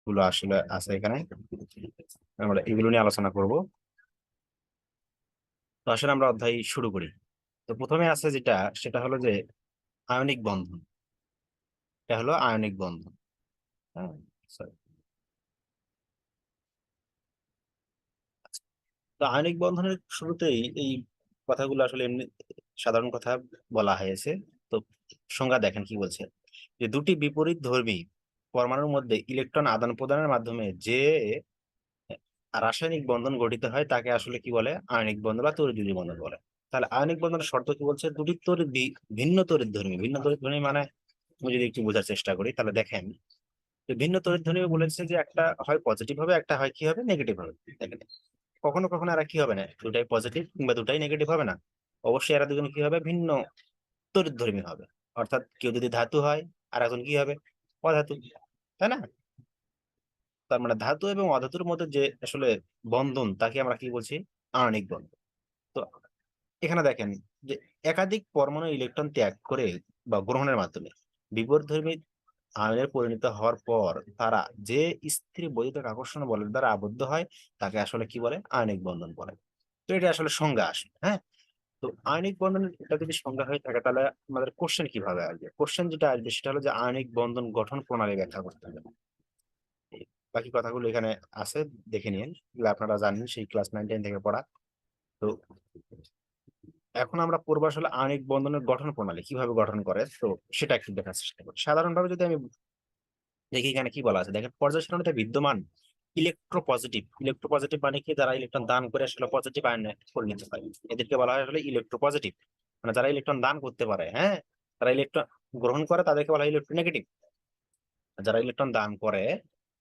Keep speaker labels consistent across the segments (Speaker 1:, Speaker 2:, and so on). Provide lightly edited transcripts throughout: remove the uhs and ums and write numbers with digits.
Speaker 1: গুলো আসলে আছে এখানে, আমরা এগুলো নিয়ে আলোচনা করব। তো আসলে আমরা অধ্যায় শুরু করি। তো প্রথমে আছে যেটা, সেটা হলো যে আয়নিক বন্ধন। এটা হলো আয়নিক বন্ধন। হ্যাঁ, sorry। তো আয়নিক বন্ধনের শুরুতেই এই কথাগুলো আসলে এমনি সাধারণ কথা বলা হয়েছে। তো সংজ্ঞা দেখেন কি বলছে, যে দুটি বিপরীত ধর্মী পরমাণুর মধ্যে ইলেকট্রন আদান প্রদানের মাধ্যমে যে রাসায়নিক বন্ধন গঠিত হয় তাকে আসলে কি বলে, আয়নিক বন্ধন বা তড়িৎদ্বন্দ্বী বন্ধন বলে। তাহলে আয়নিক বন্ধনের শর্ত কি বলছে, দুটি তড়িৎ ভিন্ন তড়িৎ ধর্মী। ভিন্ন তড়িৎ ধর্মী মানে আমি যদি একটু বোঝার চেষ্টা করি, তাহলে দেখেন যে ভিন্ন তড়িৎ ধর্মী বলেছে যে একটা হয় পজিটিভ হবে, একটা হয় কি হবে, নেগেটিভ হবে। দেখেন কখনো কখনো এরা কি হবে না, দুটাই পজিটিভ কিংবা দুটাই নেগেটিভ হবে না, অবশ্যই এরা দুজন কি হবে, ভিন্ন তড়িৎধর্মী হবে। অর্থাৎ কেউ যদি ধাতু হয় আর একজন কি হবে, অধাতু, তাই না? তার মানে ধাতু এবং অধাতুর মধ্যে যে আসলে বন্ধন তাকে আমরা কি বলছি, আণবিক বন্ধন। তো এখানে দেখেন যে একাধিক পরমাণু ইলেকট্রন ত্যাগ করে বা গ্রহণের মাধ্যমে বিপরীতধর্মী আয়নে পরিণত হওয়ার পর তারা যে স্থির বৈদ্যুতিক আকর্ষণ বলের দ্বারা আবদ্ধ হয় তাকে আসলে কি বলে, আয়নিক বন্ধন বলে। তো এটা আসলে সংজ্ঞা আসে, হ্যাঁ। তো আয়নিক বন্ধনের এটা যদি সংজ্ঞা হয়ে থাকে, তাহলে আমাদের কোশ্চেন কিভাবে আসবে? কোশ্চেন যেটা আসবে সেটা হলো যে আয়নিক বন্ধন গঠন প্রণালী ব্যাখ্যা করতে হবে। বাকি কথাগুলো এখানে আছে, দেখে নিন, এগুলো আপনারা জানেন সেই ক্লাস 9-10 থেকে পড়া। তো এখন আমরা পড়বো আসলে আণবিক বন্ধনের গঠন প্রণালী কিভাবে গঠন করে, তো সেটা একটু দেখার চেষ্টা করি। সাধারণভাবে যদি আমি দেখি এখানে কি বলা আছে, দেখেন পর্যায় সারণীতে বিদ্যমান ইলেকট্রোপজিটিভ। ইলেকট্রোপজিটিভ মানে কি, যারা ইলেকট্রন দান করে আসলে পজিটিভ আয়নে পরিণত হয়, এদেরকে বলা হয় আসলে ইলেকট্রোপজিটিভ। মানে যারা ইলেকট্রন দান করতে পারে, হ্যাঁ, যারা ইলেকট্রন গ্রহণ করে তাদেরকে বলা হয় ইলেকট্রোনেগেটিভ। যারা ইলেকট্রন দান করে,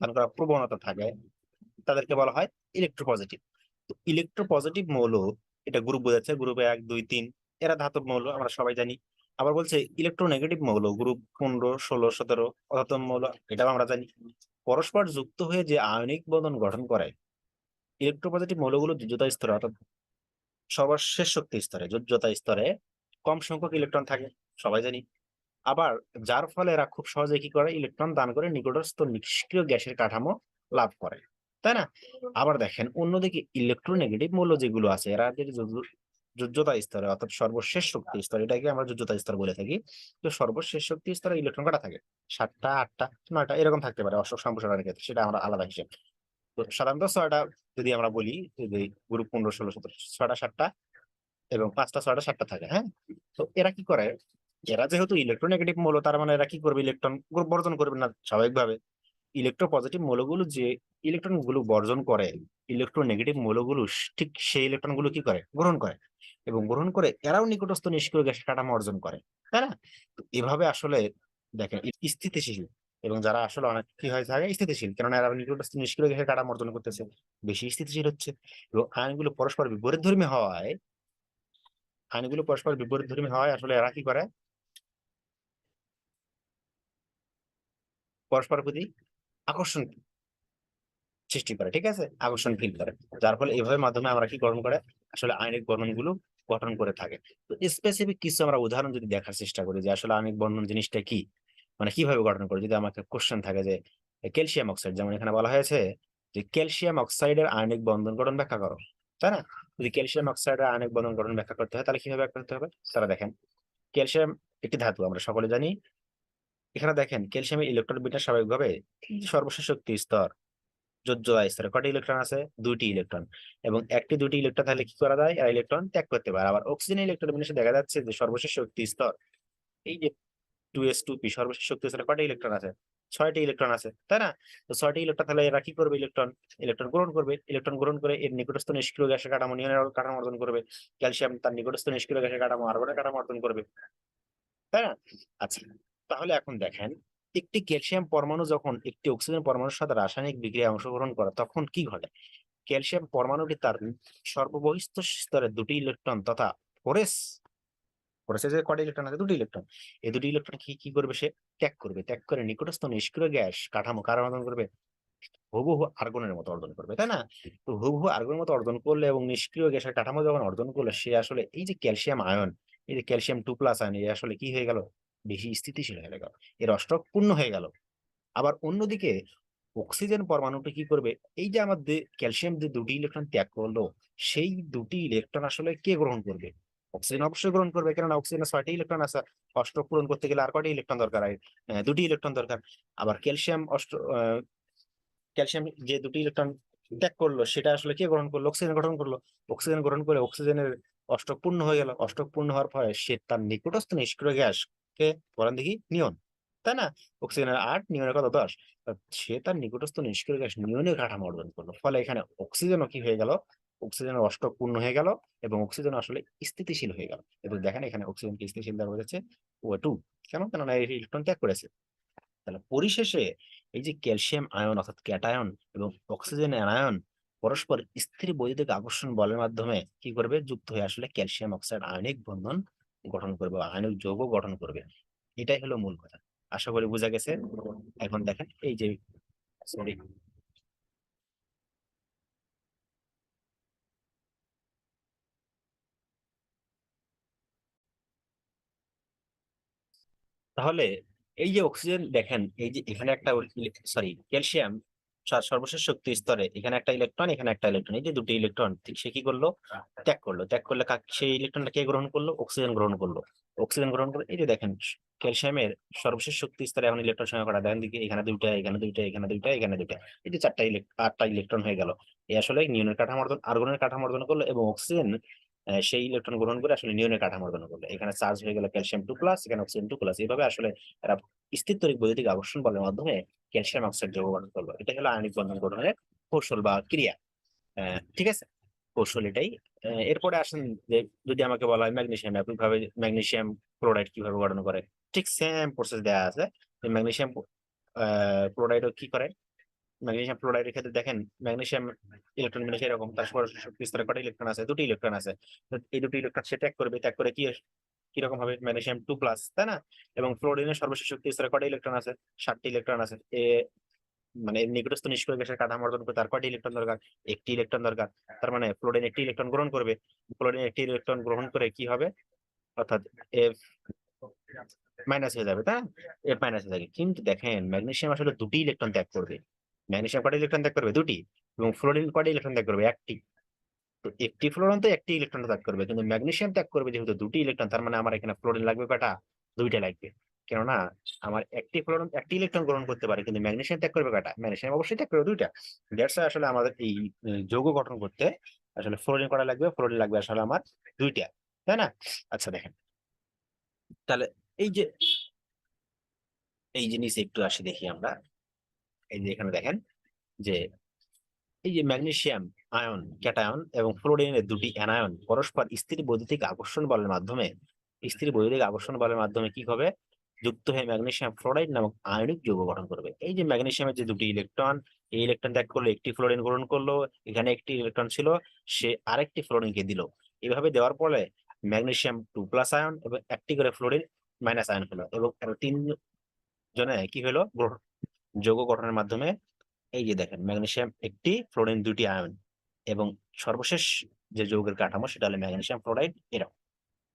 Speaker 1: দান করার প্রবণতা থাকে, তাদেরকে বলা হয় ইলেকট্রোপজিটিভ। তো ইলেকট্রোপজিটিভ মৌল, এটা গ্রুপ বোঝাচ্ছে, গ্রুপে 1 2 3, এরা ধাতব মৌল আমরা সবাই জানি। আবার বলছে ইলেকট্রোনেগেটিভ মৌল গ্রুপ 15 16 17 অধাতব মৌল, এটাও আমরা জানি। পরস্পর যুক্ত হয়ে যে আয়নিক বন্ধন গঠন করে, ইলেকট্রোপজিটিভ মৌলগুলো যোজ্যতা স্তরে অর্থাৎ সর্বশেষ শক্তি স্তরে, যোজ্যতা স্তরে কম সংখ্যক ইলেকট্রন থাকে, সবাই জানি। আবার যার ফলে এরা খুব সহজে কি করে, ইলেকট্রন দান করে নিকটস্থ নিষ্ক্রিয় গ্যাসের কাঠামো লাভ করে, তাই না? আবার দেখেন অন্যদিকে ইলেকট্রোনেগেটিভ মৌল যেগুলো আছে, এরা যে যোজ্যতা স্তরে অর্থাৎ সর্বশেষ শক্তি স্তর, এটাকে আমরা যোজ্যতা স্তর বলে থাকি। তো সর্বশেষ শক্তি স্তরে ইলেকট্রন কটা থাকে, 7টা 8টা 9টা এরকম থাকতে পারে অশোক সম্প্রসারণের ক্ষেত্রে, সেটা আমরা আলাদা হিসেব। তো সাধারণত 6টা যদি আমরা বলি, যে গ্রুপ 15 16 17, 6টা 7টা এবং 5টা 6টা 7টা থাকে, হ্যাঁ। তো এরা কি করে, এরা যেহেতু ইলেকট্রোনেগেটিভ মৌল, তার মানে এরা কি করবে, ইলেকট্রন বর্জন করবে না স্বাভাবিকভাবে। ইলেকট্রোপজিটিভ মৌলগুলো যে ইলেকট্রন গুলো বর্জন করে, ইলেকট্রোনেগেটিভ মৌলগুলো ঠিক সেই ইলেকট্রন গুলো কি করে, গ্রহণ করে। এবং গ্রহণ করে এরাও নিকটস্থ নিষ্ক্রিয় গ্যাসের কাঠামো অর্জন করে, তাই না? তো এভাবে আসলে দেখেন স্থিতিশীল, এবং যারা আসলে অনেক কি হয়ে থাকে স্থিতিশীল, কেননা এরা নিকটস্থ নিষ্ক্রিয় গ্যাসের কাঠামো অর্জন করতেছে, বেশি স্থিতিশীল হচ্ছে। এবং আয়নগুলো পরস্পর বিপরীতধর্মী হওয়ায়, আসলে এরা কি করে, পরস্পর প্রতি আকর্ষণ সৃষ্টি করে, ঠিক আছে, আকর্ষণ ফিল করে। যার ফলে এইভাবে মাধ্যমে আমরা কি গঠন করে, আসলে আয়নিক বন্ধন গুলো গঠন করে থাকে। তো স্পেসিফিক কিছু আমরা উদাহরণ যদি দেখার চেষ্টা করি যে আসলে আয়নিক বন্ধন জিনিসটা কি, মানে কিভাবে গঠন করে, যদি আমাকে কোশ্চেন থাকে যে ক্যালসিয়াম অক্সাইড, যেমন এখানে বলা হয়েছে যে ক্যালসিয়াম অক্সাইডের আয়নিক বন্ধন গঠন ব্যাখ্যা করো, তাই না? যদি ক্যালসিয়াম অক্সাইডের আয়নিক বন্ধন গঠন ব্যাখ্যা করতে হয়, তাহলে কিভাবে ব্যাখ্যা করতে হবে, তারা দেখেন ক্যালসিয়াম একটি ধাতু, আমরা সকলে জানি। এখানে দেখেন ক্যালসিয়ামের ইলেকট্রন বিন্যাস স্বাভাবিকভাবে সর্বশেষ শক্তি স্তর, যোজ্যতা স্তরে কয়টি ইলেকট্রন আছে, 2টি ইলেকট্রন। এবং একটি 2টি ইলেকট্রন থাকলে কি করা যায়, ইলেকট্রন ত্যাগ করতে পারে। আবার অক্সিজেনের ইলেকট্রন বিন্যাসে দেখা যাচ্ছে যে সর্বশেষ শক্তি স্তর, এই যে 2s2p, সর্বশেষ শক্তি স্তরে কয়টি ইলেকট্রন আছে, 6টি ইলেকট্রন আছে, তাই না? তো 6টি ইলেকট্রন তাহলে এরা কি করবে, ইলেকট্রন ইলেকট্রন গ্রহণ করবে। ইলেকট্রন গ্রহণ করে এর নিকটস্থ নিষ্ক্রিয় গ্যাসের কাঠামো, নিয়নের কাঠামো অর্জন করবে। ক্যালসিয়াম তার নিকটস্থ নিষ্ক্রিয় গ্যাসের কাঠামো, আর্গনের কাঠামো অর্জন করবে, তাই না? আচ্ছা, তাহলে এখন দেখেন একটি ক্যালসিয়াম পরমাণু যখন একটি অক্সিজেন পরমাণুর সাথে রাসায়নিক বিক্রিয়ায় অংশগ্রহণ করে তখন কি ঘটে, ক্যালসিয়াম পরমাণুটি তার সর্ববহিস্থ স্তরে 2টি ইলেকট্রন তথা ফোরেস, ফোরেসে যে কয়টা ইলেকট্রন আছে, 2টি ইলেকট্রন, এই 2টি ইলেকট্রন কি কি করবে, সে ত্যাগ করবে। ত্যাগ করে নিকটস্থ নিষ্ক্রিয় গ্যাস কাঠামো কার অর্জন করবে, হুবহু আর্গনের মতো অর্জন করবে, তাই না? তো হুবহু আর্গনের মতো অর্জন করলে এবং নিষ্ক্রিয় গ্যাসের কাঠামো যখন অর্জন করলে, সে আসলে এই যে ক্যালসিয়াম আয়ন, এই যে ক্যালসিয়াম 2+ আয়ন, এ আসলে কি হয়ে গেল, বেশি স্থিতিশীল হয়ে গেল, এর অষ্টক পূর্ণ হয়ে গেল। আবার অন্যদিকে অক্সিজেন পরমাণুটা কি করবে, এই যে আমাদের ক্যালসিয়াম যে দুটি ইলেকট্রন ত্যাগ করলো, সেই দুটি ইলেকট্রন আসলে কে গ্রহণ করবে? অক্সিজেন অবশ্যই গ্রহণ করবে, কেননা অক্সিজেনের 6টি ইলেকট্রন আছে। অষ্টক পূরণ করতে গেলে আর কয়টি ইলেকট্রন দরকার হয়? দুটি ইলেকট্রন দরকার। আবার ক্যালসিয়াম যে দুটি ইলেকট্রন ত্যাগ করলো, সেটা আসলে কে গ্রহণ করলো? অক্সিজেন গ্রহণ করলো। অক্সিজেন গ্রহণ করে অক্সিজেনের অষ্টক পূর্ণ হয়ে গেল। অষ্টক পূর্ণ হওয়ার পরে সে তার নিকটস্থ নিষ্ক্রিয় গ্যাস কে বলেন দেখি? নিয়ন, তাই না? অক্সিজেনের 8, নিয়নের কত? 10। সে তার নিকটস্থ নিষ্ক্রিয় গ্যাস নিয়নের কাঠামো অর্জন করলো। ফলে এখানে অক্সিজেনও কি হয়ে গেল? অক্সিজেনের অষ্টক পূর্ণ হয়ে গেল এবং অক্সিজেন আসলে স্থিতিশীল হয়ে গেল। এবং দেখেন এখানে অক্সিজেনকে স্থিতিশীল দেওয়া হয়েছে O2। কেন? কেননা এই ইলেকট্রন ত্যাগ করেছে। তাহলে পরিশেষে এই যে ক্যালসিয়াম আয়ন অর্থাৎ ক্যাটায়ন এবং অক্সিজেন আয়ন পরস্পর স্থির বৈদ্যুতিক আকর্ষণ বলের মাধ্যমে কি করবে? যুক্ত হয়ে আসলে ক্যালসিয়াম অক্সাইড আয়নিক বন্ধন গঠন করবে বা আয়নিক যৌগ গঠন করবে। এটাই হলো মূল কথা। আশা করি বোঝা গেছে। এখন দেখেন এই যে, সরি, তাহলে এই যে অক্সিজেন দেখেন, এই যে এখানে একটা, সরি, ক্যালসিয়াম সর্বশেষ শক্তি স্তরে এখানে একটা ইলেকট্রন, এখানে একটা ইলেকট্রন, এই যে দুটি ইলেকট্রন সে কি করলো? ত্যাগ করলো। ত্যাগ করলে সেই ইলেকট্রনটা কে গ্রহণ করলো? অক্সিজেন গ্রহণ করলো। অক্সিজেন গ্রহণ করে এই যে দেখেন ক্যালসিয়ামের সর্বশেষ শক্তি স্তরে এখন ইলেকট্রন সংখ্যা করা, দেখেন দিকে এখানে দুইটা, এখানে দুইটা, এখানে দুইটা, এখানে দুইটা, এই যে 8টা ইলেকট্রন হয়ে গেল। এই আসলে নিউনের কাঠামো আর্গনের কাঠামো অর্জন করলো এবং অক্সিজেন সেই ইলেকট্রন গ্রহণ করে আসলে নিউনের কাঠামো অর্জন করলো। এখানে চার্জ হয়ে গেল ক্যালসিয়াম 2+, এখানে অক্সিজেন 2+। এইভাবে আসলে এরা স্থিরতড়িৎ বৈদ্যুতিক আকর্ষণ বলের মাধ্যমে ক্যালসিয়াম অক্সাইড যৌগ গঠন করলো। এটা হলো আয়নিক বন্ধন গঠনের কৌশল বা ক্রিয়া। ঠিক আছে, কৌশল এটাই। এরপরে আসেন যে, যদি আমাকে বলা হয় ম্যাগনেসিয়াম একইভাবে ম্যাগনেসিয়াম ক্লোরাইড কিভাবে গঠন করে, ঠিক সেম প্রসেস দেওয়া আছে। ম্যাগনেসিয়াম ক্লোরাইড কি করে? ম্যাগনেসিয়াম ক্লোরাইডের ক্ষেত্রে দেখেন ম্যাগনেসিয়াম ইলেকট্রন বিন্যাস এরকম, তার শক্তি স্তরে কটা ইলেকট্রন আছে? দুটি ইলেকট্রন আছে। তো এই দুটি ইলেকট্রন সে ত্যাগ করবে। ত্যাগ করে কি কিরকম হবে? ম্যাগনেসিয়াম 2+, তাই না? এবং ফ্লোরিনের সর্বশেষ শক্তি স্তরে কটা ইলেকট্রন আছে? 7টি ইলেকট্রন আছে। মানে নিকটস্থ নিষ্ক্রিয় গ্যাসের কাঠামো অর্জন করতে তার কয়টি ইলেকট্রন দরকার? একটি ইলেকট্রন দরকার। তার মানে ফ্লোরিন একটি ইলেকট্রন গ্রহণ করবে। ফ্লোরিন একটি ইলেকট্রন গ্রহণ করে কি হবে? অর্থাৎ এফ মাইনাস হয়ে যাবে, তাই না? এফ মাইনাস হয়ে যাবে। কিন্তু দেখেন ম্যাগনেসিয়াম আসলে দুটি ইলেকট্রন ত্যাগ করবে। ম্যাগনেসিয়াম কয়টা ইলেকট্রন ত্যাগ করবে? দুটি। এবং ফ্লোরিন কয়টা ইলেকট্রন ত্যাগ করবে? একটি। তো একটি ফ্লোরিন তো একটি ইলেকট্রন ত্যাগ করবে, কিন্তু ম্যাগনেসিয়াম ত্যাগ করবে যেহেতু দুটি ইলেকট্রন, তার মানে আমার এখানে ফ্লোরিন লাগবে কয়টা? দুইটা লাগবে। কেননা আমার একটি ফ্লোরিন একটি ইলেকট্রন গ্রহণ করতে পারে, কিন্তু ম্যাগনেসিয়াম ত্যাগ করবে কয়টা? ম্যাগনেসিয়াম অবশ্যই ত্যাগ করবে দুইটা। দ্যাটস আসলে আমাদের এই যৌগ গঠন করতে আসলে ফ্লোরিন কয়টা লাগবে? ফ্লোরিন লাগবে আসলে আমার দুইটা, তাই না? আচ্ছা দেখেন, তাহলে এই যে এই জিনিস একটু আসি দেখি আমরা। এই যে এখানে দেখেন যে এই যে ম্যাগনেসিয়াম আয়ন ক্যাটায়ন এবং ফ্লোরিনের দুটি অ্যানায়ন পরস্পর স্থির বৈদ্যুতিক আকর্ষণ বলের মাধ্যমে কি হবে? যুক্ত হয়ে ম্যাগনেসিয়াম ফ্লোরাইড নামক আয়নিক যৌগ গঠন করবে। এই যে ম্যাগনেসিয়ামের যে দুটি ইলেকট্রন, এই ইলেকট্রন ত্যাগ করলো, একটি ফ্লোরিন গ্রহণ করলো। এখানে একটি ইলেকট্রন ছিল, সে আরেকটি ফ্লোরিনকে দিল। এভাবে দেওয়ার ফলে ম্যাগনেসিয়াম 2+ আয়ন এবং একটি করে ফ্লোরিন মাইনাস আয়ন হলো, এবং আরো 3 জনে কি হলো? যৌগ গঠনের মাধ্যমে এই যে দেখেন ম্যাগনেসিয়াম একটি, ফ্লোরিন দুটি আয়ন, এবং সর্বশেষ যে যৌগের কাঠামো সেটা হলো ম্যাগনেসিয়াম ফ্লোরাইড এরকম।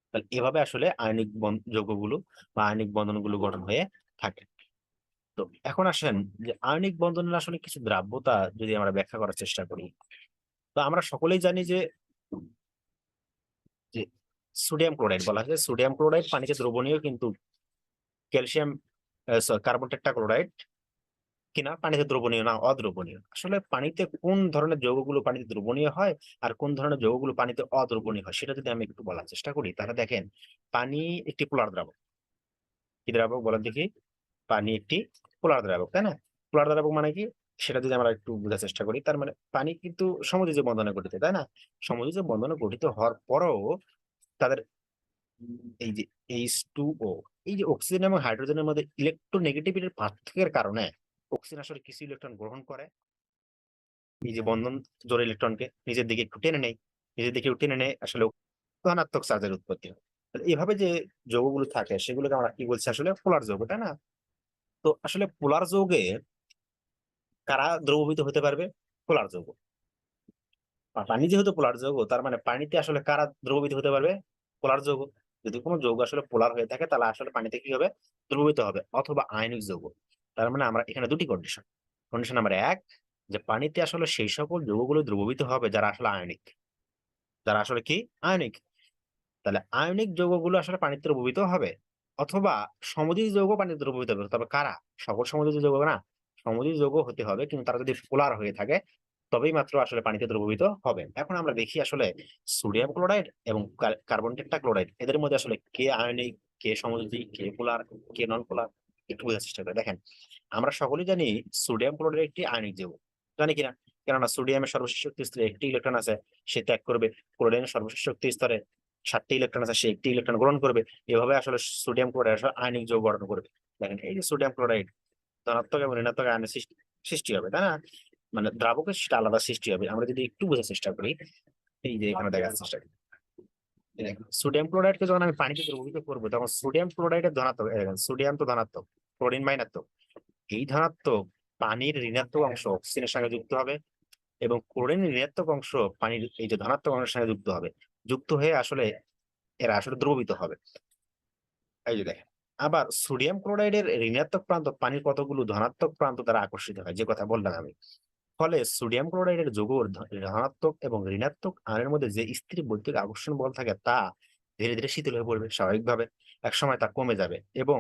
Speaker 1: তাহলে এভাবে আসলে আয়নিক যৌগগুলো বা আয়নিক বন্ধনগুলো গঠন হয়ে থাকে। তো এখন আসেন যে আয়নিক বন্ধনের আসলে কিছু দ্রাব্যতা যদি আমরা ব্যাখ্যা করার চেষ্টা করি, তো আমরা সকলেই জানি যে যে সোডিয়াম ক্লোরাইড বলা হয়। সোডিয়াম ক্লোরাইড পানিতে দ্রবণীয়, কিন্তু ক্যালসিয়াম কার্বন টেট্রাক্লোরাইড কিনা পানিতে দ্রবণীয় না, অদ্রবণীয়। আসলে পানিতে কোন ধরনের যৌগগুলো পানিতে দ্রবণীয় হয় আর কোন ধরনের যৌগগুলো পানিতে অদ্রবণীয় হয়, সেটা যদি আমি একটু বলার চেষ্টা করি, তাহলে দেখেন পানি একটি পোলার দ্রাবক। কি দ্রাবক বলেন দেখি? পানি একটি পোলার দ্রাবক, তাই না? পোলার দ্রাবক মানে কি, সেটা যদি আমরা একটু বোঝার চেষ্টা করি, তার মানে পানি কিন্তু সমযোজী বন্ধনে গঠিত, তাই না? সমযোজী বন্ধনে গঠিত হওয়ার পরেও তাদের এই যে H2O, এই যে অক্সিজেন এবং হাইড্রোজেনের মধ্যে ইলেকট্রোনেগেটিভিটির পার্থক্যের কারণে অক্সিজেন আসলে কিছু ইলেকট্রন গ্রহণ করে, এই যে বন্ধন জোড় ইলেকট্রনকে নিজের দিকে একটু টেনে নেয়, নিজের দিকে টেনে নেয়, আসলে ধনাত্মক চার্জের উৎপত্তি হয়। তাহলে এভাবে যে যৌগগুলো থাকে সেগুলোকে আমরা কি বলছি? আসলে পোলার যৌগ, তাই না? তো আসলে পোলার যৌগে কারা দ্রবীভূত হতে পারবে? পোলার যৌগ। পানি যেহেতু পোলার যৌগ, তার মানে পানিতে আসলে কারা দ্রবীভূত হতে পারবে? পোলার যৌগ। যদি কোনো যৌগ আসলে পোলার হয়ে থাকে, তাহলে আসলে পানিতে কি হবে? দ্রবীভূত হবে, অথবা আয়নিক যৌগ। তার মানে আমরা এখানে দুটি কন্ডিশন। কন্ডিশন নাম্বার 1, যে পানিতে আসলে সেই সকল যৌগগুলো দ্রবীভূত হবে যারা আসলে আয়নিক, যারা আসলে কি আয়নিক। তাহলে আয়নিক যৌগগুলো আসলে পানিতে দ্রবীভূত হবে, অথবা সমযোজী যৌগ পানিতে দ্রবীভূত হবে। তবে কারা? সকল সমযোজী যৌগ না, সমযোজী যৌগ হতে হবে, কিন্তু তারা যদি পোলার হয়ে থাকে তবেই মাত্র আসলে পানিতে দ্রবীভূত হবে। এখন আমরা দেখি আসলে সোডিয়াম ক্লোরাইড এবং কার্বন টেট্রাক্লোরাইড, এদের মধ্যে আসলে কে আয়নিক, কে সমযোজী, কে পোলার, কে নন পোলার, একটু বোঝার চেষ্টা করে দেখেন। আমরা সকলেই জানি সোডিয়াম ক্লোরাইড একটি আয়নিক যৌগ, জানি কিনা? কেননা সোডিয়ামের সর্বশেষ শক্তি স্তরে একটি ইলেকট্রন আছে, সে ত্যাগ করবে। ক্লোরাইডের সর্বশেষ শক্তি স্তরে 7টি ইলেকট্রন আছে, সে একটি ইলেকট্রন গ্রহণ করবে। এভাবে আসলে সোডিয়াম ক্লোরাইড আসলে আয়নিক যৌগ গঠন করবে। দেখেন এই যে সোডিয়াম ক্লোরাইড, ধনাত্মক এবং ঋণাত্মক আয়নের সৃষ্টি হবে, তাই না? মানে দ্রাবকের সেটা আলাদা সৃষ্টি হবে। আমরা যদি একটু বোঝার চেষ্টা করি, এই যে এখানে দেখার চেষ্টা করি, এই দেখেন সোডিয়াম ক্লোরাইডকে যখন আমি পানিতে দ্রবীভূত করবো তখন সোডিয়াম ক্লোরাইডের ধনাত্মক, এই দেখেন সোডিয়াম তো ধনাত্মক, ক্লোরিন মাইনাত্মক। এই ধনাত্মক পানির ঋণাত্মক অংশ অক্সিজেনের সঙ্গে যুক্ত হবে, এবং ক্লোরিনের ঋণাত্মক অংশ পানির এই যে ধনাত্মক অংশের সঙ্গে যুক্ত হবে। যুক্ত হয়ে আসলে এরা আসলে দ্রবীভূত হবে। এই যে দেখেন, আবার সোডিয়াম ক্লোরাইডের ঋণাত্মক প্রান্ত পানির কতগুলো ধনাত্মক প্রান্ত দ্বারা আকর্ষিত হয়, যে কথা বললাম আমি। ফলে সোডিয়াম ক্লোরাইডের যৌগের ধনাত্মক এবং ঋণাত্মক আয়নের মধ্যে যে স্থির বৈদ্যুতিক আকর্ষণ বল থাকে তা ধীরে ধীরে শিথিল হয়ে পড়বে স্বাভাবিকভাবে। একসময় তা কমে যাবে এবং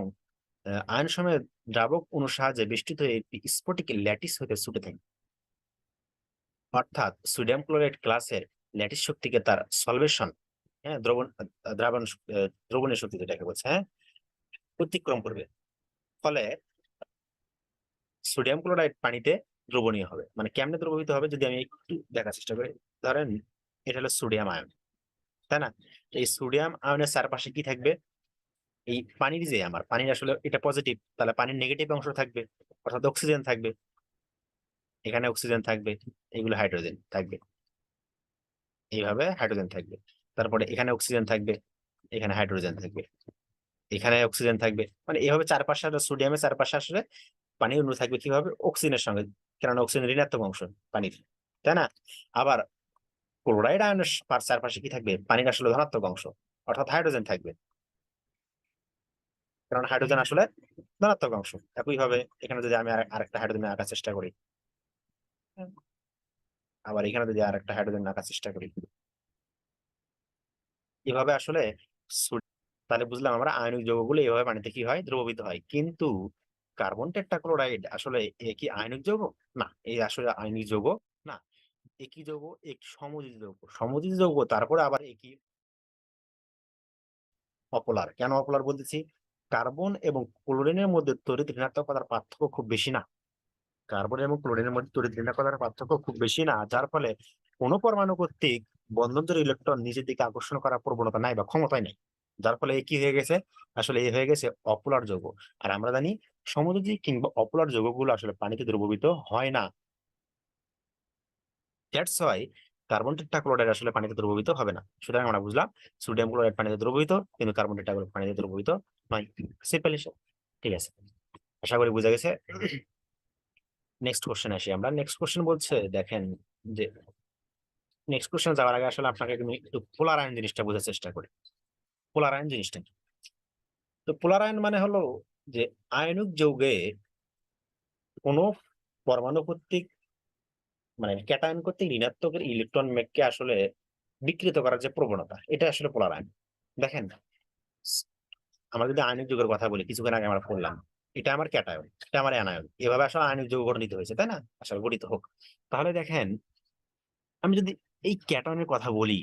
Speaker 1: আয়ন সময়ের দ্রাবক অণুর সাহায্যে বেষ্টিত হয়ে একটি স্ফটিক ল্যাটিস হতে ছুটে থাকে। অর্থাৎ সোডিয়াম ক্লোরাইড ক্লাসের ল্যাটিস শক্তিকে তার সলভেশন, হ্যাঁ দ্রাবণ দ্রবণের শক্তি যেটাকে বলছে, হ্যাঁ, অতিক্রম করবে। ফলে সোডিয়াম ক্লোরাইড পানিতে দ্রবণীয় হবে। মানে কেমনে দ্রবীভূত হবে যদি আমি একটু দেখার চেষ্টা করি। ধরেন এটা হলো সোডিয়াম আয়ন, তাই না? এই সোডিয়াম আয়নের চারপাশে কি থাকবে? এই পানির যে আমার পানির আসলে এটা পজিটিভ, তাহলে পানির নেগেটিভ অংশ থাকবে, অর্থাৎ অক্সিজেন থাকবে। এখানে অক্সিজেন থাকবে, এগুলো হাইড্রোজেন থাকবে, এইভাবে হাইড্রোজেন থাকবে। তারপরে এখানে অক্সিজেন থাকবে, এখানে হাইড্রোজেন থাকবে, এখানে অক্সিজেন থাকবে। মানে এইভাবে চারপাশে সোডিয়ামের চারপাশে আসলে পানি অণু থাকবে কিভাবে? অক্সিজেনের সঙ্গে, কেননা অক্সিজেন ঋণাত্মক অংশ পানির, তাই না? আবার ক্লোরাইড আয়নের চারপাশে কি থাকবে? পানির আসলে ধনাত্মক অংশ, অর্থাৎ হাইড্রোজেন থাকবে, কারণ হাইড্রোজেন আসলে ধনাত্মক অংশ। একইভাবে এখানে যদি আমি আরেকটা হাইড্রোজেন আঁকার চেষ্টা করি, আবার এখানে যদি আরেকটা হাইড্রোজেন আঁকার চেষ্টা করি, এভাবে আসলে তাহলে বুঝলাম আমরা আয়নিক যৌগগুলো এভাবে পানিতে কি হয়? দ্রবীভূত হয়। কিন্তু কার্বন টেট্রাক্লোরাইড আসলে এ কি আয়নিক যৌগ? না, এই আসলে আয়নিক যৌগ না। একই যৌগ, এক সমযোজী যৌগ, সমযোজী যৌগ, তারপরে আবার একই অপোলার। কেন অপোলার বলতেছি? কার্বন এবং ক্লোরিনের মধ্যে তড়িৎ ঋণাত্মকতার পার্থক্য খুব বেশি না। কার্বন এবং ক্লোরিনের মধ্যে তড়িৎ ঋণাত্মকতার পার্থক্য খুব বেশি না, যার ফলে কোনো পরমাণু কর্তৃক বন্ধনজোড় ইলেকট্রন নিজের দিকে আকর্ষণ করার প্রবণতা নাই বা ক্ষমতাই নাই। যার ফলে কি হয়ে গেছে? আসলে এ হয়ে গেছে অপোলার যৌগ। আর আমরা জানি সমযোজী কিংবা অপোলার যৌগগুলো আসলে পানিতে দ্রবীভূত হয় না। দ্যাটস ওয়াই কার্বন টেট্রাক্লোরাইড আসলে পানিতে দ্রবীভূত হবে না। সুতরাং আমরা বুঝলাম সোডিয়াম ক্লোরাইড পানিতে দ্রবীভূত, কিন্তু কার্বন টেট্রাক্লোরাইড পানিতে দ্রবীভূত নয়। সিম্পল হিসাব। ঠিক আছে, আশা করি বোঝা গেছে। নেক্সট কোশ্চেন আসি আমরা। নেক্সট কোশ্চেন বলছে, দেখেন যে নেক্সট কোশ্চেন যাওয়ার আগে আসলে আপনাকে আমি একটু পোলার আয়ন জিনিসটা বোঝার চেষ্টা করি। পোলার আয়ন জিনিসটা কি? তো পোলার আয়ন মানে হলো যে আয়নিক যৌগে কোনো পরমাণু কর্তৃক, মানে ক্যাটায়ন কর্তৃক ঋণাত্মকের ইলেকট্রন মেঘকে আসলে বিকৃত করার যে প্রবণতা, এটা আসলে পোলার আয়ন। দেখেন আমরা যদি আয়নিক যৌগের কথা বলি, কিছুক্ষণ আগে আমরা বললাম এটা আমার ক্যাটায়ন, এটা আমার অ্যানায়ন, এভাবে আসলে আয়নিক যৌগ গঠিত হয়েছে, তাই না? আসলে গঠিত হোক। তাহলে দেখেন আমি যদি এই ক্যাটনের কথা বলি,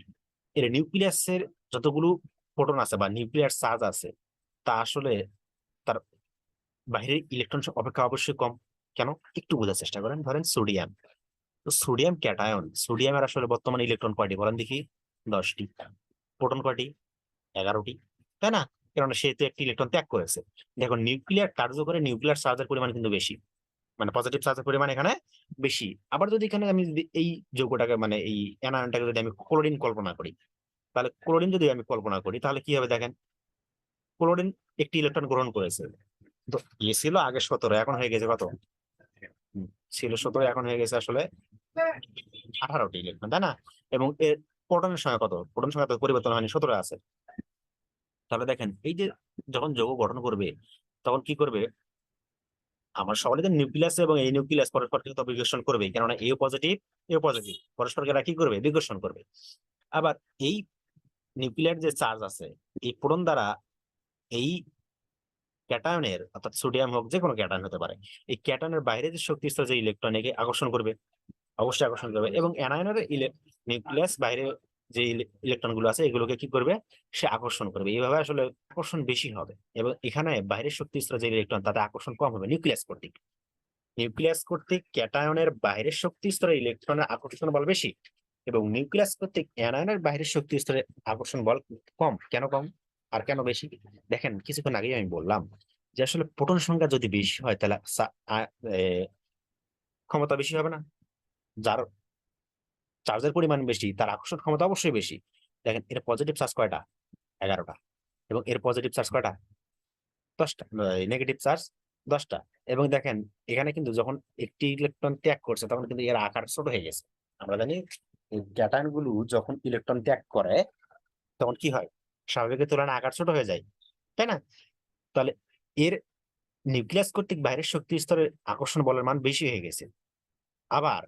Speaker 1: এর নিউক্লিয়াসের যতগুলো প্রোটন আছে বা নিউক্লিয়ার চার্জ আছে, তা আসলে তার বাইরের ইলেকট্রন অপেক্ষা অবশ্যই কম। কেন? একটু বোঝার চেষ্টা করেন। ধরেন সোডিয়াম, তো সোডিয়াম ক্যাটায়ন, সোডিয়ামের আসলে বর্তমানে ইলেকট্রন কয়টি বলেন দেখি? 10টি। প্রোটন কয়টি? 11টি, তাই না? কারণ সে তো একটি ইলেকট্রন ত্যাগ করেছে। দেখো নিউক্লিয়ার কার্যকরে নিউক্লিয়ার চার্জের পরিমাণ কিন্তু বেশি, মানে পজিটিভ চার্জের পরিমাণ এখানে বেশি। আবার যদি এখানে আমি যদি এই যৌগটাকে, মানে এই অ্যানায়নটাকে যদি আমি ক্লোরিন কল্পনা করি, তাহলে ক্লোরিন যদি আমি কল্পনা করি তাহলে কি হবে দেখেন। ক্লোরিন একটি ইলেকট্রন গ্রহণ করেছে, তো এ ছিল আগে 17, এখন হয়ে গেছে কত? ছিল 17, এখন হয়ে গেছে আসলে 18টি ইলেকট্রন, তাই না? এবং এর প্রোটনের সংখ্যা কত? প্রোটন সংখ্যা তো পরিবর্তন হয়নি, 17 আছে। তাহলে দেখেন এই যে যখন যৌগ গঠন করবে তখন কি করবে? আমার সবারই তো নিউক্লিয়াস এবং এই নিউক্লিয়াস পরস্পরকে তো বিকর্ষণ করবেই, কেননা এও পজিটিভ পরস্পরকে এরা কি করবে, বিকর্ষণ করবে। আবার এই নিউক্লিয়ার যে চার্জ আছে, এই প্রোটন দ্বারা এই ক্যাটায়নের, অর্থাৎ সোডিয়াম হোক, যে কোনো ক্যাটায়ন হতে পারে, এই ক্যাটায়নের বাইরে যে শক্তি স্তর যে ইলেকট্রন একে আকর্ষণ করবে, অবশ্যই আকর্ষণ করবে। এবং অ্যানায়নের নিউক্লিয়াস বাইরে যে ইলেকট্রন গুলো আছে এগুলোকে কি করবে, সে আকর্ষণ করবে। এইভাবে আসলে আকর্ষণ বেশি হবে, এবং এখানে বাইরের শক্তি স্তর যে ইলেকট্রন তাতে আকর্ষণ কম হবে নিউক্লিয়াস কর্তৃক ক্যাটায়নের বাইরের শক্তি স্তরে ইলেকট্রনের আকর্ষণ বল বেশি, এবং নিউক্লিয়াস কর্তৃক অ্যানায়নের বাইরের শক্তি স্তরে আকর্ষণ বল কম। কেন কম আর কেন বেশি? দেখেন, কিছুক্ষণ আগেই আমি বললাম যে আসলে প্রোটন সংখ্যা যদি বেশি হয় তাহলে এ, ক্ষমতা বেশি হবে না? যার চার্জের পরিমাণ বেশি তার আকর্ষণ ক্ষমতা অবশ্যই বেশি। দেখেন, এর পজিটিভ চার্জ কয়টা? 11টা। এবং এর পজিটিভ চার্জ কয়টা? 10টা। নেগেটিভ চার্জ 10টা। এবং দেখেন, এখানে কিন্তু যখন একটি ইলেকট্রন ত্যাগ করছে তখন কিন্তু এর আকার ছোট হয়ে গেছে। আমরা জানি ক্যাটায়ন গুলো যখন ইলেকট্রন ত্যাগ করে তখন কি হয়, স্বাভাবিকের তুলনায় আকার ছোট হয়ে যায়, তাই না? তাহলে এর নিউক্লিয়াস কর্তৃক বাইরের শক্তি স্তরের আকর্ষণ বলের মান বেশি হয়ে গেছে। আবার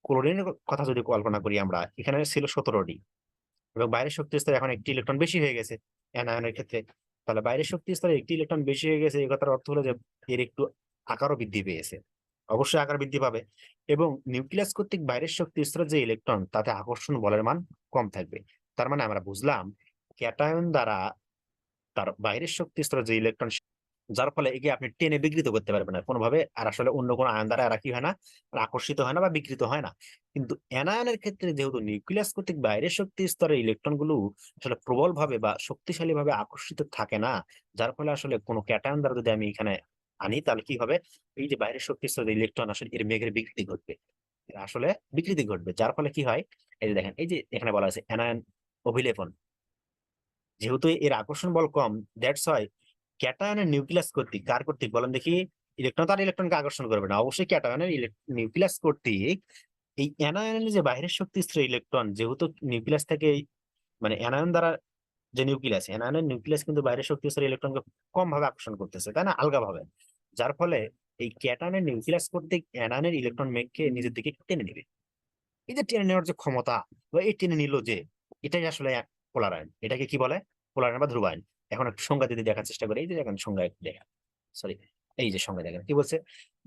Speaker 1: ক্লোরিনের কথা যদি কল্পনা করি আমরা, এখানে ছিল 17টি, এবং বাইরের শক্তি স্তরে এখন একটি ইলেকট্রন বেশি হয়ে গেছে অ্যানায়নের ক্ষেত্রে। তাহলে বাইরের শক্তি স্তরে একটি ইলেকট্রন বেশি হয়ে গেছে, এই কথার অর্থ হলো যে এর একটু আকারও বৃদ্ধি পেয়েছে, অবশ্যই আকার বৃদ্ধি পাবে। এবং নিউক্লিয়াস কর্তৃক বাইরের শক্তি স্তরে যে ইলেকট্রন তাতে আকর্ষণ বলের মান কম থাকবে। তার মানে আমরা বুঝলাম ক্যাটায়ন দ্বারা তার বাইরের শক্তি স্তরে যে ইলেকট্রন, যার ফলে একে আপনি টেনে বিকৃত করতে পারবেন না কোনোভাবে, আর আসলে অন্য কোনো আয়ন দ্বারা এরা কি হয় না, আর আকর্ষিত হয় না বা বিকৃত হয় না। কিন্তু অ্যানায়নের ক্ষেত্রে যেহেতু নিউক্লিয়াস কর্তৃক বাইরের শক্তি স্তরের ইলেকট্রন গুলো আসলে প্রবল ভাবে বা শক্তিশালী ভাবে আকর্ষিত থাকে না, যার ফলে আসলে কোনো ক্যাটায়ন দ্বারা যদি আমি এখানে আনি তাহলে কি হবে, এই যে বাইরের শক্তি স্তরের ইলেকট্রন আসলে এর মেঘের বিকৃতি ঘটবে, আসলে বিকৃতি ঘটবে। যার ফলে কি হয়, এই যে দেখেন, এই যে এখানে বলা আছে অ্যানায়ন অভিলেপন, যেহেতু এর আকর্ষণ বল কম, দ্যাটস হয় ক্যাটায়নের নিউক্লিয়াস কর্তৃক, কার কর্তৃক বলেন দেখি, ইলেকট্রন তার ইলেকট্রনকে আকর্ষণ করবে না, অবশ্যই ক্যাটায়নের নিউক্লিয়াস কর্তৃক এই অ্যানায়নের যে বাইরের শক্তি স্তর ইলেকট্রন, যেহেতু নিউক্লিয়াস থেকে মানে অ্যানায়ন দ্বারা যে নিউক্লিয়াস, অ্যানায়নের নিউক্লিয়াস কিন্তু বাইরের শক্তি স্তর ইলেকট্রনকে কম ভাবে আকর্ষণ করতেছে, তাই না, আলগা ভাবে। যার ফলে এই ক্যাটায়নের নিউক্লিয়াস কর্তৃক অ্যানায়নের ইলেকট্রন মেঘকে নিজের দিকে টেনে নেবে। এই যে টেনে নেওয়ার যে ক্ষমতা, বা এই টেনে নিল যে, এটাই আসলে পোলারায়ন। এটাকে কি বলে? পোলারায়ন বা ধ্রুবায়ন। এখন একটু সংজ্ঞা যদি দেখার চেষ্টা করি, এই যে দেখেন সংজ্ঞা একটু দেখা, সরি, এই যে সংজ্ঞা দেখেন কি বলছে,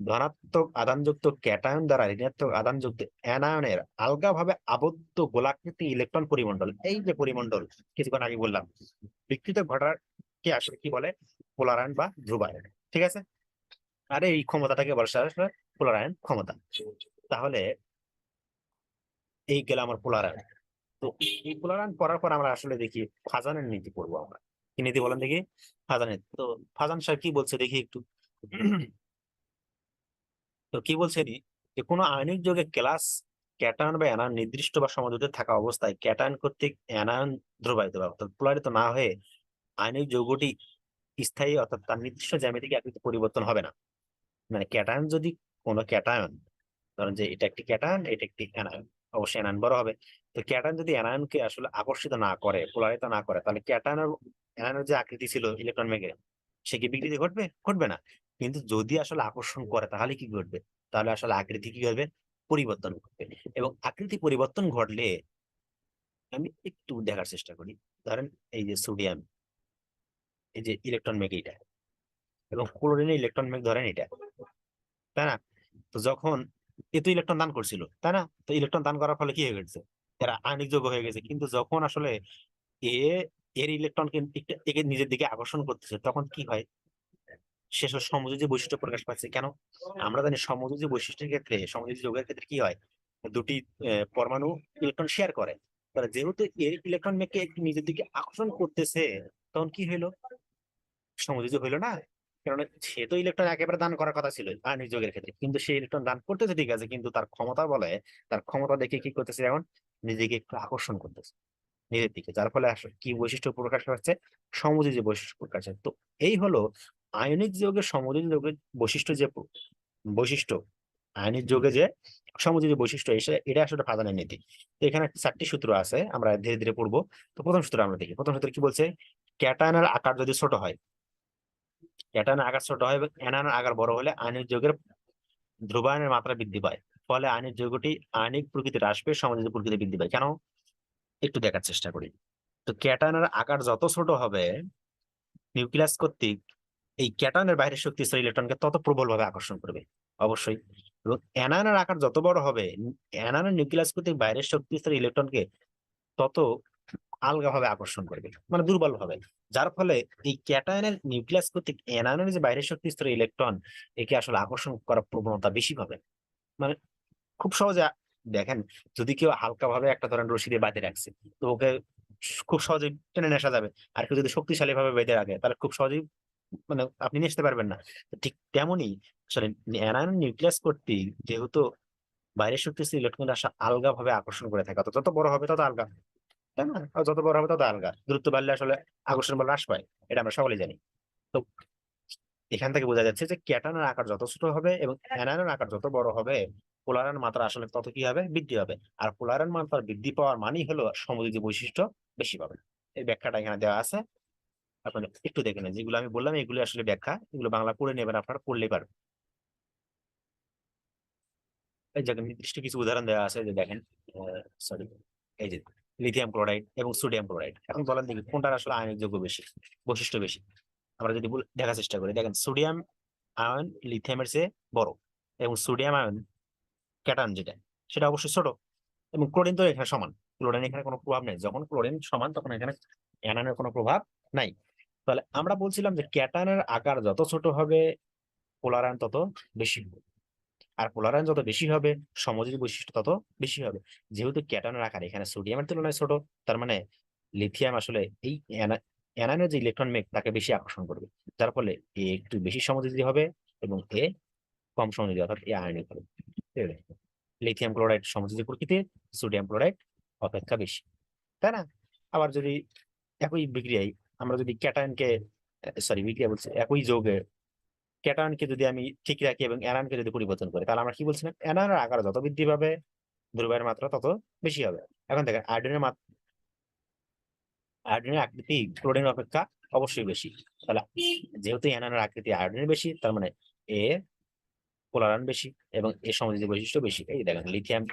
Speaker 1: ধনাত্মক আধানযুক্ত ক্যাটায়ন দ্বারা ঋণাত্মক আধানযুক্ত অ্যানায়নের আলগাভাবে আবদ্ধ গোলাকৃতি ইলেকট্রন পরিমণ্ডল, এই যে পরিমণ্ডল কিছুক্ষণ আগে বললাম, বিকৃত ঘটার কে আসলে কি বলে, পোলারায়ন বা ধ্রুবায়ন। ঠিক আছে? আর এই ক্ষমতাটাকে বলে আসলে পোলারায়ন ক্ষমতা। তাহলে এই গেল আমার পোলারায়ন। তো এই পোলারায়ন করার পর আমরা আসলে দেখি ফাজানের নীতি পড়বো আমরা। কি নীতি বলেন দেখি? ফাজানের। তো ফাজান স্যার কি বলছে দেখি একটু। তো কি বলছে যে কোনো আয়নিক যৌগে ক্লাস ক্যাটায়ন বা অ্যানায়ন নির্দিষ্ট বা সমদূরে থাকা অবস্থায় ক্যাটায়ন কর্তৃক অ্যানায়ন ধ্রুবায়িত বা অর্থাৎ পোলারিত না হয়ে আয়নিক যৌগটি স্থায়ী, অর্থাৎ তার নির্দিষ্ট জ্যামিতিক আকৃতি পরিবর্তন হবে না। মানে ক্যাটায়ন যদি, কোনো ক্যাটায়ন, ধরেন যে এটা একটি ক্যাটায়ন, এটা একটি অ্যানায়ন, অবশ্যই অ্যানায়ন বড় হবে। তো ক্যাটায়ন যদি অ্যানায়নকে আসলে আকর্ষিত না করে, পোলারিত না করে, তাহলে ক্যাটায়নের অ্যানায়নের যে আকৃতি ছিল ইলেকট্রন মেঘের, সে কি বিকৃতি ঘটবে? ঘটবে না। কিন্তু যদি আসলে আকর্ষণ করে তাহলে কি ঘটবে? তাহলে আসলে আকৃতি কি হবে? পরিবর্তন ঘটবে। এবং আকৃতি পরিবর্তন ঘটলে, আমি একটু দেখার চেষ্টা করি, ধরেন এই যে সোডিয়াম, এই যে ইলেকট্রন মেঘ এটা, এবং ক্লোরিনের ইলেকট্রন মেঘ ধরেন এটা, তাই না? তো যখন এ তো ইলেকট্রন দান করছিল, তাই না? তো ইলেকট্রন দান করার ফলে কি হয়ে গেছে, এরা আয়নিক যৌগ হয়ে গেছে। কিন্তু যখন আসলে এ এর ইলেকট্রনকে একে নিজের দিকে আকর্ষণ করতেছে, তখন কি হয়, শেষ সমযোজী বৈশিষ্ট্য প্রকাশ পাচ্ছে। কেন? আমরা জানি সমযোজী বৈশিষ্ট্যের ক্ষেত্রে, সমযোজী যৌগের ক্ষেত্রে কি হয়, দুটি পরমাণু ইলেকট্রন শেয়ার করে। তাহলে যেহেতু এর ইলেকট্রন মেঘকে একটু নিজের দিকে আকর্ষণ করতেছে, তখন কি হইলো, সমযোজী হইলো না। কারণ সে তো ইলেকট্রন একেবারে দান করার কথা ছিল আয়নিক যৌগের ক্ষেত্রে, কিন্তু সে ইলেকট্রন দান করতেছে ঠিক আছে, কিন্তু তার ক্ষমতা বলে, তার ক্ষমতা দেখে কি করতেছে, এখন নিজেকে একটু আকর্ষণ করতেছে নিজের দিকে, যার ফলে আসলে কি বৈশিষ্ট্য প্রকাশ পাচ্ছে, সমযোজী বৈশিষ্ট্য প্রকাশ পাচ্ছে। তো এই হলো আয়নিক যৌগের সমযোজী যৌগের বৈশিষ্ট্য, যে বৈশিষ্ট্য, আয়নিক যৌগে যে সমযোজী বৈশিষ্ট্য, এটা আসলে ফাদানের নীতি। তো এখানে 4টি সূত্র আছে, আমরা ধীরে ধীরে পড়বো। তো প্রথম সূত্র আমরা দেখি, প্রথম সূত্র কি বলছে, ক্যাটায়নের আকার যদি ছোট হয়, ক্যাটায়নের আকার ছোট হয় এবং অ্যানায়নের আকার বড় হলে আয়নিক যৌগের ধ্রুবায়নের মাত্রা বৃদ্ধি পায়। ফলে আয়নিক যৌগটি আয়নিক প্রকৃতি হ্রাস পেয়ে সমযোজী প্রকৃতি বৃদ্ধি পায়। কেন? একটু দেখার চেষ্টা করি। তো ক্যাটায়নের আকার যত ছোট হবে নিউক্লিয়াস কর্তৃক এই ক্যাটায়নের বাইরের শক্তি স্তর ইলেকট্রনকে তত প্রবলভাবে আকর্ষণ করবে অবশ্যই। এবং অ্যানায়নের আকার যত বড় হবে অ্যানায়নের নিউক্লিয়াস কর্তৃক বাইরের শক্তি স্তর ইলেকট্রনকে তত আলগাভাবে আকর্ষণ করবে, মানে দুর্বল ভাবে। যার ফলে এই ক্যাটায়নের নিউক্লিয়াস কর্তৃক অ্যানায়নের যে বাইরের শক্তি স্তরের ইলেকট্রন একে আসলে আকর্ষণ করার প্রবণতা বেশি পাবে। মানে খুব সহজে দেখেন, যদি কেউ হালকা ভাবে একটা ধরেন রশি দিয়ে বাঁধে রাখছে, তো ওকে খুব সহজে টেনে নেশা যাবে। আর কেউ যদি শক্তিশালী ভাবে বেঁধে রাখে তাহলে খুব সহজেই মানে আপনি নিতে পারবেন না। তো ঠিক তেমনই আসলে অ্যানায়ন নিউক্লিয়াস কর্তৃক যেহেতু বাইরের শক্তি ইলেকট্রন আসা আলগা ভাবে আকর্ষণ করে থাকে, তো যত বড় হবে তত আলগা, তাই না? আর যত বড় হবে তত আলগা, দূরত্ব বাড়লে আসলে আকর্ষণ বল হ্রাস পায়, এটা আমরা সকলেই জানি। তো এখান থেকে বোঝা যাচ্ছে যে ক্যাটায়নের আকার যত ছোট হবে এবং অ্যানায়নের আকার যত বড় হবে পোলারের মাত্রা আসলে তত কি হবে, বৃদ্ধি হবে। আর পোলারের মাত্রা বৃদ্ধি পাওয়ার মানেই হলো সমযোজী বৈশিষ্ট্য বেশি পাবে। এই ব্যাখ্যাটা এখানে দেওয়া আছে, আপনারা একটু দেখে নেন। যেগুলো আমি বললাম এগুলো আসলে ব্যাখ্যা, এগুলো বাংলা পড়ে নেবেন, আপনারা পড়লেই পারবেন। এই জায়গায় নির্দিষ্ট কিছু উদাহরণ দেওয়া আছে, যে দেখেন সরি, এই যে লিথিয়াম ক্লোরাইড এবং সোডিয়াম ক্লোরাইড। এখন বলেন দেখি কোনটার আসলে আয়নিক যৌগ বেশি, বৈশিষ্ট্য বেশি। আমরা যদি দেখার চেষ্টা করি, দেখেন সোডিয়াম আয়ন লিথিয়ামের চেয়ে বড়, এবং সোডিয়াম আয়ন ক্যাটায়ন যেটা সেটা অবশ্যই ছোট। এবং ক্লোরিন তো এখানে সমান, ক্লোরিন এখানে কোনো প্রভাব নেই। যখন ক্লোরিন সমান তখন এখানে অ্যানায়নের কোনো প্রভাব নাই। তাহলে আমরা বলছিলাম যে ক্যাটায়নের আকার যত ছোট হবে পোলার আয়ন তত বেশি হবে, আর পোলার আয়ন যত বেশি হবে সমযোজী বৈশিষ্ট্য তত বেশি হবে। যেহেতু ক্যাটায়নের আকার এখানে সোডিয়ামের তুলনায় ছোট, তার মানে লিথিয়াম আসলে এই অ্যানায়নের যে ইলেকট্রন মেঘ তাকে বেশি আকর্ষণ করবে। যার ফলে এ একটু বেশি সমযোজী হবে এবং এ কম সমযোজী, অর্থাৎ এ আয়নিক হবে। লিথিয়াম ক্লোরাইড সমযোজী প্রকৃতির, সোডিয়াম ক্লোরাইড অপেক্ষা বেশি, তাই না? আবার যদি একই বিক্রিয়ায় আমরা যদি ক্যাটায়নকে, সরি বিক্রিয়া বলছি, একই যৌগে ক্যাটায়নকে যদি আমি ঠিক রাখি এবং অ্যানায়নকে যদি পরিবর্তন করি, তাহলে আমরা কি বলছিলাম, অ্যানায়নের আকার যত বৃদ্ধি পাবে ধ্রুবকের মাত্রা তত বেশি হবে। এখন দেখেন আয়োডিনের আকৃতি ক্লোরিন অপেক্ষা অবশ্যই বেশি। তাহলে যেহেতু অ্যানায়নের আকৃতি আয়োডিনের বেশি, তার মানে এ পোলার আয়ন বেশি এবং এর সমযোজী বৈশিষ্ট্য বেশি। এই দেখেন লিথিয়াম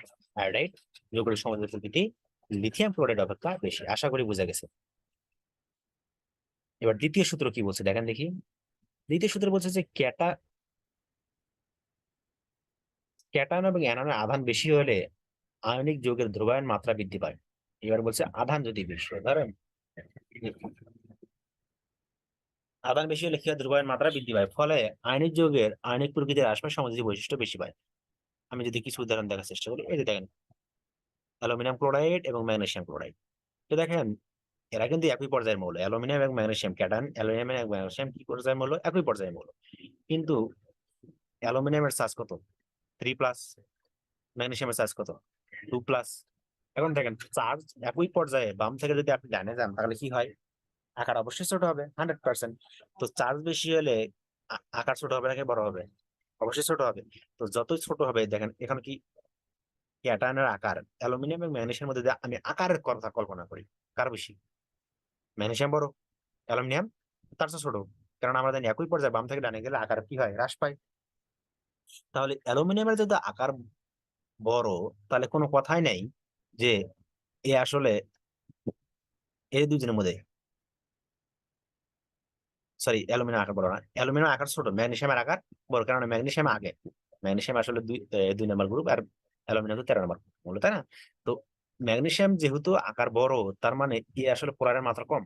Speaker 1: আয়োডাইড যৌগের সমযোজী প্রকৃতি লিথিয়াম ক্লোরাইড অপেক্ষা বেশি। আশা করি বোঝা গেছে। এবার দ্বিতীয় সূত্র কি বলছে দেখেন দেখি। দ্বিতীয় সূত্র বলছে যে ক্যাটায়ন এবং অ্যানায়নের আধান বেশি হলে আয়নিক যৌগের ধ্রুবায়ন মাত্রা বৃদ্ধি পায়। এবার বলছে আধান যদি বেশি হয়, ধরেন আধান বেশি হলে কি হয়, ধ্রুবায়ন মাত্রা বৃদ্ধি পায়, ফলে আয়নিক যৌগের আয়নিক প্রকৃতির আশপাশ সমযোজী বৈশিষ্ট্য বেশি পায়। আমি যদি কিছু উদাহরণ দেখার চেষ্টা করি, এই যে দেখেন অ্যালুমিনিয়াম ক্লোরাইড এবং ম্যাগনেসিয়াম ক্লোরাইড, তো দেখেন এরা কিন্তু একই পর্যায়ের মৌল। অ্যালুমিনিয়াম এবং ম্যাগনেসিয়াম ক্যাটায়ন, অ্যালুমিনিয়াম এবং ম্যাগনেসিয়াম কি পর্যায়ের মৌল, একই পর্যায়ের মৌল। কিন্তু অ্যালুমিনিয়ামের চার্জ কত, 3+, ম্যাগনেসিয়ামের চার্জ কত, 2+। এখন দেখেন চার্জ একই পর্যায়ে বাম থেকে যদি আপনি ডানে যান তাহলে কি হয়, আকার অবশ্যই ছোট হবে 100%। তো চার্জ বেশি হলে আকার ছোট হবে নাকি বড় হবে, অবশ্যই ছোট হবে। তো যতই ছোট হবে দেখেন এখানে কি ক্যাটায়নের আকার অ্যালুমিনিয়াম এবং ম্যাগনেসিয়ামের মধ্যে আমি আকারের কথা কল্পনা করি, কার বেশি, ম্যাগনেসিয়াম বড়, অ্যালুমিনিয়াম তার চেয়ে ছোট। কারণ আমরা জানি একই পর্যায়ে বাম থেকে ডানে গেলে আকার কি হয়, হ্রাস পায়। তাহলে অ্যালুমিনিয়ামের যদি আকার বড়, তাহলে কোনো কথাই নেই যে এ আসলে এই দুজনের মধ্যে, সরি অ্যালুমিনিয়াম আকার বড় না, অ্যালুমিনিয়াম আকার ছোট, ম্যাগনেসিয়ামের আকার বড়। কারণ ম্যাগনেসিয়াম আগে, ম্যাগনেসিয়াম আসলে 2 নম্বর গ্রুপ আর অ্যালুমিনিয়াম 13 নম্বর মূল, তাই না? তো ম্যাগনেসিয়াম যেহেতু আকার বড়, তার মানে এ আসলে পোলারের মাত্রা কম।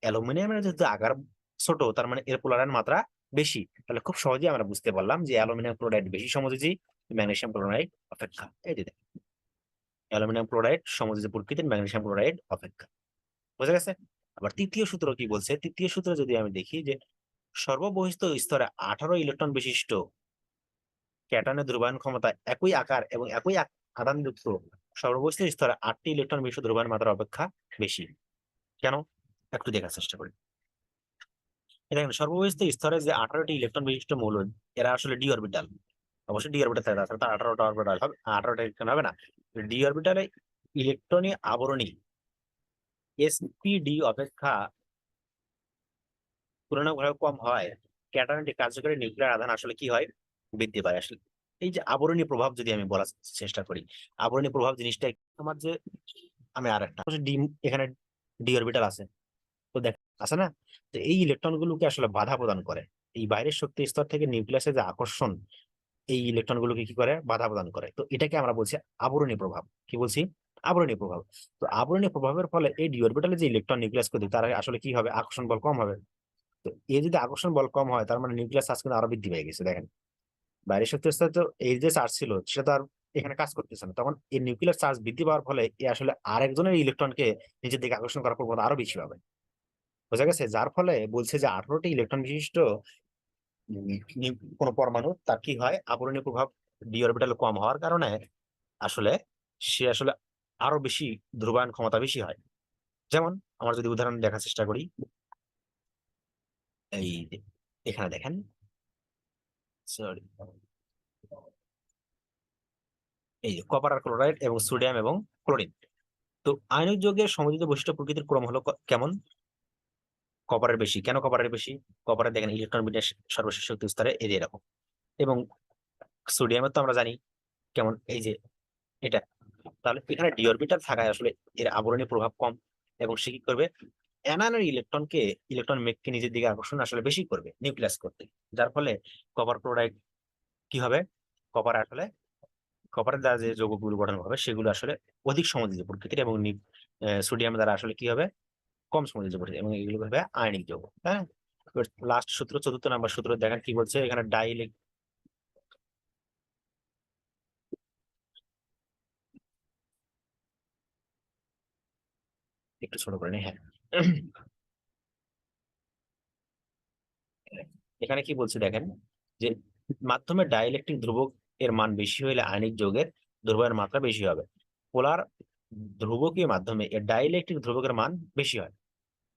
Speaker 1: অ্যালুমিনিয়ামের যেহেতু আকার ছোট, তার মানে এর পোলারের মাত্রা বেশি। তাহলে খুব সহজেই আমরা বুঝতে পারলাম যে অ্যালুমিনিয়াম ক্লোরাইড বেশি সমযোজী ম্যাগনেসিয়াম ক্লোরাইড অপেক্ষা। এই যে দেখেন, অ্যালুমিনিয়াম ক্লোরাইড সমযোজী প্রকৃতির ম্যাগনেসিয়াম ক্লোরাইড অপেক্ষা। বোঝা গেছে? আবার তৃতীয় সূত্র কি বলছে, তৃতীয় সূত্র যদি আমি দেখি যে সর্ববহিস্থ স্তরে 18 ইলেকট্রন বিশিষ্ট ক্যাটায়নের ধ্রুবায়ন ক্ষমতা একই আকার এবং একই আধানযুক্ত সর্ববহিস্থ স্তরে 8টি ইলেকট্রন বিশিষ্ট ধ্রুবায়ন মাত্রা অপেক্ষা বেশি। কেন, একটু দেখার চেষ্টা করি। দেখেন সর্ববহিস্থ স্তরে যে 18টি ইলেকট্রন বিশিষ্ট মৌল, এরা আসলে ডি অরবিটাল, অবশ্যই ডি অরবিটাল থাকে, তাছাড়া 18টা অরবিটাল হবে, 18টা ইলেকট্রন হবে না। ডি অরবিটালে ইলেকট্রনিক আবরণী sp_d অপেক্ষা তুলনামূলকভাবে কম হয়। ক্যাটায়নটি কার্যকরী নিউক্লিয়ার আধান আসলে কি হয়, বৃদ্ধি পায় আসলে। এই যে আবরণী প্রভাব যদি আমি বলার চেষ্টা করি, আবরণী প্রভাব জিনিসটা আমার যে, আমি আরেকটা ডিম এখানে ডি অরবিটাল আছে, তো দেখ আছে না, তো এই ইলেকট্রন গুলোকে আসলে বাধা প্রদান করে। এই বাইরের শক্তি স্তর থেকে নিউক্লিয়াসের যে আকর্ষণ, এই ইলেকট্রন গুলোকে কি করে, বাধা প্রদান করে। তো এটাকে আমরা বলছি আবরণী প্রভাব। কি বলছি? আবরণী প্রভাব। তো আবরণী প্রভাবের ফলে এই ডি অরবিটালে যে ইলেকট্রন নিউক্লিয়াস করতে তার আসলে কি হবে, আকর্ষণ বল কম হবে। তো এই যদি আকর্ষণ বল কম হয়, তার মানে নিউক্লিয়াস চার্জ কিন্তু আরো বৃদ্ধি পেয়ে গেছে। দেখেন বাইরের শক্তি স্তরে তো এই যে চার্জ ছিল সেটা তো আর এখানে কাজ করতেছে না, তখন এই নিউক্লিয়ার চার্জ বৃদ্ধি পাওয়ার ফলে এ আসলে আরেকজনের ইলেকট্রনকে নিজের দিকে আকর্ষণ করার প্রবণতা আরো বেশি হবে। বোঝা গেছে? যার ফলে বলছে যে 18টি ইলেকট্রন বিশিষ্ট কোন পরমাণু তার কি হয়, আবরণীয় প্রভাব ডি অরবিটাল কম হওয়ার কারণে আসলে সে আসলে আরো বেশি ধ্রুবায়ন ক্ষমতা বেশি হয়। যেমন আমরা যদি উদাহরণ দেখার চেষ্টা করি, এই যে এখানে দেখেন, সরি, এই যে কপার আর ক্লোরাইড এবং সোডিয়াম এবং ক্লোরিন। তো আয়নিক যৌগের সমযোজিত বৈশিষ্ট্য প্রকৃতির ক্রম হলো কেমন? কপারের বেশি। কেন কপারের বেশি? কপারে দেখেন ইলেকট্রন বিন্যাস সর্বশেষ শক্তি স্তরে এই যে এরকম, এবং সোডিয়ামের তো আমরা জানি কেমন, এই যে এটা। তাহলে এখানে ডি অরবিটাল থাকায় আসলে এর আবরণী প্রভাব কম, এবং সে কি করবে, অ্যানায়নের ইলেকট্রন মেঘকে নিজের দিকে আকর্ষণ আসলে বেশি করবে নিউক্লিয়াস করতে। যার ফলে কপার ক্লোরাইড কি হবে, কপার আসলে কপারের দ্বারা যে যৌগগুলো গঠন হবে সেগুলো আসলে অধিক সমযোজী প্রকৃতির, এবং সোডিয়াম দ্বারা আসলে কি হবে, কম সমযোজী প্রকৃতির, এবং এগুলো হবে আয়নিক যৌগ। হ্যাঁ, লাস্ট সূত্র, 4th নাম্বার সূত্র দেখেন কি বলছে এখানে, একটু ছোট করে নি, হ্যাঁ। এখানে কি বলছে দেখেন, যে মাধ্যমে ডাইইলেকট্রিক ধ্রুবক এর মান বেশি হলে আয়নিক যৌগের ধ্রুবকের মাত্রা বেশি হবে। পোলার ধ্রুবকীয় মাধ্যমে এর ডাইইলেকট্রিক ধ্রুবকের মান বেশি হয়।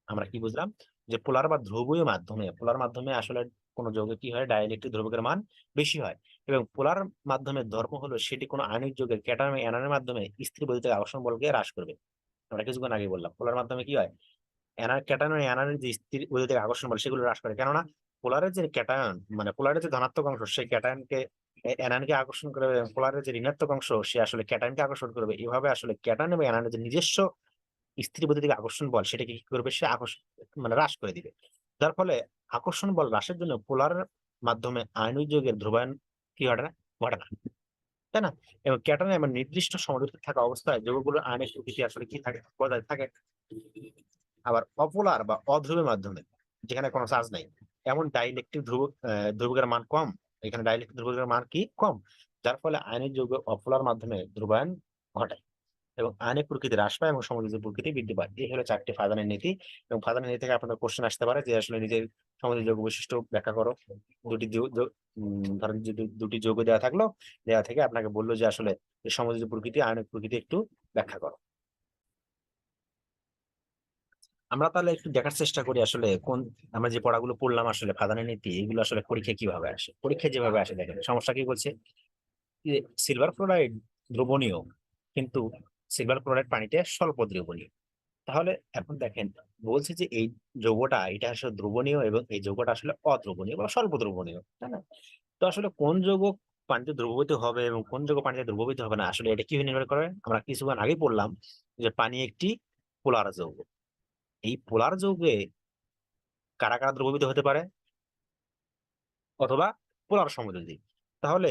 Speaker 1: আমরা কি বুঝলাম, যে পোলার বা ধ্রুবীয় মাধ্যমে, পোলার মাধ্যমে আসলে কোন যৌগে কি হয়, ডাইইলেকট্রিক ধ্রুবকের মান বেশি হয়। এবং পোলার মাধ্যমের ধর্ম হলো সেটি কোনো আয়নিক যৌগের ক্যাটায়ন এবং অ্যানায়নের মাধ্যমে স্থির বৈদ্যুতিক আকর্ষণ বলকে হ্রাস করবে। আমরা কিছুক্ষণ আগে বললাম পোলার মাধ্যমে কি হয়, ক্যাটায়ন এবং অ্যানায়নের যে স্থির বৈদ্যুতিক আকর্ষণ বল সেগুলো হ্রাস করে। কেননা পোলারের যে ক্যাটায়ন, মানে পোলারের যে ধনাত্মক অংশ সেই ক্যাটায়নকে অ্যানায়নকে আকর্ষণ করবে, এবং পোলারের যে ঋণাত্মক অংশ সে আসলে ক্যাটায়নকে আকর্ষণ করবে। এভাবে আসলে ক্যাটায়ন এবং অ্যানায়নের যে নিজস্ব স্থির বৈদ্যুতিক আকর্ষণ বল সেটাকে কি করবে, সে আকর্ষণ মানে হ্রাস করে দিবে। যার ফলে আকর্ষণ বল হ্রাসের জন্য পোলার মাধ্যমে আয়নিক যৌগের ধ্রুবায়ন কি ঘটে না, ঘটে না, তাই না? এবং ক্যাটায়ন এবং নির্দিষ্ট সমদূরত্বে থাকা অবস্থায় যৌগগুলোর আয়নিক প্রকৃতি আসলে কি থাকে, বজায় থাকে। আবার অপোলার বা অধ্রুবের মাধ্যমে, যেখানে কোনো চার্জ নাই, এমন ডাইইলেকট্রিক ধ্রুবকের মান কম, এখানে ডাইইলেকট্রিক ধ্রুবকের মান কি কম, যার ফলে আয়নিক যৌগ অপোলার মাধ্যমে ধ্রুবায়ন ঘটায়, এবং আয়নিক প্রকৃতি হ্রাস পায় এবং সমযোজী প্রকৃতি বৃদ্ধি পায়। এই হলো 4টি ফাদানের নীতি। এবং ফাদানের নীতি থেকে আপনাদের কোশ্চেন আসতে পারে যে আসলে নিজের সমযোজী যৌগ বৈশিষ্ট্য ব্যাখ্যা করো। দুটি ধরেন যে দুটি যৌগ দেওয়া থাকলো, দেওয়া থেকে আপনাকে বললো যে আসলে সমযোজী প্রকৃতি আয়নিক প্রকৃতি একটু ব্যাখ্যা করো। আমরা তাহলে একটু দেখার চেষ্টা করি আসলে কোন, আমরা যে পড়াগুলো পড়লাম আসলে ফাদানের নীতি, এগুলো আসলে পরীক্ষা কিভাবে আসে। পরীক্ষা যেভাবে আসে দেখেন, সমস্যা কি বলছে, সিলভার ক্লোরাইড দ্রবণীয়, কিন্তু সিলভার ক্লোরাইড পানিতে স্বল্প দ্রবণীয়। তাহলে এখন দেখেন, বলছে যে এই যৌগটা এটা আসলে দ্রবণীয়, এবং এই যৌগটা আসলে অদ্রবণীয় বা স্বল্প দ্রবণীয়, তাই না? তো আসলে কোন যৌগ পানিতে দ্রবীভূত হবে এবং কোন যৌগ পানিতে দ্রবীভূত হবে না, আসলে এটা কিভাবে নির্ভর করে, আমরা কিছুক্ষণ আগেই বললাম যে পানি একটি পোলার যৌগ। এই পোলার যৌগে কারা কারা দ্রবীভূত হতে পারে, অথবা পোলার সমযোজী। তাহলে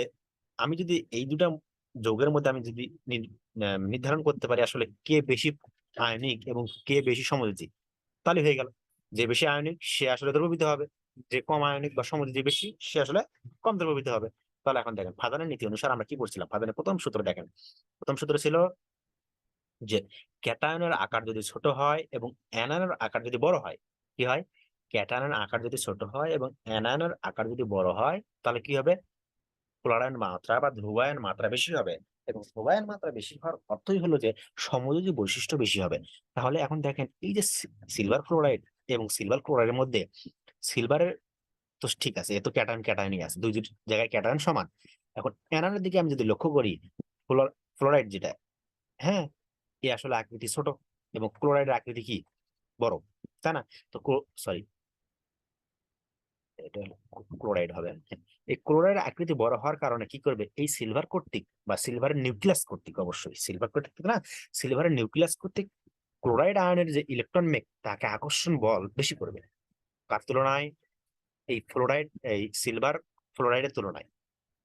Speaker 1: আমি যদি এই দুটা যৌগের মধ্যে আমি যদি নির্ধারণ করতে পারি আসলে কে বেশি আয়নিক এবং কে বেশি সমযোজী, তাহলে হয়ে গেল, যে বেশি আয়নিক সে আসলে দ্রবীভূত হবে, যে কম আয়নিক বা সমযোজী বেশি সে আসলে কম দ্রবীভূত হবে। তাহলে এখন দেখেন ফাদানের নীতি অনুসারে আমরা কি করছিলাম, ফাদানের প্রথম সূত্র দেখেন, প্রথম সূত্র ছিল যে ক্যাটায়নের আকার যদি ছোট হয় এবং অ্যানায়নের আকার যদি বড় হয়, কি হয়, ক্যাটায়নের আকার যদি ছোট হয় এবং অ্যানায়নের আকার যদি বড় হয়, তাহলে কি হবে, ক্লোরাইন মাত্রা বা ধ্রুবায়ন মাত্রা বেশি হবে। এবং ধ্রুবায়ন মাত্রা বেশি হওয়ার অর্থই হলো যে সমযোজী বৈশিষ্ট্য বেশি হবে। তাহলে এখন দেখেন এই যে সিলভার ক্লোরাইড এবং সিলভার ক্লোরাইডের মধ্যে, সিলভারের তো ঠিক আছে, এ তো ক্যাটায়ন ক্যাটায়নই আছে, দুই দুই জায়গায় ক্যাটায়ন সমান। এখন অ্যানায়নের দিকে আমি যদি লক্ষ্য করি, ফ্লোরাইড যেটা, হ্যাঁ, এ আসলে আকৃতি ছোট, এবং ক্লোরাইডের আকৃতি কি, বড়, তাই না? তো সরি, এটা ক্লোরাইড হবে। এই ক্লোরাইড আকৃতি বড় হওয়ার কারণে কি করবে, এই সিলভার কর্তৃক বা সিলভারের নিউক্লিয়াস কর্তৃক, অবশ্যই সিলভার কর্তৃক না, সিলভারের নিউক্লিয়াস কর্তৃক ক্লোরাইড আয়নের যে ইলেকট্রন মেঘ তাকে আকর্ষণ বল বেশি করবে কার তুলনায়, এই ফ্লোরাইড, এই সিলভার ফ্লোরাইডের তুলনায়,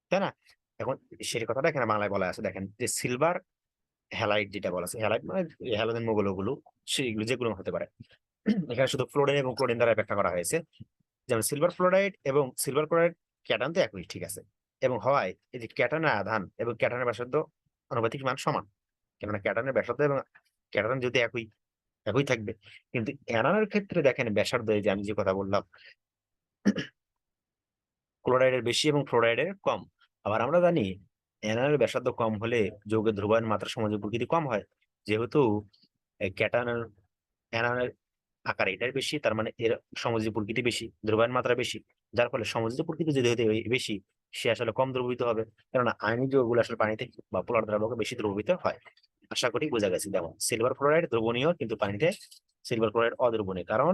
Speaker 1: তাই না? এখন সেই কথাটা এখানে বাংলায় বলা আছে, দেখেন যে সিলভার হ্যালাইড যেটা বলা আছে, হ্যালাইড মানে হ্যালোজেন মৌলগুলো, সেগুলো যেগুলো হতে পারে, এখানে শুধু ফ্লোরিন এবং ক্লোরিন দ্বারা ব্যাখ্যা করা হয়েছে। যেমন সিলভার ফ্লোরাইড এবং সিলভার ক্লোরাইড ক্যাটায়ন তো একই, ঠিক আছে, এবং হওয়ায় এই যে ক্যাটায়নের আধান এবং ক্যাটায়নের ব্যাসার্ধ আনুপাতিক মান সমান, কেননা ক্যাটায়নের ব্যাসার্ধ এবং ক্যাটায়ন যদি একই একই থাকবে, কিন্তু অ্যানানের ক্ষেত্রে দেখেন ব্যাসার্ধ, এই যে আমি যে কথা বললাম, ক্লোরাইডের বেশি এবং ফ্লোরাইডের কম। আবার আমরা জানি অ্যানানের ব্যাসার্ধ কম হলে যৌগের ধ্রুবয়ন মাত্রা সমাজের প্রকৃতি কম হয়, যেহেতু ক্যাটায়নের অ্যানানের আকার এটার বেশি, তার মানে এর সমযোজী প্রকৃতি বেশি, ধ্রুবয়ন মাত্রা বেশি, যার ফলে সমযোজী প্রকৃতি যদি হতে বেশি, সে আসলে কম দ্রবীভূত হবে, কেননা আয়নিক যৌগগুলো আসলে পানিতে বা পোলার দ্রাবকে বেশি দ্রবীভূত হয়। আশা করি বোঝা গেছে। যেমন সিলভার ফ্লোরাইড দ্রবণীয়, কিন্তু পানিতে সিলভার ক্লোরাইড অদ্রবণীয়, কারণ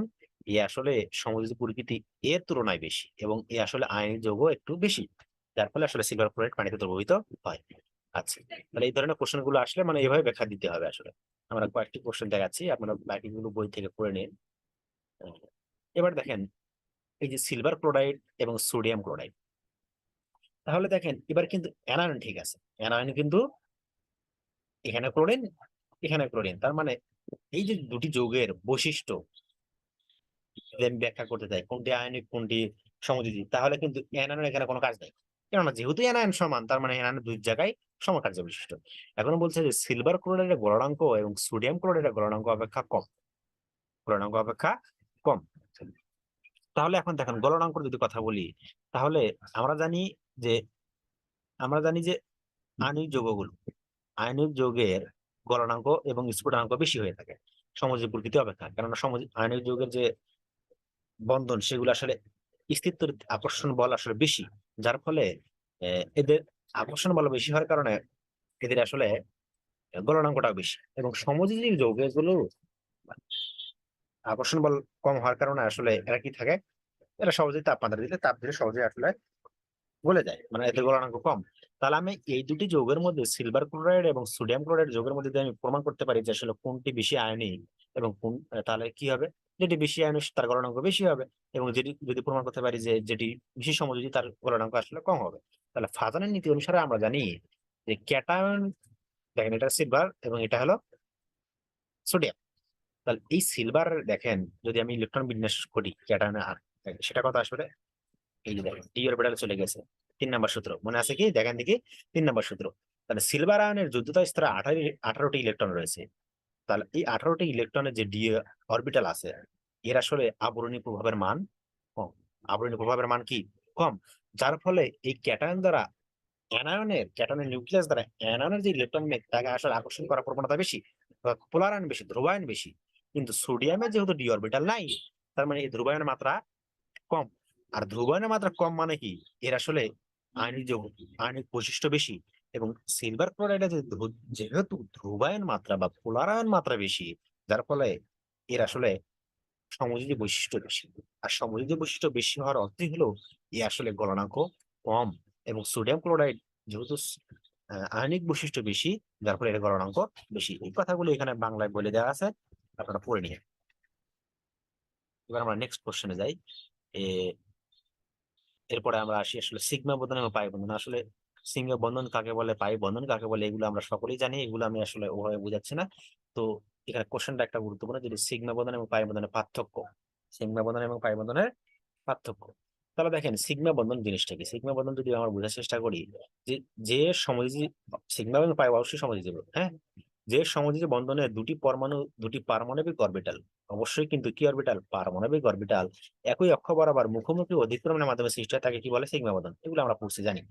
Speaker 1: এ আসলে সমযোজী প্রকৃতি এর তুলনায় বেশি এবং এ আসলে আয়নিক যৌগ একটু বেশি, যার ফলে আসলে সিলভার ক্লোরাইড পানিতে দ্রবীভূত হয়। আচ্ছা, তাহলে এই ধরনের কোশ্চেন গুলো আসলে মানে এইভাবে ব্যাখ্যা দিতে হবে আসলে। আমরা কয়েকটি কোশ্চেন দেখাচ্ছি, আপনারা বাকিগুলো বই থেকে পড়ে নিন। এবার দেখেন এই যে সিলভার ক্লোরাইড এবং সোডিয়াম ক্লোরাইড, তাহলে দেখেন এবার কিন্তু অ্যানায়ন ঠিক আছে, অ্যানায়ন কিন্তু এখানে ক্লোরিন এখানে ক্লোরিন, তার মানে এই যে দুটি যৌগের বৈশিষ্ট্য যদি আমি ব্যাখ্যা করতে চাই কোনটি আয়নিক কোনটি সমযোজী, তাহলে কিন্তু অ্যানায়নের এখানে কোনো কাজ নেই, কেননা যেহেতু অ্যানায়ন সমান, তার মানে অ্যানায়ন দুই জায়গায় সমকার্য বিশিষ্ট। এখন বলছে যে সিলভার ক্লোরাইডের গলনাঙ্ক এবং সোডিয়াম ক্লোরাইডের গলনাঙ্ক অপেক্ষা কম, গলনাঙ্ক অপেক্ষা কম। তাহলে এখন দেখেন গলনাঙ্ক যদি কথা বলি, তাহলে আমরা জানি যে আমরা জানি যে আণবিক যৌগগুলো, আয়নিক যৌগের গলনাঙ্ক এবং স্ফুটনাঙ্ক বেশি হয়ে থাকে সমযোজী প্রকৃতি অপেক্ষা, কেননা আয়নিক যৌগের যে বন্ধন সেগুলো আসলে স্থির আকর্ষণ বল আসলে বেশি, যার ফলে এদের আকর্ষণ বল বেশি হওয়ার কারণে এদের আসলে গলনাঙ্কটাও বেশি, এবং সমযোজী যৌগগুলো আকর্ষণ বল কম হওয়ার কারণে আসলে এরা কি থাকে, এরা সহজেই তাপমাত্রা দিলে তাপ দিলে সহজেই আসলে গলে যায়, মানে এদের গলনাঙ্ক কম। তাহলে আমি এই দুটি যৌগের মধ্যে সিলভার ক্লোরাইড এবং সোডিয়াম ক্লোরাইড যৌগের মধ্যে যদি আমি প্রমাণ করতে পারি যে আসলে কোনটি বেশি আয়নিক এবং কোন, তাহলে কি হবে, যেটি বেশি আয়নিক তার গলনাঙ্ক বেশি হবে, এবং যেটি যদি প্রমাণ করতে পারি যে যেটি বেশি সমযোজী তার গলনাঙ্ক আসলে কম হবে। তাহলে ফাজানের নীতি অনুসারে আমরা জানি যে ক্যাটায়ন, দেখেন এটা সিলভার এবং এটা হলো সোডিয়াম, তাহলে এই সিলভার দেখেন যদি আমি ইলেকট্রন বিন্যাস করি ক্যাটায়নে, সেটা কথা আসলে এই যে দেখেন ডি অরবিটালে চলে গেছে, 3 নম্বর সূত্র মনে আছে কি, দেখেন দেখি 3 নম্বর সূত্র। তাহলে সিলভার আয়নের যোজ্যতা স্তরে 18টি ইলেকট্রন রয়েছে, তাহলে এই 18টি ইলেকট্রনের যে ডি অরবিটাল আছে, এর আসলে আবরণী প্রভাবের মান কম, আবরণী প্রভাবের মান কি কম, যার ফলে এই ক্যাটায়ন দ্বারা ক্যাটায়নের নিউক্লিয়াস দ্বারা অ্যানায়নের যে ইলেকট্রন মেঘ তাকে আসলে আকর্ষণ করার প্রবণতা বেশি, পোলার আয়ন বেশি, ধ্রুবায়ন বেশি, কিন্তু সোডিয়ামের যেহেতু ডি অরবিটাল নাই, তার মানে এই ধ্রুবায়নের মাত্রা কম। আর ধ্রুবায়নের মাত্রা কম মানে কি, এর আসলে আয়নিক যৌগ, আয়নিক বৈশিষ্ট্য বেশি, এবং সিলভার ক্লোরাইডে যেহেতু ধ্রুবায়ন মাত্রা বা পোলারায়ন মাত্রা বেশি, যার ফলে এর আসলে সমযোজী বৈশিষ্ট্য বেশি। আর সমযোজী বৈশিষ্ট্য বেশি হওয়ার অর্থই হলো এ আসলে গলনাঙ্ক কম, এবং সোডিয়াম ক্লোরাইড যেহেতু আয়নিক বৈশিষ্ট্য বেশি, যার ফলে এর গলনাঙ্ক বেশি। এই কথাগুলো এখানে বাংলায় বলে দেওয়া আছে, আপনারা পড়ে নিয়ে। এবার আমরা নেক্সট কোশ্চেনে যাই। এ এরপরে আমরা আসি আসলে সিগমা বন্ধন এবং পাই বন্ধন। আসলে সিগমা বন্ধন কাকে বলে, পাই বন্ধন কাকে বলে, এগুলো আমরা সকলেই জানি, এগুলো আমি আসলে ওভাবে বোঝাচ্ছি না। তো এখানে কোশ্চেনটা একটা গুরুত্বপূর্ণ, যদি সিগমা বন্ধন এবং পাই বন্ধনের পার্থক্য, সিগমা বন্ধন এবং পাই বন্ধনের পার্থক্য। তাহলে দেখেন সিগমা বন্ধন জিনিসটা কি, সিগমা বন্ধন যদি আমরা বোঝার চেষ্টা করি, যে যে সমযোজী, সিগমা এবং পাই অবশ্যই সমযোজী, হ্যাঁ, যে সমযোজী বন্ধনে দুটি পরমাণু, দুটি পারমাণবিক অরবিটাল, অবশ্যই কিন্তু কি অরবিটাল, পারমাণবিক অরবিটাল একই অক্ষ বরাবর মুখোমুখি অধিক্রমণের মাধ্যমে সৃষ্টি হয় তাকে কি বলে, সিগমা বন্ধন। এগুলো আমরা পড়ছি জানি।